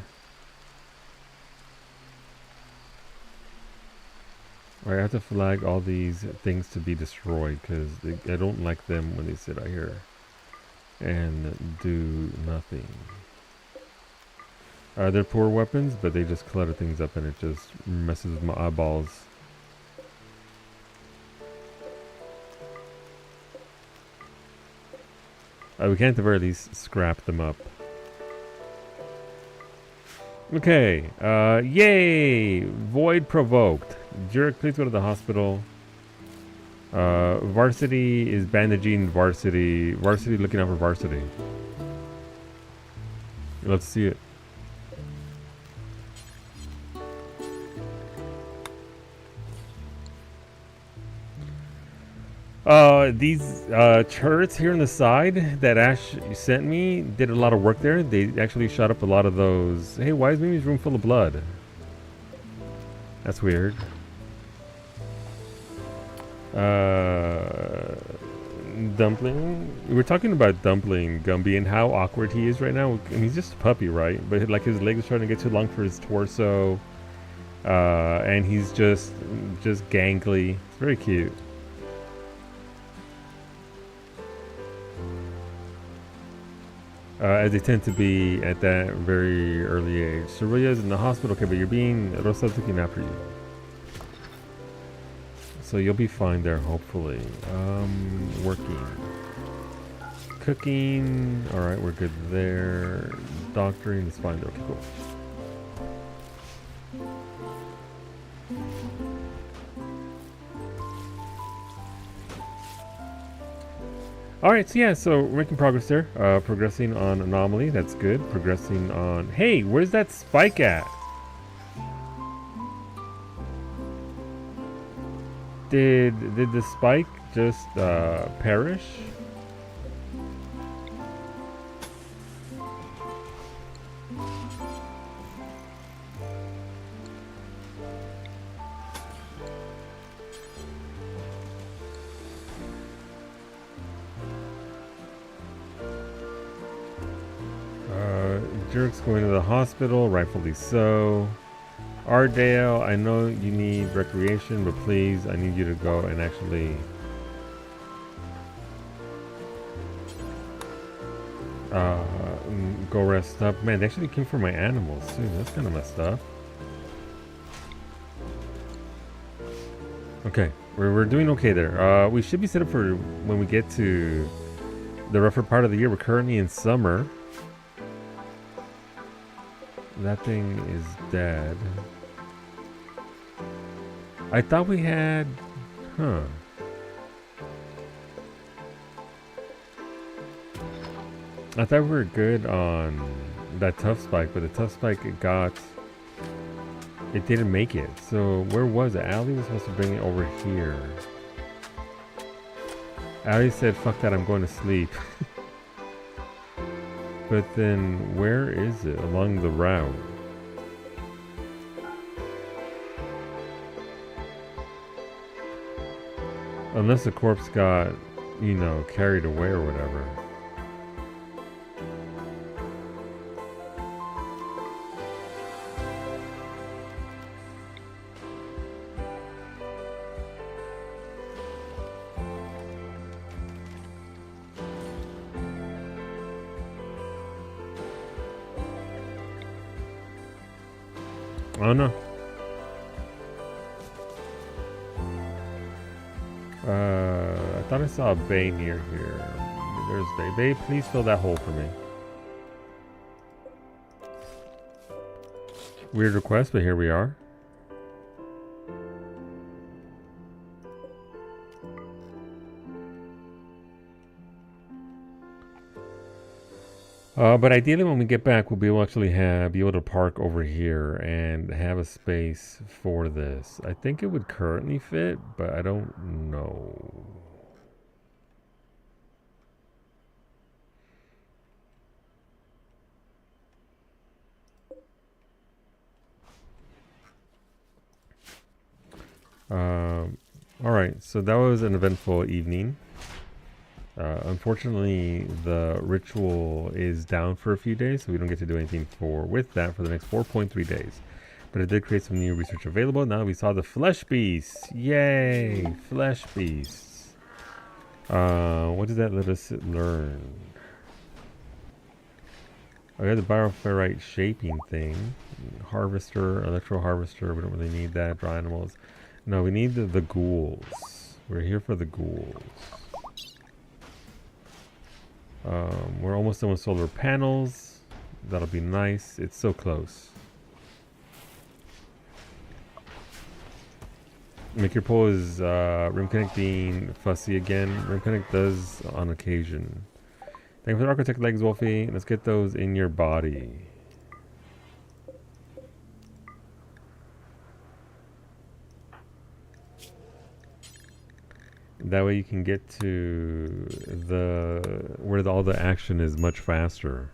Alright, I have to flag all these things to be destroyed because I don't like them when they sit out here and do nothing. They're poor weapons, but they just clutter things up and it just messes with my eyeballs. We can at the very least scrap them up. Okay, yay! Void provoked. Jerick, please go to the hospital. Varsity is bandaging Varsity. Varsity looking out for Varsity. Let's see it. These turrets here on the side that Ash sent me did a lot of work there. They actually shot up a lot of those. Hey, why is Mimi's room full of blood? That's weird. Dumpling. We were talking about Dumpling, Gumby, and how awkward he is right now. I mean, he's just a puppy, right? But like his legs are trying to get too long for his torso, and he's just gangly. It's very cute. As they tend to be at that very early age. Ceria's in the hospital, okay, but you're being... Rosa's looking after you. So you'll be fine there, hopefully. Working. Cooking. Alright, we're good there. Doctoring is fine there. Okay, cool. Alright, so yeah, so we're making progress there. Progressing on Anomaly, that's good. Progressing on... Hey, where's that spike at? Did the spike just perish? Jerick's going to the hospital, rightfully so. Ardale, I know you need recreation, but please, I need you to go and actually go rest up. Man, they actually came for my animals too. That's kind of messed up. Okay, we're doing okay there. We should be set up for when we get to the rougher part of the year. We're currently in summer. That thing is dead. I thought we had... Huh. I thought we were good on that tough spike, but the tough spike it didn't make it. So where was it? Allie was supposed to bring it over here. Allie said, fuck that, I'm going to sleep. But then, where is it along the route? Unless the corpse got you know, carried away or whatever. I don't know. I thought I saw a bay near here. There's bay. Bay, please fill that hole for me. Weird request, but here we are. But ideally, when we get back, we'll be able to actually be able to park over here and have a space for this. I think it would currently fit, but I don't know. All right, so that was an eventful evening. Unfortunately, the ritual is down for a few days, so we don't get to do anything with that for the next 4.3 days. But it did create some new research available. Now we saw the flesh beasts. Yay, flesh beasts. What did that let us learn? I got the bioferrite shaping thing. Harvester, electro harvester. We don't really need that. Dry animals. No, we need the ghouls. We're here for the ghouls. We're almost done with solar panels. That'll be nice. It's so close. Make your pose. RimConnect being fussy again. RimConnect does on occasion. Thank you for the architect legs, Wolfie. Let's get those in your body. That way you can get to where all the action is much faster.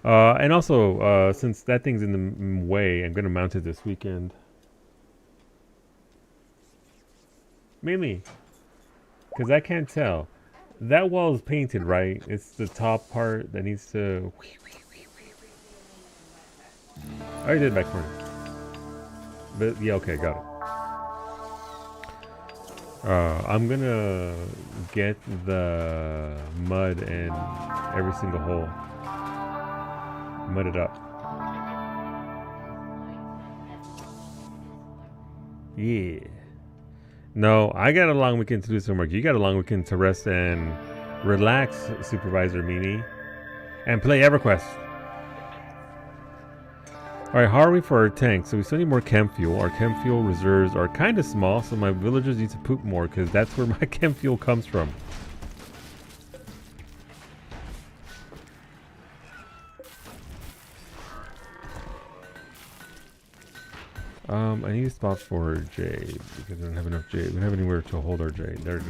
And also, since that thing's in the way, I'm going to mount it this weekend. Mainly, because I can't tell. That wall is painted, right? It's the top part that needs to... I already did back corner. But yeah, okay, got it. I'm gonna get the mud in every single hole. Mud it up. Yeah. No, I got a long weekend to do some work. You got a long weekend to rest and relax, Supervisor Mimi. And play EverQuest. Alright, how are we for our tank? So we still need more chem fuel. Our chem fuel reserves are kind of small, so my villagers need to poop more because that's where my chem fuel comes from. I need a spot for jade because I don't have enough jade. We don't have anywhere to hold our jade. There.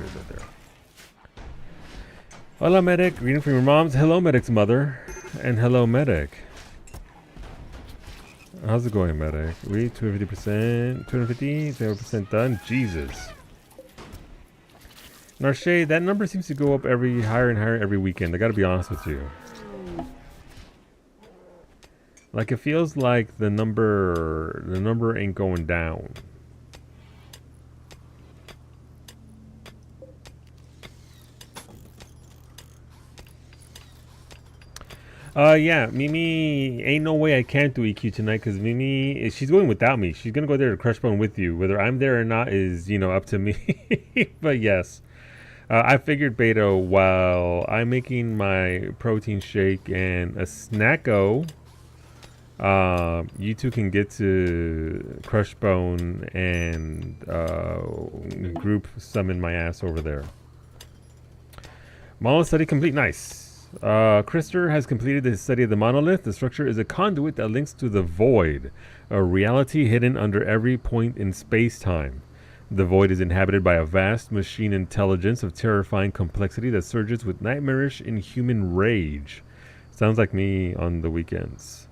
Hola, medic. Greeting from your moms. Hello, medic's mother. And hello, medic. How's it going, medic? We 250%, 250, 0% done. Jesus. Narshay, that number seems to go up higher and higher every weekend. I gotta be honest with you. Like, it feels like the number ain't going down. Yeah, Mimi, ain't no way I can't do EQ tonight because Mimi, she's going without me. She's gonna go there to Crushbone with you. Whether I'm there or not is, up to me. But yes, I figured, Beto, while I'm making my protein shake and a snacko, you two can get to Crushbone and group summon my ass over there. Monolith study complete. Nice. Krister has completed his study of the monolith. The structure is a conduit that links to the void, a reality hidden under every point in space-time. The void is inhabited by a vast machine intelligence of terrifying complexity that surges with nightmarish inhuman rage. Sounds like me on the weekends.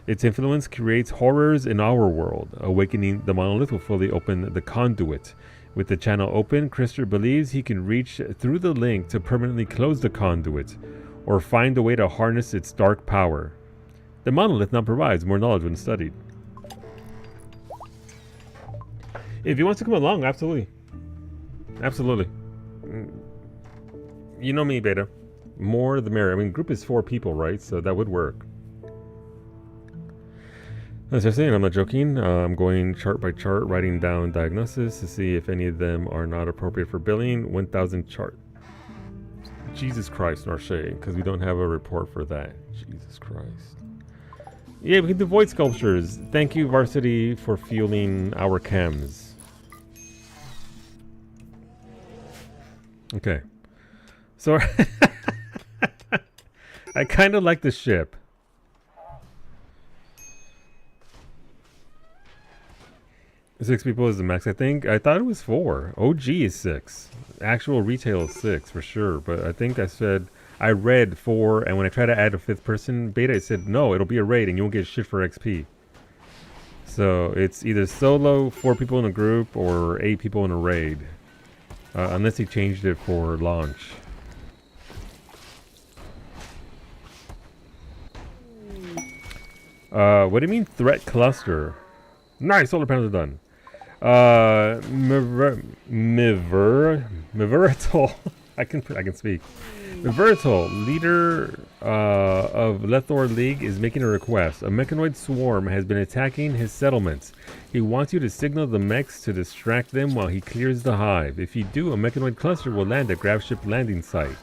Its influence creates horrors in our world. Awakening the monolith will fully open the conduit. With the channel open, Krister believes he can reach through the link to permanently close the conduit, or find a way to harness its dark power. The monolith now provides more knowledge when studied. If he wants to come along, absolutely. Absolutely. You know me, Beta. More the merrier. I mean, group is 4 people, right? So that would work. As I was saying, I'm not joking. I'm going chart by chart, writing down diagnosis to see if any of them are not appropriate for billing. 1,000 chart. Jesus Christ, Narshay, because we don't have a report for that. Jesus Christ. Yeah, we can do void sculptures. Thank you, Varsity, for fueling our chems. Okay. So, I kind of like the ship. Six people is the max, I think. I thought it was 4. OG is 6. Actual retail is 6 for sure. But I think I read 4, and when I try to add a 5th person beta, it said no, it'll be a raid and you won't get shit for XP. So it's either solo, 4 people in a group, or 8 people in a raid. Unless he changed it for launch. What do you mean threat cluster? Nice, solar panels are done. Miverital. I can speak. Miverital, leader of Lethor League, is making a request. A mechanoid swarm has been attacking his settlements. He wants you to signal the mechs to distract them while he clears the hive. If you do, a mechanoid cluster will land at Graveship landing site.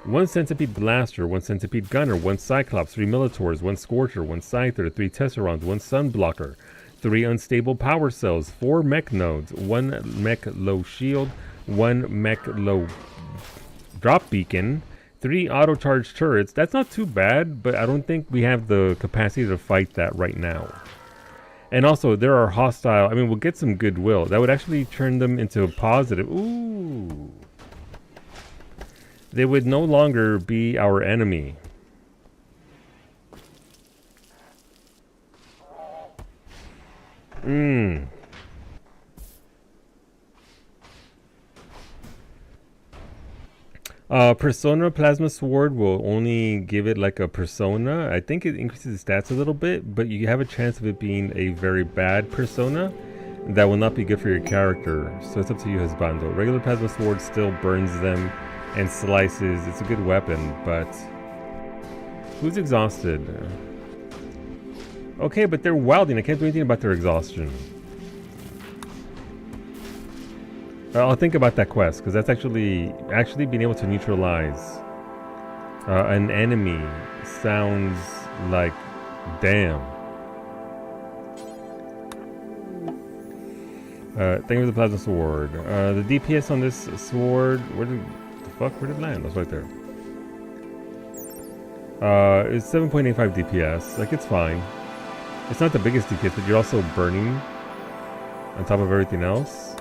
1 centipede blaster, 1 centipede gunner, 1 cyclops, 3 militaurs, 1 scorcher, 1 scyther, 3 tesserons, 1 sunblocker, 3 unstable power cells, 4 mech nodes, 1 mech low shield, 1 mech low drop beacon, 3 auto charge turrets. That's not too bad, but I don't think we have the capacity to fight that right now. And also, there are hostile. I mean, we'll get some goodwill. That would actually turn them into a positive. Ooh. They would no longer be our enemy. Persona Plasma Sword will only give it like a persona. I think it increases the stats a little bit, but you have a chance of it being a very bad persona that will not be good for your character. So it's up to you, Husbando. Regular Plasma Sword still burns them and slices. It's a good weapon, but who's exhausted? Okay, but they're wilding. I can't do anything about their exhaustion. I'll think about that quest, because that's actually being able to neutralize an enemy sounds like damn. Thank you for the plasma sword. The DPS on this sword, where did it land? That's right there. It's 7.85 DPS. Like, it's fine. It's not the biggest DPS, but you're also burning on top of everything else.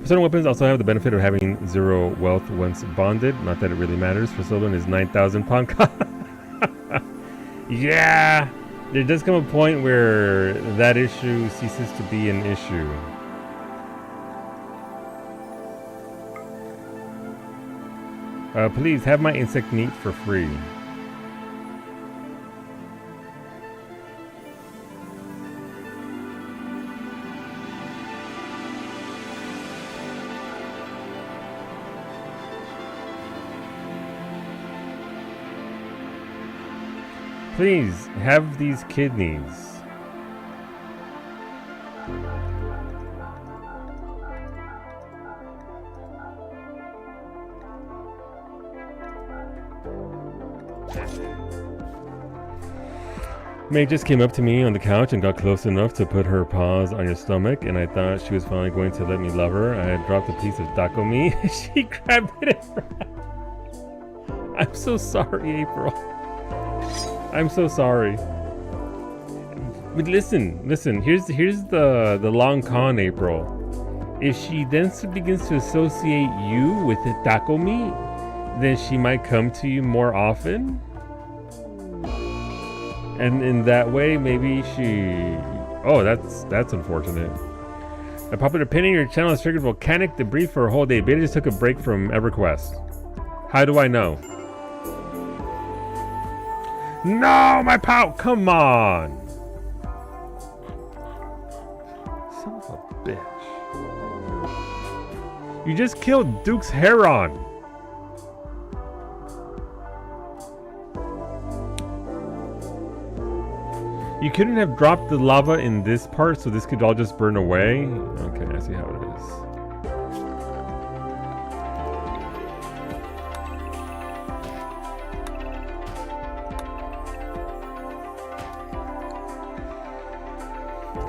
Persona weapons also have the benefit of having 0 wealth once bonded. Not that it really matters. For Sylvan is 9,000 Ponka. Yeah! There does come a point where that issue ceases to be an issue. Please have my insect meat for free. Please have these kidneys. May just came up to me on the couch and got close enough to put her paws on your stomach, and I thought she was finally going to let me love her. I had dropped a piece of taco meat. She grabbed it and ran. I'm so sorry, April. I'm so sorry. But listen. Here's the long con, April. If she then begins to associate you with the taco meat, then she might come to you more often. And in that way, maybe she... Oh, that's unfortunate. A popular opinion, your channel has triggered volcanic debris for a whole day. Beta just took a break from EverQuest. How do I know? No, my pow! Come on! Son of a bitch. You just killed Duke's Heron. You couldn't have dropped the lava in this part so this could all just burn away? Okay, I see how it is.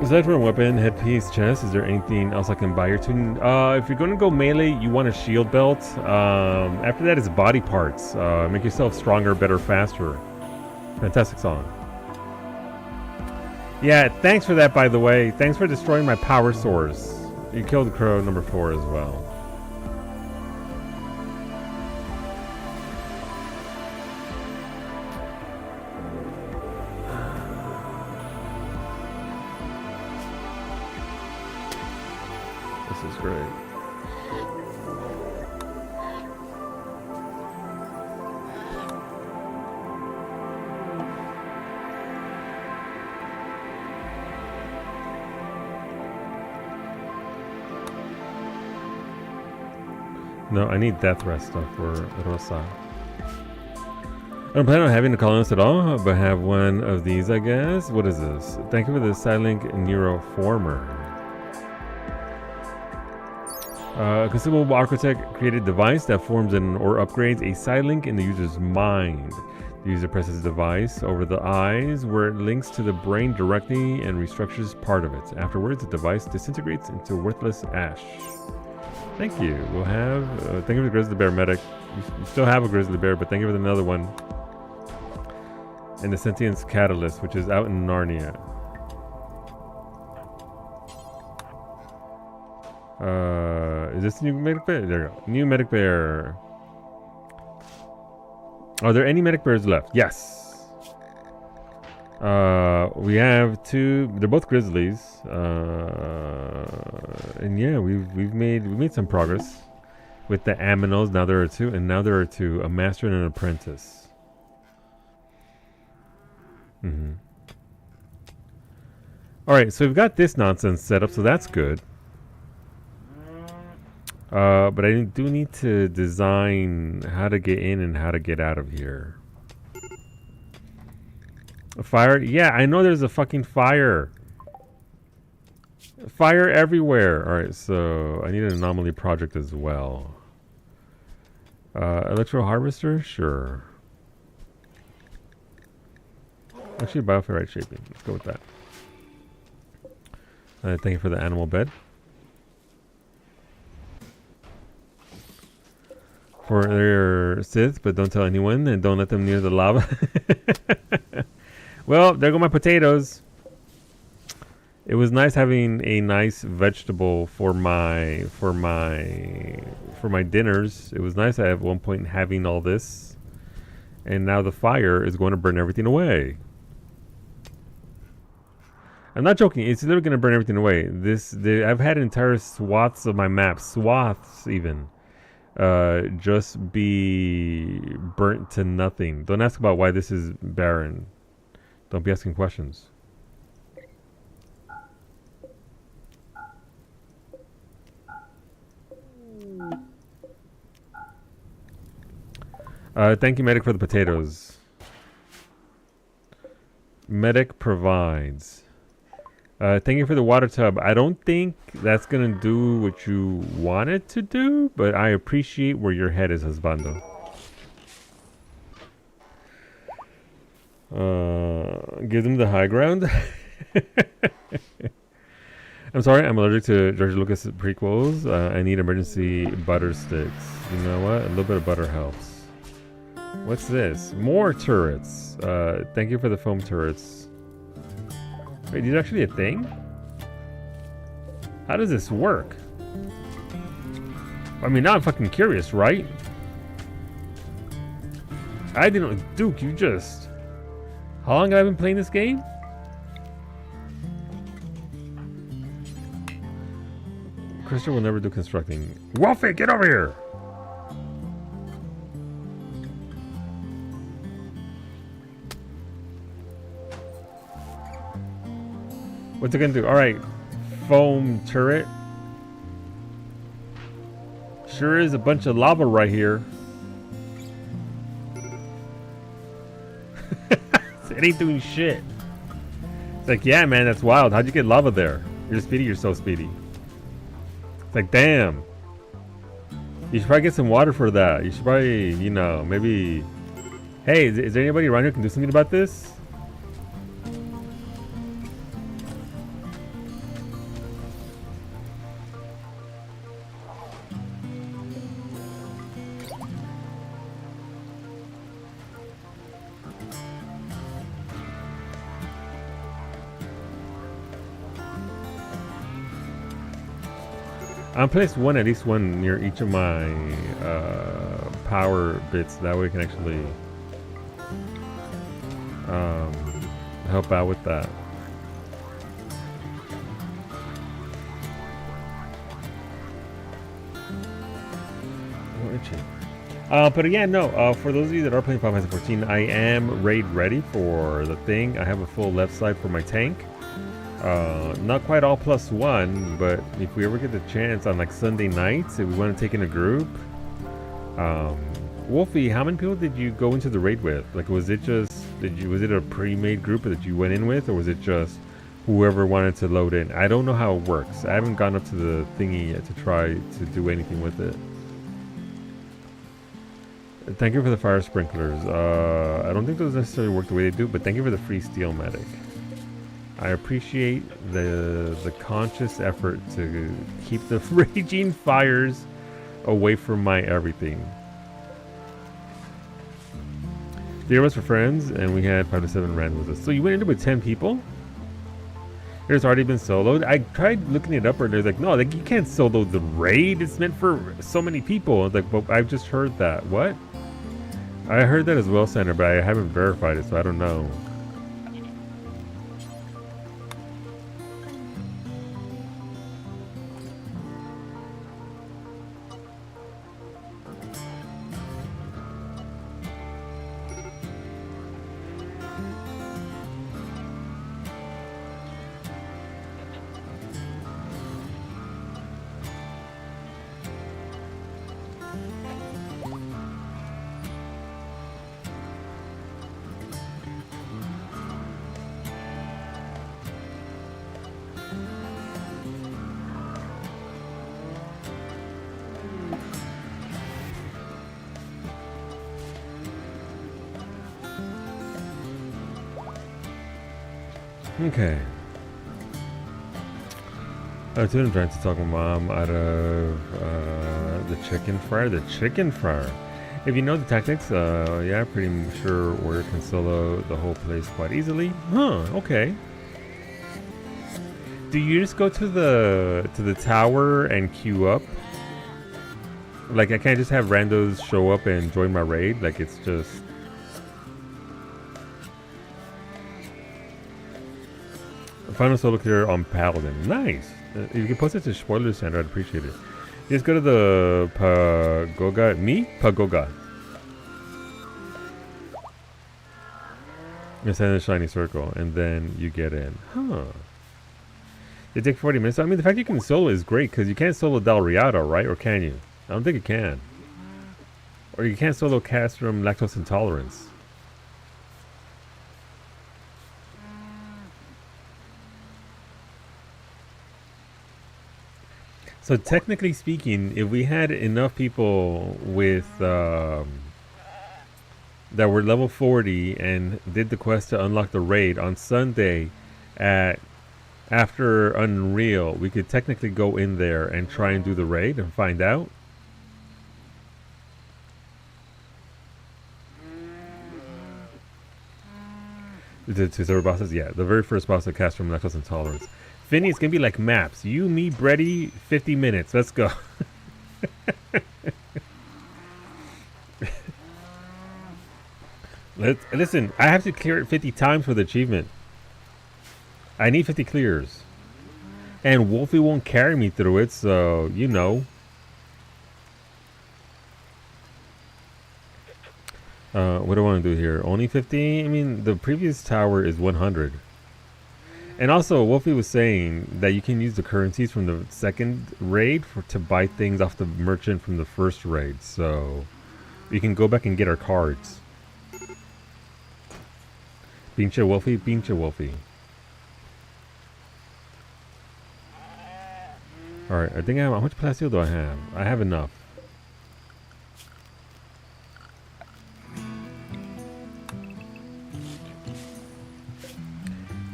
Aside from a weapon, headpiece, chest, is there anything else I can buy or tune? If you're going to go melee, you want a shield belt. After that is body parts. Make yourself stronger, better, faster. Fantastic song. Yeah, thanks for that, by the way. Thanks for destroying my power source. You killed Crow number 4 as well. This is great. No, I need death rest stuff for Rosa. I don't plan on having a colonist at all, but have one of these, I guess. What is this? Thank you for the Silink Neuroformer. A consumable architect created a device that forms or upgrades a Silink in the user's mind. The user presses the device over the eyes, where it links to the brain directly and restructures part of it. Afterwards, the device disintegrates into worthless ash. Thank you. We'll have... thank you for the Grizzly Bear medic. You still have a Grizzly Bear, but thank you for another one. And the Sentience Catalyst, which is out in Narnia. Is this new medic bear? There you go. New medic bear. Are there any medic bears left? Yes. We have 2. They're both grizzlies. And yeah, we've made some progress with the aminos. Now there are 2, and now there are 2, a master and an apprentice. All right, so we've got this nonsense set up, so that's good. But I do need to design how to get in and how to get out of here. A fire? Yeah, I know there's a fucking fire. Fire everywhere. Alright, so I need an anomaly project as well. Electro harvester? Sure. Actually, bioferrite shaping. Let's go with that. Thank you for the animal bed. For their Sith, but don't tell anyone and don't let them near the lava. Well, there go my potatoes. It was nice having a nice vegetable for my dinners. It was nice at one point having all this, and now the fire is going to burn everything away. I'm not joking. It's literally going to burn everything away. I've had entire swaths of my map, swaths even, just be burnt to nothing. Don't ask about why this is barren. Don't be asking questions. Thank you, Medic, for the potatoes. Medic provides. Thank you for the water tub. I don't think that's going to do what you want it to do, but I appreciate where your head is, husbando. Give them the high ground. I'm sorry, I'm allergic to George Lucas prequels. I need emergency butter sticks. You know what? A little bit of butter helps. What's this? More turrets. Thank you for the foam turrets. Wait, these are actually a thing? How does this work? I mean, now I'm fucking curious, right? I didn't... Duke, you just... How long have I been playing this game? Christian will never do constructing. Wolfie, get over here! What's it gonna do? Alright. Foam turret. Sure is a bunch of lava right here. It ain't doing shit. It's like, yeah, man, that's wild. How'd you get lava there? You're speedy, you're so speedy. It's like, damn. You should probably get some water for that. You should probably, you know, maybe... Hey, is there anybody around here who can do something about this? I'm placed one, at least one near each of my power bits. That way I can actually help out with that. Oh, itchy. But yeah, no, for those of you that are playing Final Fantasy 14, I am raid ready for the thing. I have a full left side for my tank. Not quite all +1, but if we ever get the chance on like Sunday nights, if we want to take in a group, Wolfie, how many people did you go into the raid with? Like, was it just was it a pre-made group that you went in with, or was it just whoever wanted to load in? I don't know how it works. I haven't gone up to the thingy yet to try to do anything with it. Thank you for the fire sprinklers. I don't think those necessarily work the way they do, but thank you for the free steel medic. I appreciate the conscious effort to keep the raging fires away from my everything. 3 of us were friends, and we had 5 to 7 random with us. So you went into it with 10 people? It's already been soloed. I tried looking it up, and they're like, no, like you can't solo the raid. It's meant for so many people. Like, but I've just heard that. What? I heard that as well, Sandra, but I haven't verified it, so I don't know. Okay. I'm trying to talk my mom out of the chicken fryer. The chicken fryer. If you know the tactics, yeah, pretty sure Warrior can solo the whole place quite easily. Huh? Okay. Do you just go to the tower and queue up? Like I can't just have randos show up and join my raid. Like it's just. Final solo clear on Paladin. Nice. If you can post it to spoilers, Sandra, I'd appreciate it. You just go to the Pagoga. Pagoga. You send a shiny circle, and then you get in. Huh. It takes 40 minutes. I mean, the fact you can solo is great, because you can't solo Del Riado, right? Or can you? I don't think you can. Or you can't solo Castrum Lactose Intolerance. So technically speaking, if we had enough people with that were level 40 and did the quest to unlock the raid on Sunday after Unreal, we could technically go in there and try and do the raid and find out. To server bosses, yeah, the very first boss of Castrum Lactose Intolerance. Finny, it's gonna be like maps. You, me, Brady, 50 minutes. Let's go. Listen, I have to clear it 50 times for the achievement. I need 50 clears. And Wolfie won't carry me through it, so, you know. What do I want to do here? Only 50? I mean, the previous tower is 100. And also, Wolfie was saying that you can use the currencies from the second raid to buy things off the merchant from the first raid. So, we can go back and get our cards. Pinche Wolfie, pinche Wolfie. Alright, I think I have... How much plasteel do I have? I have enough.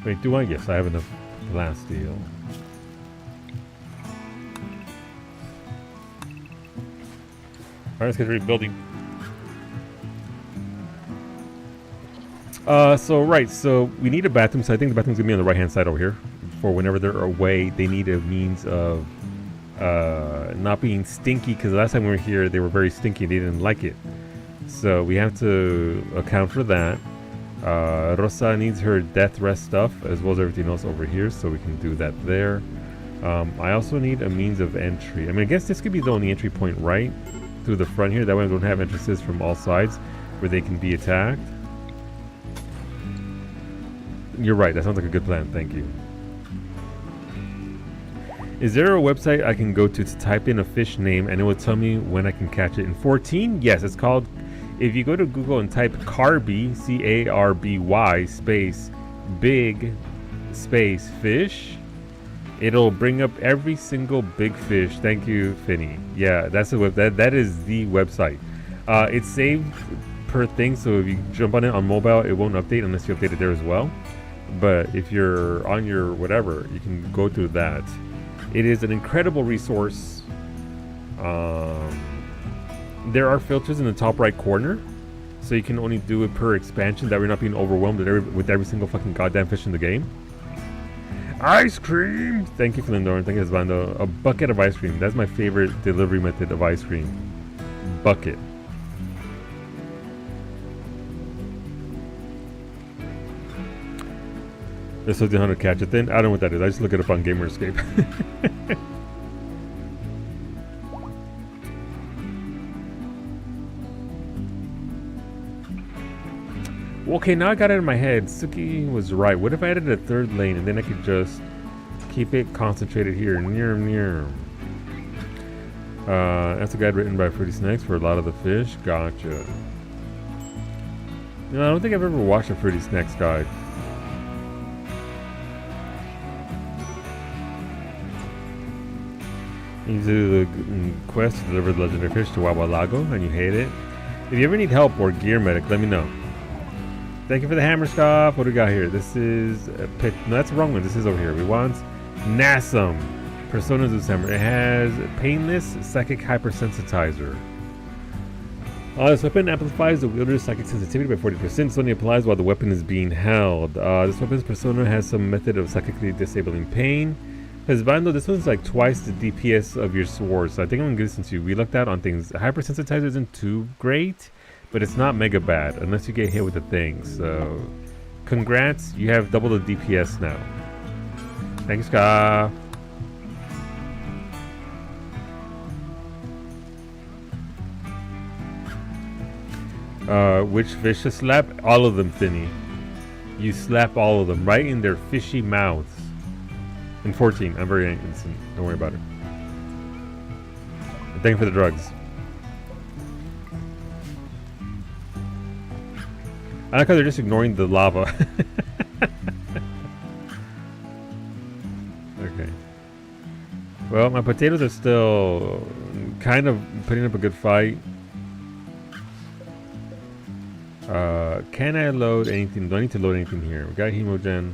Wait, do I? Yes, I have enough plasteel. Alright, let's get rebuilding. So we need a bathroom. So I think the bathroom's gonna be on the right-hand side over here. For whenever they're away, they need a means of not being stinky. Because the last time we were here, they were very stinky. They didn't like it. So we have to account for that. Rosa needs her death rest stuff as well as everything else over here, so we can do that there. I also need a means of entry. I mean, I guess this could be the only entry point, right? Through the front here. That way I don't have entrances from all sides where they can be attacked. You're right. That sounds like a good plan. Thank you. Is there a website I can go to type in a fish name and it will tell me when I can catch it? In 14? Yes, it's called... If you go to Google and type Carby, C-A-R-B-Y, space, big, space, fish, it'll bring up every single big fish. Thank you, Finny. Yeah, that's the web. That is the website. It's saved per thing, so if you jump on it on mobile, it won't update unless you update it there as well. But if you're on your whatever, you can go through that. It is an incredible resource. There are filters in the top right corner, so you can only do it per expansion, that we're not being overwhelmed with every single fucking goddamn fish in the game. Ice cream! Thank you, Flindor. Thank you, Esbando. A bucket of ice cream. That's my favorite delivery method of ice cream. Bucket. There's something how to catch it then. I don't know what that is. I just look it up on Gamerscape. Okay, now I got it in my head. Suki was right. What if I added a third lane and then I could just keep it concentrated here? That's a guide written by Fruity Snacks for a lot of the fish. Gotcha. You know, I don't think I've ever watched a Fruity Snacks guide. You do the quest to deliver the legendary fish to Wawa Lago and you hate it. If you ever need help or gear medic, let me know. Thank you for the hammer scarf. What do we got here? This is a pit. No, that's the wrong one. This is over here. We want Nasum. Persona Zeus hammer. It has painless psychic hypersensitizer. This weapon amplifies the wielder's psychic sensitivity by 40%. This only applies while the weapon is being held. This weapon's persona has some method of psychically disabling pain. Hezbando, this one's like twice the DPS of your sword, so I think I'm gonna give this into you. We looked out on things. Hypersensitizer isn't too great, but it's not mega bad unless you get hit with the thing. So, congrats, you have double the DPS now. Thanks, Ka. Which fish to slap? All of them, Finny. You slap all of them right in their fishy mouths. In 14, I'm very innocent. Don't worry about it. And thank you for the drugs. I like how they're just ignoring the lava. Okay. Well, my potatoes are still kind of putting up a good fight. Can I load anything? Do I need to load anything here? We got Hemogen.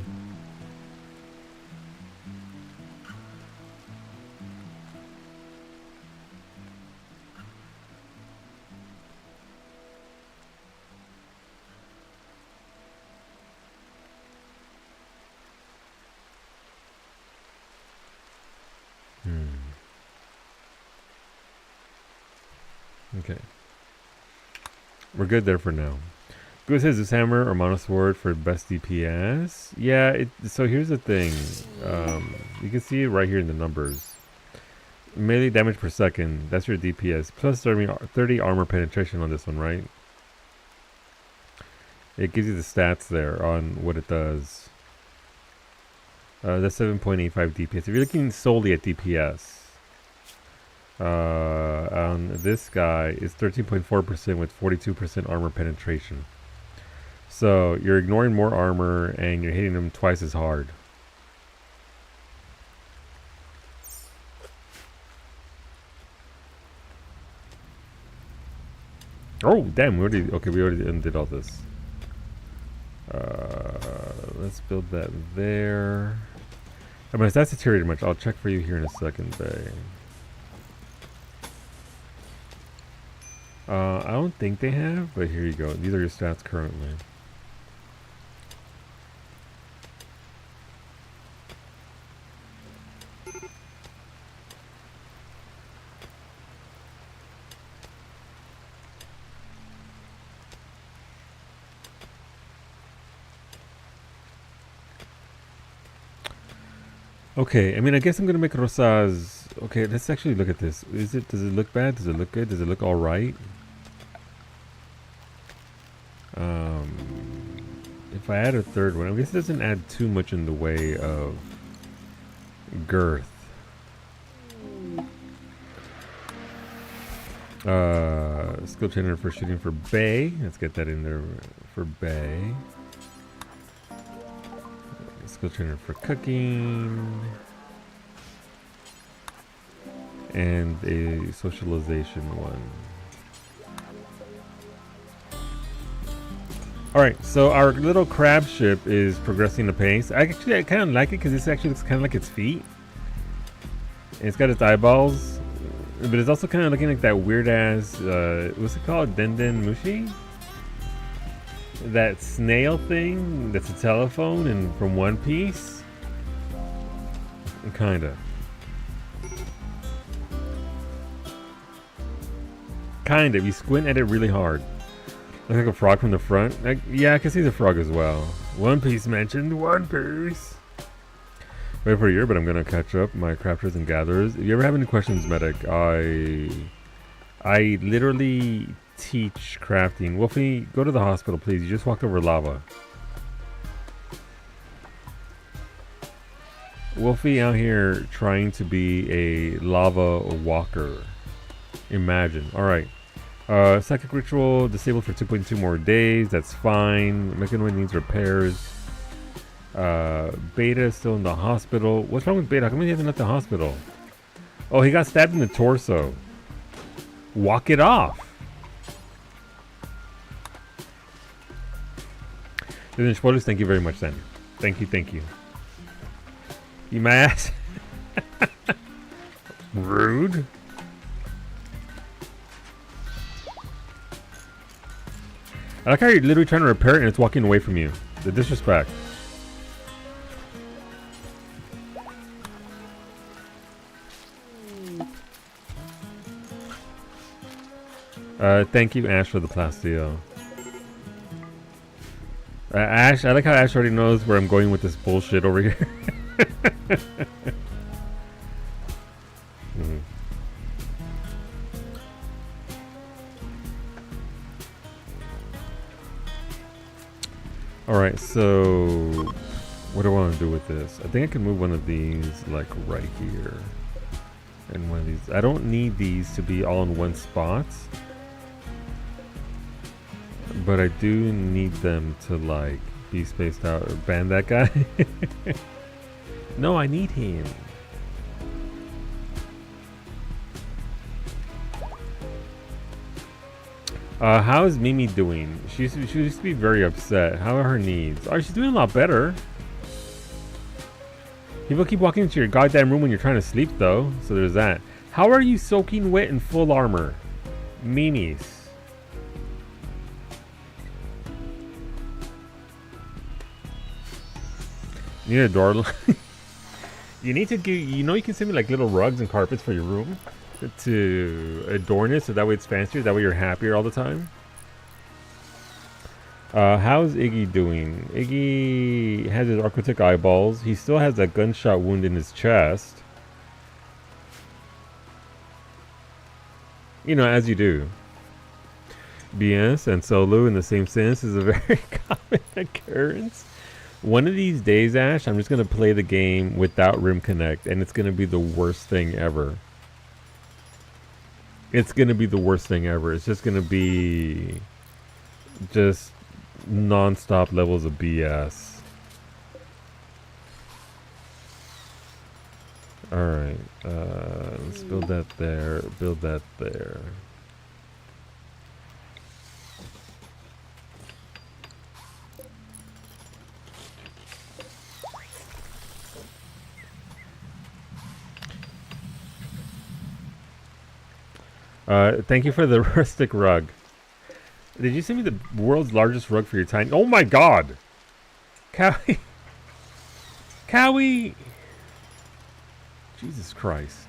Okay. We're good there for now. Who says this hammer or mono sword for best DPS? Yeah, so here's the thing. You can see it right here in the numbers. Melee damage per second, that's your DPS. Plus 30 armor penetration on this one, right? It gives you the stats there on what it does. That's 7.85 DPS. If you're looking solely at DPS, on this guy is 13.4% with 42% armor penetration. So you're ignoring more armor and you're hitting them twice as hard. Oh damn! We already undid all this. Let's build that there. I mean, if that's deteriorated much, I'll check for you here in a second, babe. I don't think they have, but here you go. These are your stats currently. Okay, I mean, I guess I'm gonna make Rosa's. Okay, let's actually look at this. Does it look bad? Does it look good? Does it look all right? If I add a third one, I guess it doesn't add too much in the way of girth. Skill trainer for shooting for Bay. Let's get that in there for Bay. Skill trainer for cooking. And a socialization one. Alright, so our little crab ship is progressing apace. I kind of like it because this actually looks kind of like its feet. And it's got its eyeballs. But it's also kind of looking like that weird ass, what's it called? Denden Mushi? That snail thing that's a telephone and from One Piece? Kinda. Kind of. You squint at it really hard. Looks like a frog from the front. Yeah, I can see the frog as well. One Piece mentioned. One Piece. Wait for a year, but I'm gonna catch up my crafters and gatherers. If you ever have any questions, Medic, I literally teach crafting. Wolfie, go to the hospital, please. You just walked over lava. Wolfie out here trying to be a lava walker. Imagine. Alright. Psychic ritual disabled for 2.2 more days. That's fine. Mechanoid needs repairs. Beta is still in the hospital. What's wrong with Beta? How come he hasn't left the hospital? Oh, he got stabbed in the torso. Walk it off. Spoilers, thank you very much, then. Thank you, thank you. You my ass. Rude. I like how you're literally trying to repair it and it's walking away from you. The disrespect. Thank you, Ash, for the plastio. Ash, I like how Ash already knows where I'm going with this bullshit over here. Alright, so what do I want to do with this? I think I can move one of these like right here. And one of these. I don't need these to be all in one spot. But I do need them to like be spaced out or ban that guy. No, I need him. How is Mimi doing? She used to be very upset. How are her needs? Oh, she's doing a lot better. People keep walking into your goddamn room when you're trying to sleep, though. So there's that. How are you soaking wet in full armor? Mimi's. You need a door. You need to give. You know, you can send me like little rugs and carpets for your room to adorn it, so that way it's fancier. That way you're happier all the time. How's Iggy doing? Iggy has his architect eyeballs. He still has that gunshot wound in his chest. You know, as you do. BS and solo in the same sense is a very common occurrence. One of these days, Ash, I'm just going to play the game without Rim Connect, and it's going to be the worst thing ever. It's going to be the worst thing ever. It's just going to be just non-stop levels of BS. Alright, let's build that there, build that there. Thank you for the rustic rug. Did you send me the world's largest rug for your tiny? Oh my god! Cowie! Cowie! Jesus Christ.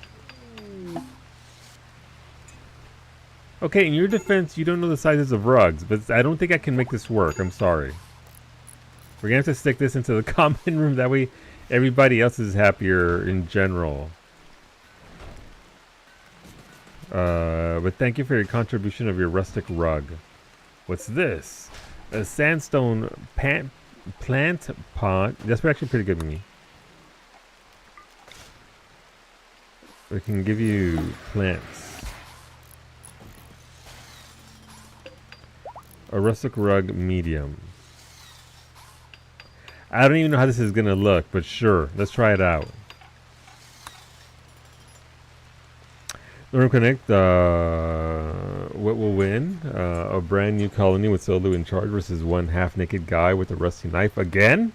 Okay, in your defense, you don't know the sizes of rugs, but I don't think I can make this work. I'm sorry. We're gonna have to stick this into the common room. That way everybody else is happier in general. But thank you for your contribution of your rustic rug. What's this? A sandstone plant pot. That's actually pretty good with me. We can give you plants. A rustic rug medium. I don't even know how this is gonna look, but sure, let's try it out. Rim Connect, what will win? A brand new colony with Solu in charge versus one half-naked guy with a rusty knife again?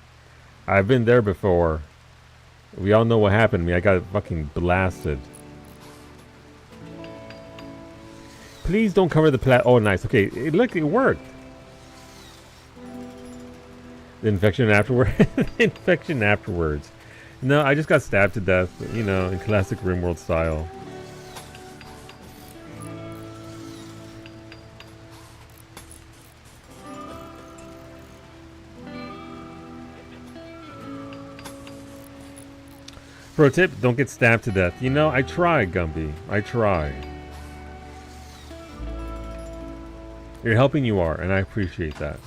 I've been there before. We all know what happened to me. I got fucking blasted. Please don't cover the plat. Oh, nice. Okay, look, it worked. The infection afterward. Infection afterwards. No, I just got stabbed to death, you know, in classic RimWorld style. Pro tip, don't get stabbed to death. You know, I try, Gumby. I try. You're helping, you are, and I appreciate that.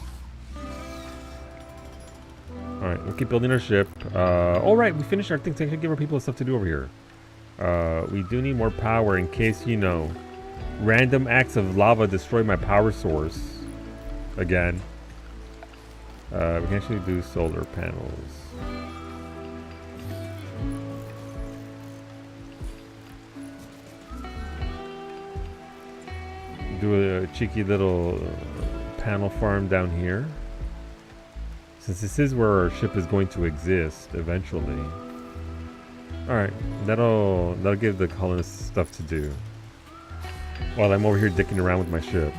Alright, we'll keep building our ship. Alright, we finished our things. I should give our people stuff to do over here. We do need more power in case, you know, random acts of lava destroy my power source. Again. We can actually do solar panels. Do a cheeky little panel farm down here. Since this is where our ship is going to exist eventually. Alright, that'll give the colonists stuff to do. While I'm over here dicking around with my ship.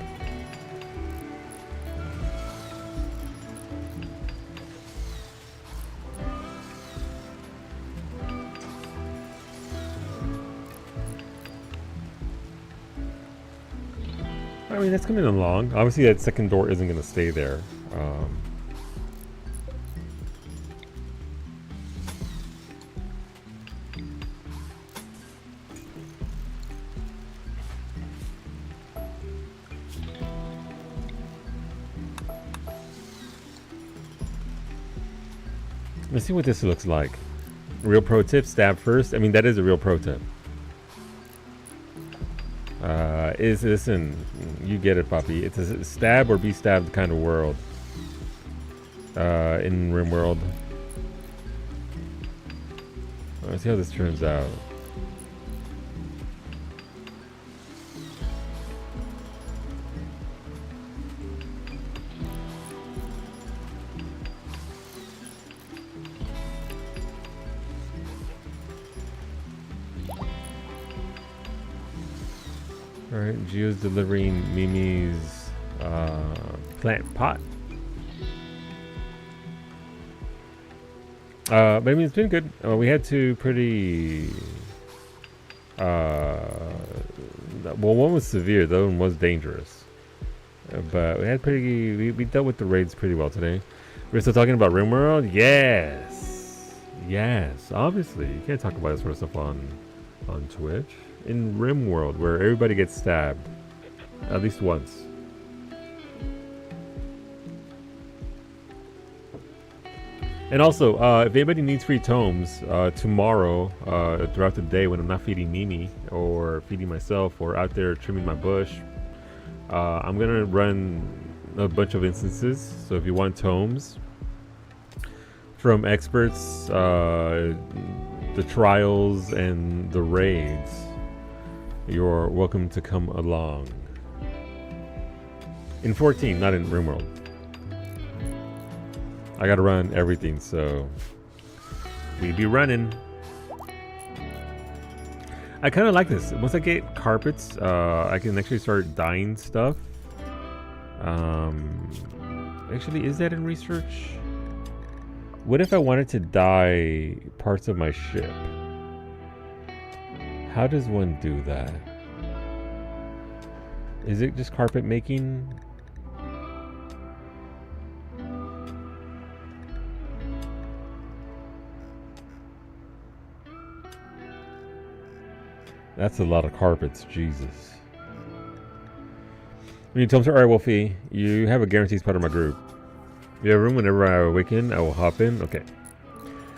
I mean, that's coming along. Obviously, that second door isn't going to stay there. Let's see what this looks like. Real pro tip, stab first. I mean, that is a real pro tip. Listen, you get it, Poppy. It's a stab or be stabbed kind of world. In RimWorld. Let's see how this turns out. Alright, Gio's delivering Mimi's plant pot. But I mean, it's been good. We had two pretty... well, one was severe, the other one was dangerous. But we had we dealt with the raids pretty well today. We're still talking about RimWorld? Yes. Yes, obviously. You can't talk about this sort of stuff on Twitch. In RimWorld, where everybody gets stabbed. At least once. And also, if anybody needs free tomes, tomorrow, throughout the day when I'm not feeding Mimi, or feeding myself, or out there trimming my bush, I'm gonna run a bunch of instances. So if you want tomes from experts, the trials and the raids, you're welcome to come along. In 14, not in RimWorld. I gotta run everything, so we be running. I kind of like this. Once I get carpets, I can actually start dyeing stuff. Actually, is that in research? What if I wanted to dye parts of my ship? How does one do that? Is it just carpet making? That's a lot of carpets, Jesus. When you tell me, alright, Wolfie, you have a guaranteed spot in my group. You have room whenever I awaken, I will hop in. Okay.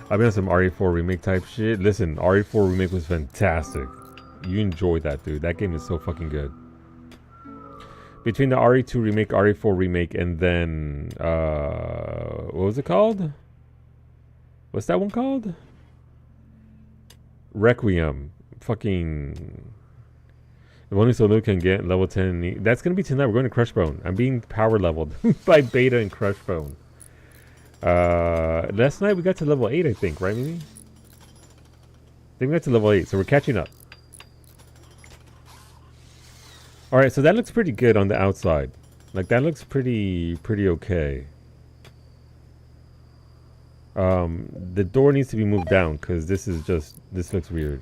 I've been on some RE4 remake type shit. Listen, RE4 remake was fantastic. You enjoyed that, dude. That game is so fucking good. Between the RE2 remake, RE4 remake, and then, what was it called? What's that one called? Requiem. Fucking... If only Solo can get level 10. That's going to be tonight. We're going to Crushbone. I'm being power leveled by Beta and Crushbone. Last night we got to level 8, I think. Right, Mimi? I think we got to level 8. So we're catching up. Alright, so that looks pretty good on the outside. Like, that looks pretty okay. The door needs to be moved down because this looks weird.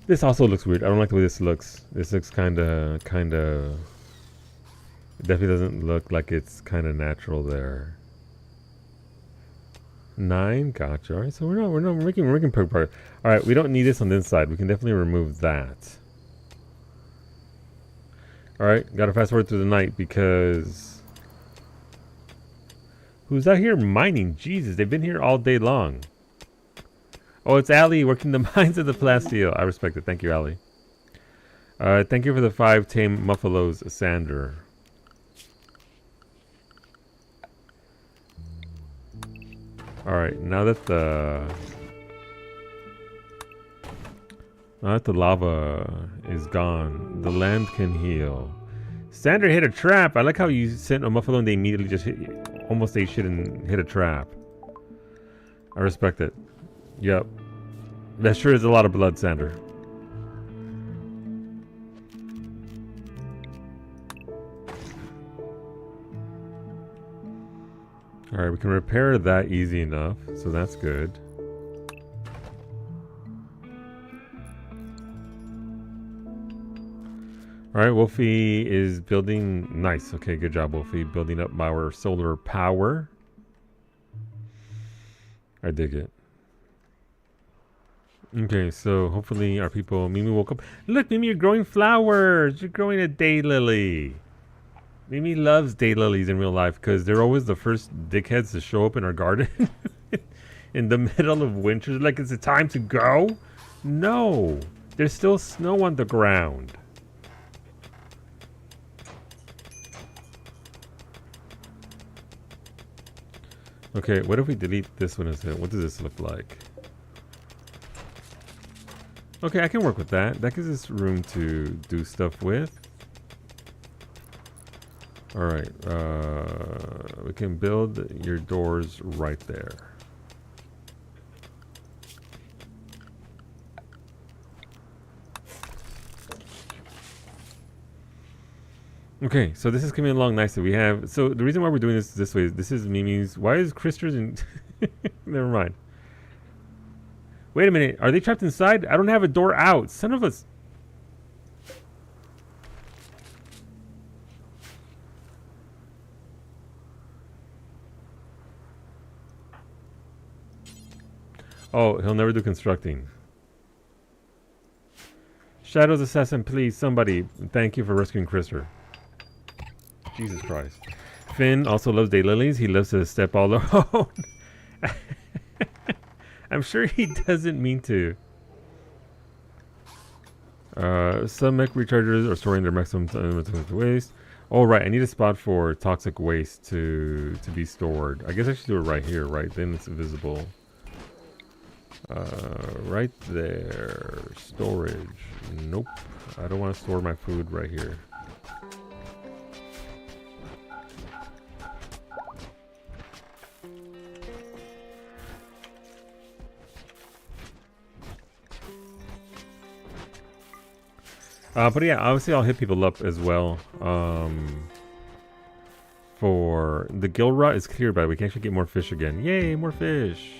This also looks weird. I don't like the way this looks. This looks kind of. It definitely doesn't look like it's kind of natural there. 9, gotcha. All right, so we're making progress. All right, we don't need this on this side. We can definitely remove that. All right, gotta fast forward through the night because who's out here mining? Jesus, they've been here all day long. Oh, it's Ali working the mines of the plasteel. I respect it. Thank you, Ali. Thank you for the 5 tame muffalos, Sander. Alright, now that the lava is gone, the land can heal. Sander hit a trap. I like how you sent a muffalo and they immediately just almost ate shit and hit a trap. I respect it. Yep. That sure is a lot of blood, Sander. Alright, we can repair that easy enough, so that's good. Alright, Wolfie is building... Nice, okay, good job, Wolfie. Building up our solar power. I dig it. Okay, so hopefully our people... Mimi woke up. Look, Mimi, you're growing flowers. You're growing a daylily. Mimi loves daylilies in real life because they're always the first dickheads to show up in our garden. In the middle of winter. Like, is it time to go? No. There's still snow on the ground. Okay, what if we delete this one instead? What does this look like? Okay, I can work with that. That gives us room to do stuff with. Alright, we can build your doors right there. Okay, so this is coming along nicely. We have so the reason why we're doing this way is this is Mimi's. Why is Krister's in? Never mind. Wait a minute. Are they trapped inside? I don't have a door out. Son of a. Oh, he'll never do constructing. Shadows Assassin, please, somebody. Thank you for rescuing Krister. Jesus Christ. Finn also loves daylilies. He loves to step all over. I'm sure he doesn't mean to. Some mech rechargers are storing their maximum waste. Oh, right. I need a spot for toxic waste to be stored. I guess I should do it right here, right? Then it's visible. Right there. Storage. Nope. I don't want to store my food right here. But yeah, obviously I'll hit people up as well. For the gill rot is cleared, but we can actually get more fish again. Yay, more fish!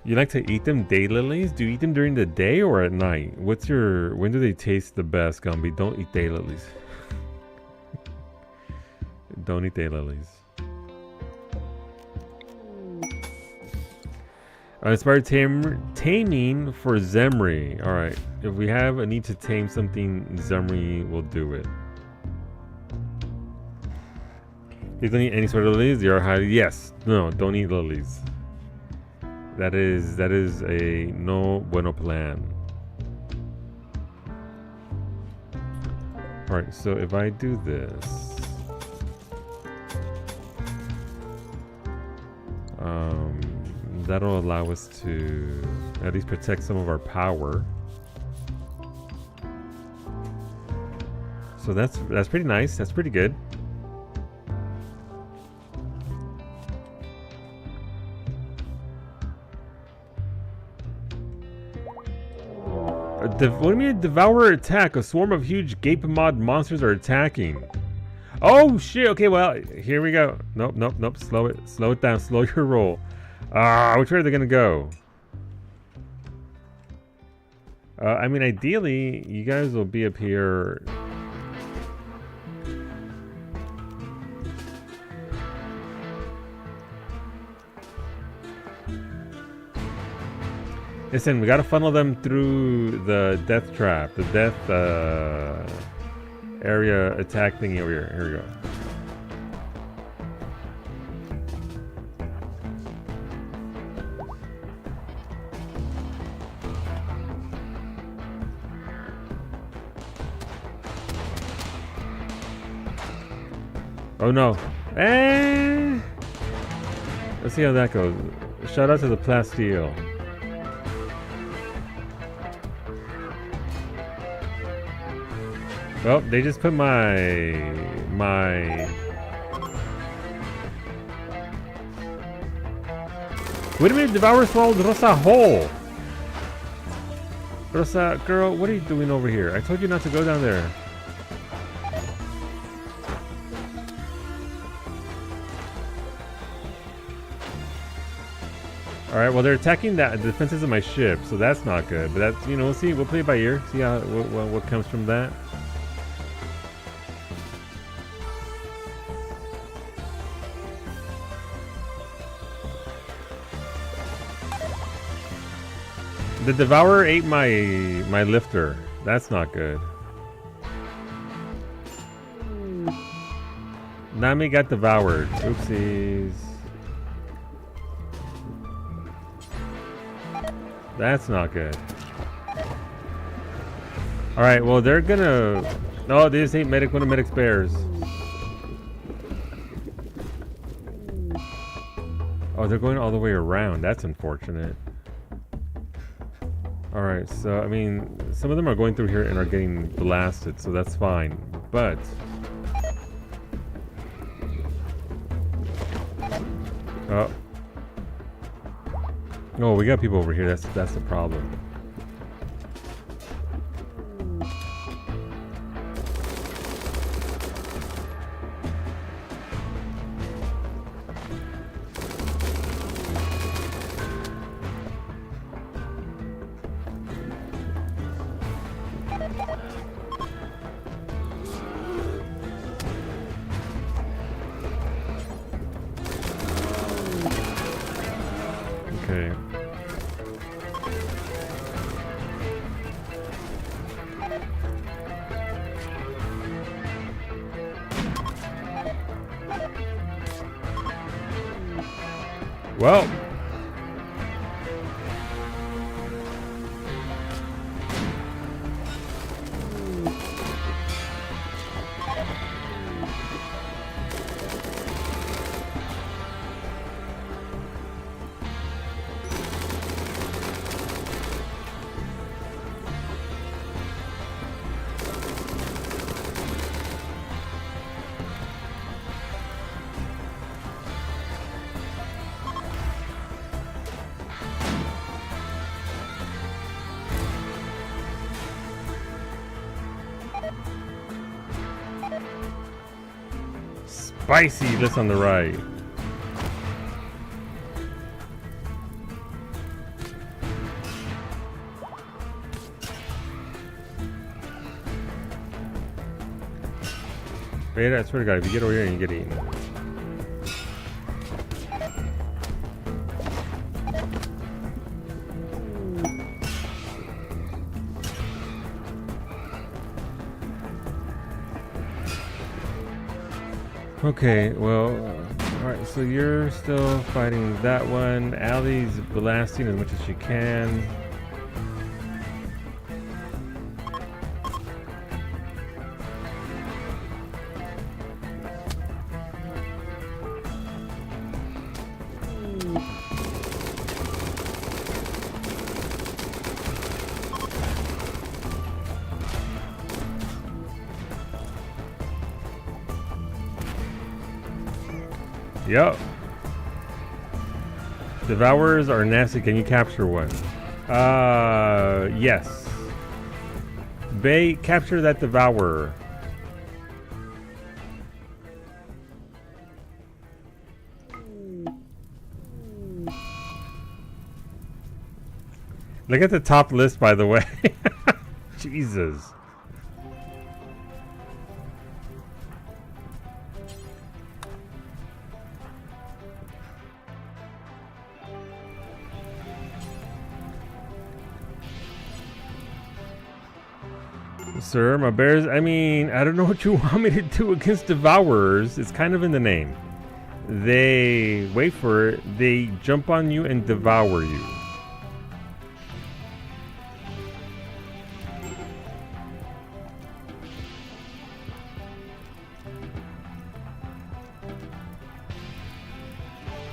You like to eat them daylilies? Do you eat them during the day or at night? When do they taste the best, Gumby? Don't eat daylilies. Don't eat daylilies. Inspired taming for Zemri. Alright, if we have a need to tame something, Zemri will do it. You don't eat any sort of lilies? They are highly... Yes. No, don't eat lilies. That is a no bueno plan. Alright, so if I do this... that'll allow us to at least protect some of our power. So that's pretty nice. That's pretty good. What do you mean devourer attack? A swarm of huge gape-mod monsters are attacking. Oh shit, okay, well, here we go. Nope. Slow it down, slow your roll. Which way are they gonna go? I mean, ideally, you guys will be up here. Listen, we gotta funnel them through the death trap, the death area attack thingy over here. Here we go. Oh no. Let's see how that goes. Shout out to the Plasteel. Well, they just put my... Wait a minute, Devourer swallowed Rosa whole! Rosa, girl, what are you doing over here? I told you not to go down there. Alright, well they're attacking the defenses of my ship, so that's not good. But that's, you know, we'll see. We'll play it by ear. See how what comes from that. The Devourer ate my lifter. That's not good. Nami got devoured. Oopsies. That's not good. Alright, well they're gonna... No, they just ate medic, one of medic's bears. Oh, they're going all the way around. That's unfortunate. Alright, so I mean, some of them are going through here and are getting blasted, so that's fine. But... Oh. Oh, we got people over here. That's the problem. Well. Spicy list on the right. Beta, I swear to God, if you get over here, you get eaten. Okay, well, alright, so you're still fighting that one. Allie's blasting as much as she can. Yep. Devourers are nasty. Can you capture one? Yes. Bay, capture that devourer. Look at the top list, by the way. Jesus. Sir, my bears, I mean, I don't know what you want me to do against devourers. It's kind of in the name. They wait for it, they jump on you and devour you.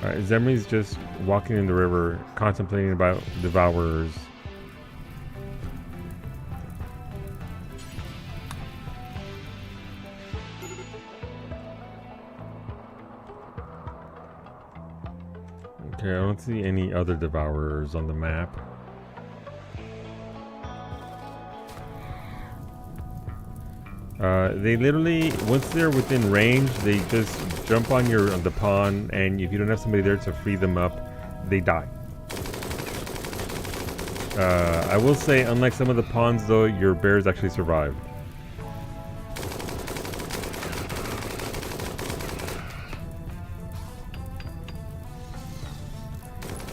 Alright, Zemri's just walking in the river, contemplating about devourers. Okay, I don't see any other devourers on the map. They literally, once they're within range, they just jump on the pawn, and if you don't have somebody there to free them up, they die. I will say, unlike some of the pawns though, your bears actually survive.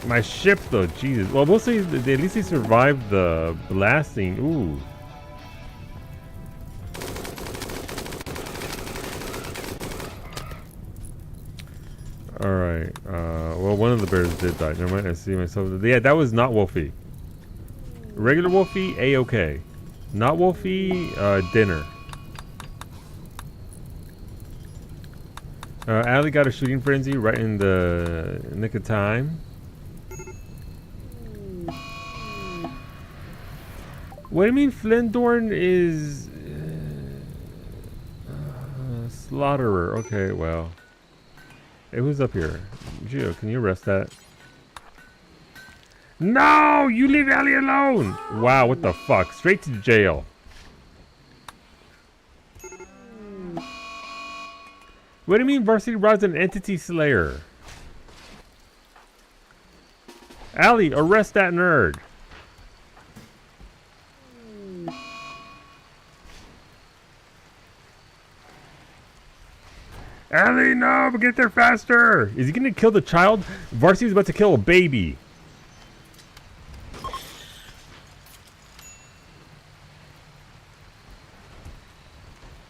My ship though, Jesus. Well, we'll say at least they survived the blasting. Ooh. Alright. Well, one of the bears did die. Never mind, I see myself. Yeah, that was not Wolfie. Regular Wolfie, A-okay. Not Wolfie, dinner. Allie got a shooting frenzy right in the nick of time. What do you mean Flindorn is... slaughterer. Okay, well. Hey, who's up here? Gio, can you arrest that? No! You leave Allie alone! Wow, what the fuck? Straight to jail. What do you mean Varsity Rod's an entity slayer? Allie, arrest that nerd. Allie, no, but get there faster! Is he gonna kill the child? Varsity's about to kill a baby.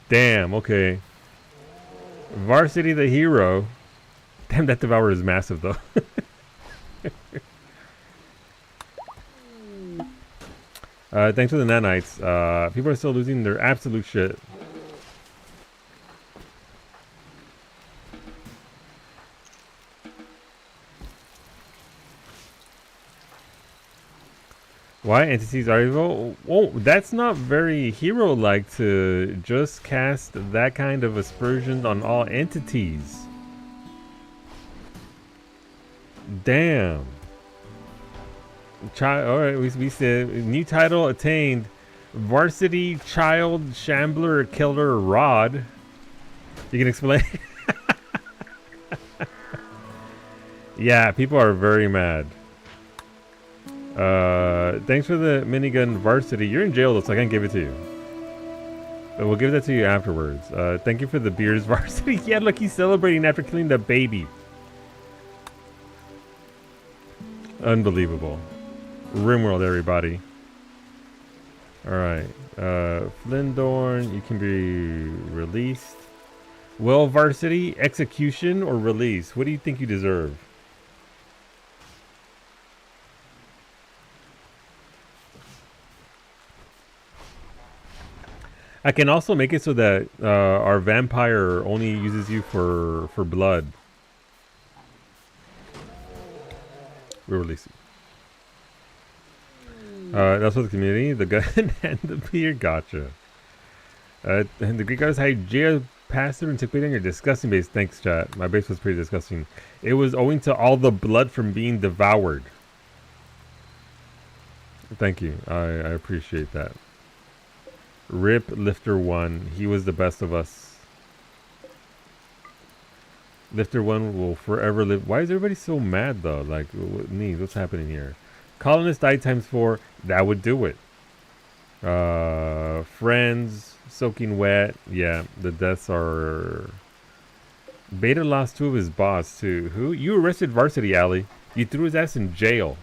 Damn, okay. Varsity the hero. Damn, that devourer is massive though. Thanks for the nanites. People are still losing their absolute shit. Why entities are evil? Oh, that's not very hero-like to just cast that kind of aspersion on all entities. Damn. Alright, we said new title attained. Varsity Child Shambler Killer Rod. You can explain? Yeah, people are very mad. Thanks for the minigun Varsity. You're in jail though, so I can't give it to you. But we'll give that to you afterwards. Thank you for the beers Varsity. Yeah, look, he's celebrating after killing the baby. Unbelievable. RimWorld, everybody. Alright. Flindorn, you can be released. Well, Varsity, execution or release? What do you think you deserve? I can also make it so that our vampire only uses you for blood. We'll release you. That's for the community. The gun and the beer. Gotcha. And the Greek artist Hygeia passed through and took pity on your disgusting base. Thanks, chat. My base was pretty disgusting. It was owing to all the blood from being devoured. Thank you. I appreciate that. Rip Lifter 1. He was the best of us. Lifter 1 will forever live. Why is everybody so mad though? Like, what's happening here? Colonist died ×4. That would do it. Friends. Soaking wet. Yeah, the deaths are... Beta lost 2 of his boss too. Who? You arrested Varsity, Alley. You threw his ass in jail.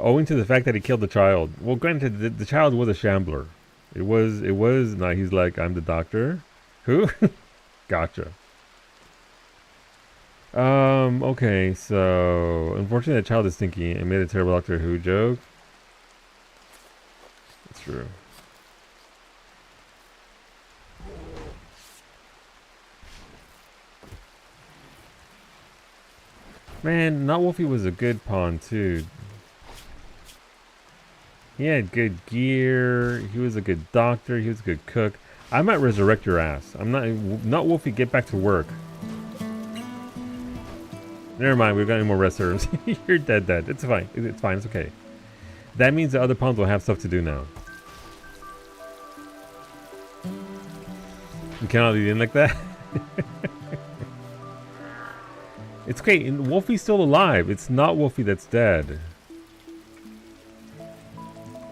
Owing to the fact that he killed the child. Well, granted, the child was a shambler. It was, nah, he's like, I'm the doctor. Who? Gotcha. Okay, so, unfortunately that child is stinky and made a terrible Doctor Who joke. That's true. Man, Not Wolfie was a good pawn too. He had good gear. He was a good doctor. He was a good cook. I might resurrect your ass. I'm not Wolfie. Get back to work. Never mind. We've got any more rest serves. You're dead. It's fine. It's fine. It's okay. That means the other pawns will have stuff to do now. You cannot lead in like that. It's okay. Wolfie's still alive. It's not Wolfie that's dead.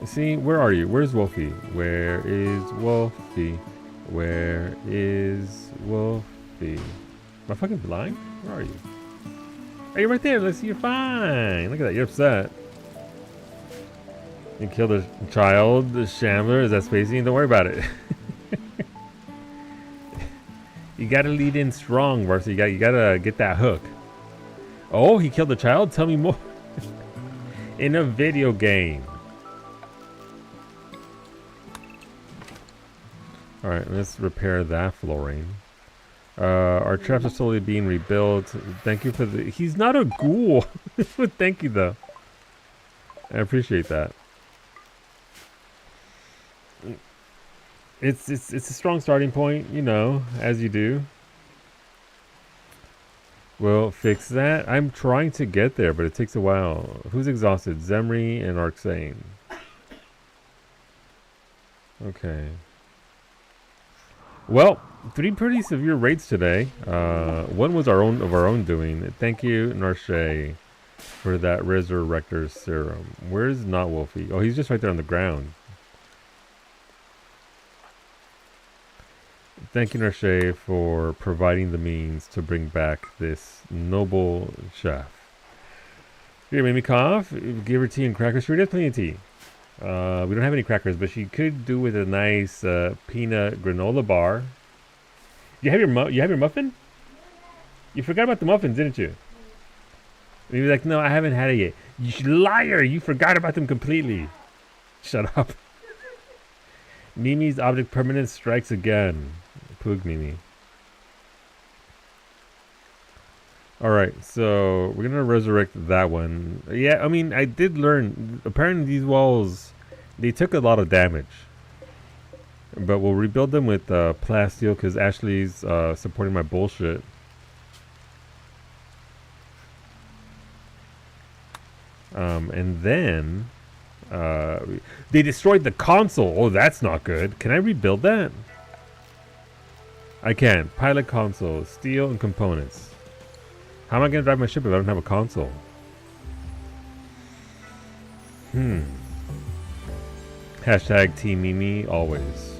See, where are you? Where's Wolfie? Where is Wolfie? Where is Wolfie? Am I fucking blind? Where are you? Oh, you're right there. Let's see. You're fine. Look at that. You're upset. You killed a child, the shambler. Is that spacing? Don't worry about it. You gotta lead in strong, Varsity. You gotta get that hook. Oh, he killed a child? Tell me more. In a video game. Alright, let's repair that flooring. Our traps are slowly being rebuilt. Thank you for the... He's not a ghoul. Thank you, though. I appreciate that. It's a strong starting point, you know, as you do. We'll fix that. I'm trying to get there, but it takes a while. Who's exhausted? Zemri and Arxane. Okay. Well, 3 pretty severe raids today. One was our own doing. Thank you, Narshe, for that Resurrector Serum. Where's Not Wolfie? Oh, he's just right there on the ground. Thank you, Narshe, for providing the means to bring back this noble chef. Here, made me cough. Give her tea and crackers. She already has plenty of tea. We don't have any crackers, but she could do with a nice peanut granola bar. You have your muffin? You forgot about the muffins, didn't you? And he was like, no, I haven't had it yet. You liar! You forgot about them completely. Shut up. Mimi's object permanence strikes again. Poog Mimi. Alright, so we're gonna resurrect that one. Yeah, I mean, I did learn, apparently these walls, they took a lot of damage. But we'll rebuild them with plasteel because Ashley's supporting my bullshit. And then they destroyed the console. Oh, that's not good. Can I rebuild that? I can. Pilot console, steel and components. How am I gonna drive my ship if I don't have a console? Hashtag Team Mimi always.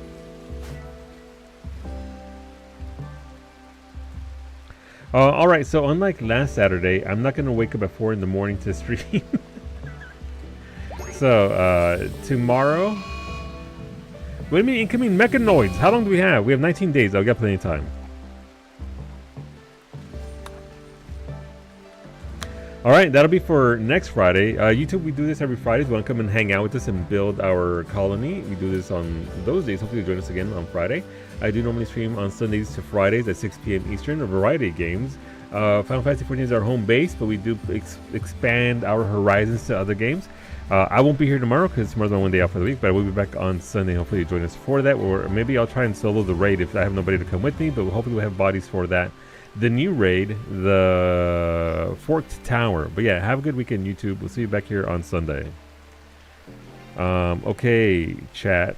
Alright, so unlike last Saturday, I'm not gonna wake up at 4 in the morning to stream. So, tomorrow... What do you mean incoming mechanoids? How long do we have? We have 19 days. I've got plenty of time. Alright, that'll be for next Friday. YouTube, we do this every Friday. If you want to come and hang out with us and build our colony, we do this on those days. Hopefully you'll join us again on Friday. I do normally stream on Sundays to Fridays at 6 p.m. Eastern, a variety of games. Final Fantasy XIV is our home base, but we do expand our horizons to other games. I won't be here tomorrow because tomorrow's my one day off for the week, but I will be back on Sunday. Hopefully you join us for that, or maybe I'll try and solo the raid if I have nobody to come with me, but hopefully we'll have bodies for that. The new raid, the Forked Tower. But yeah, have a good weekend, YouTube. We'll see you back here on Sunday. Okay, chat.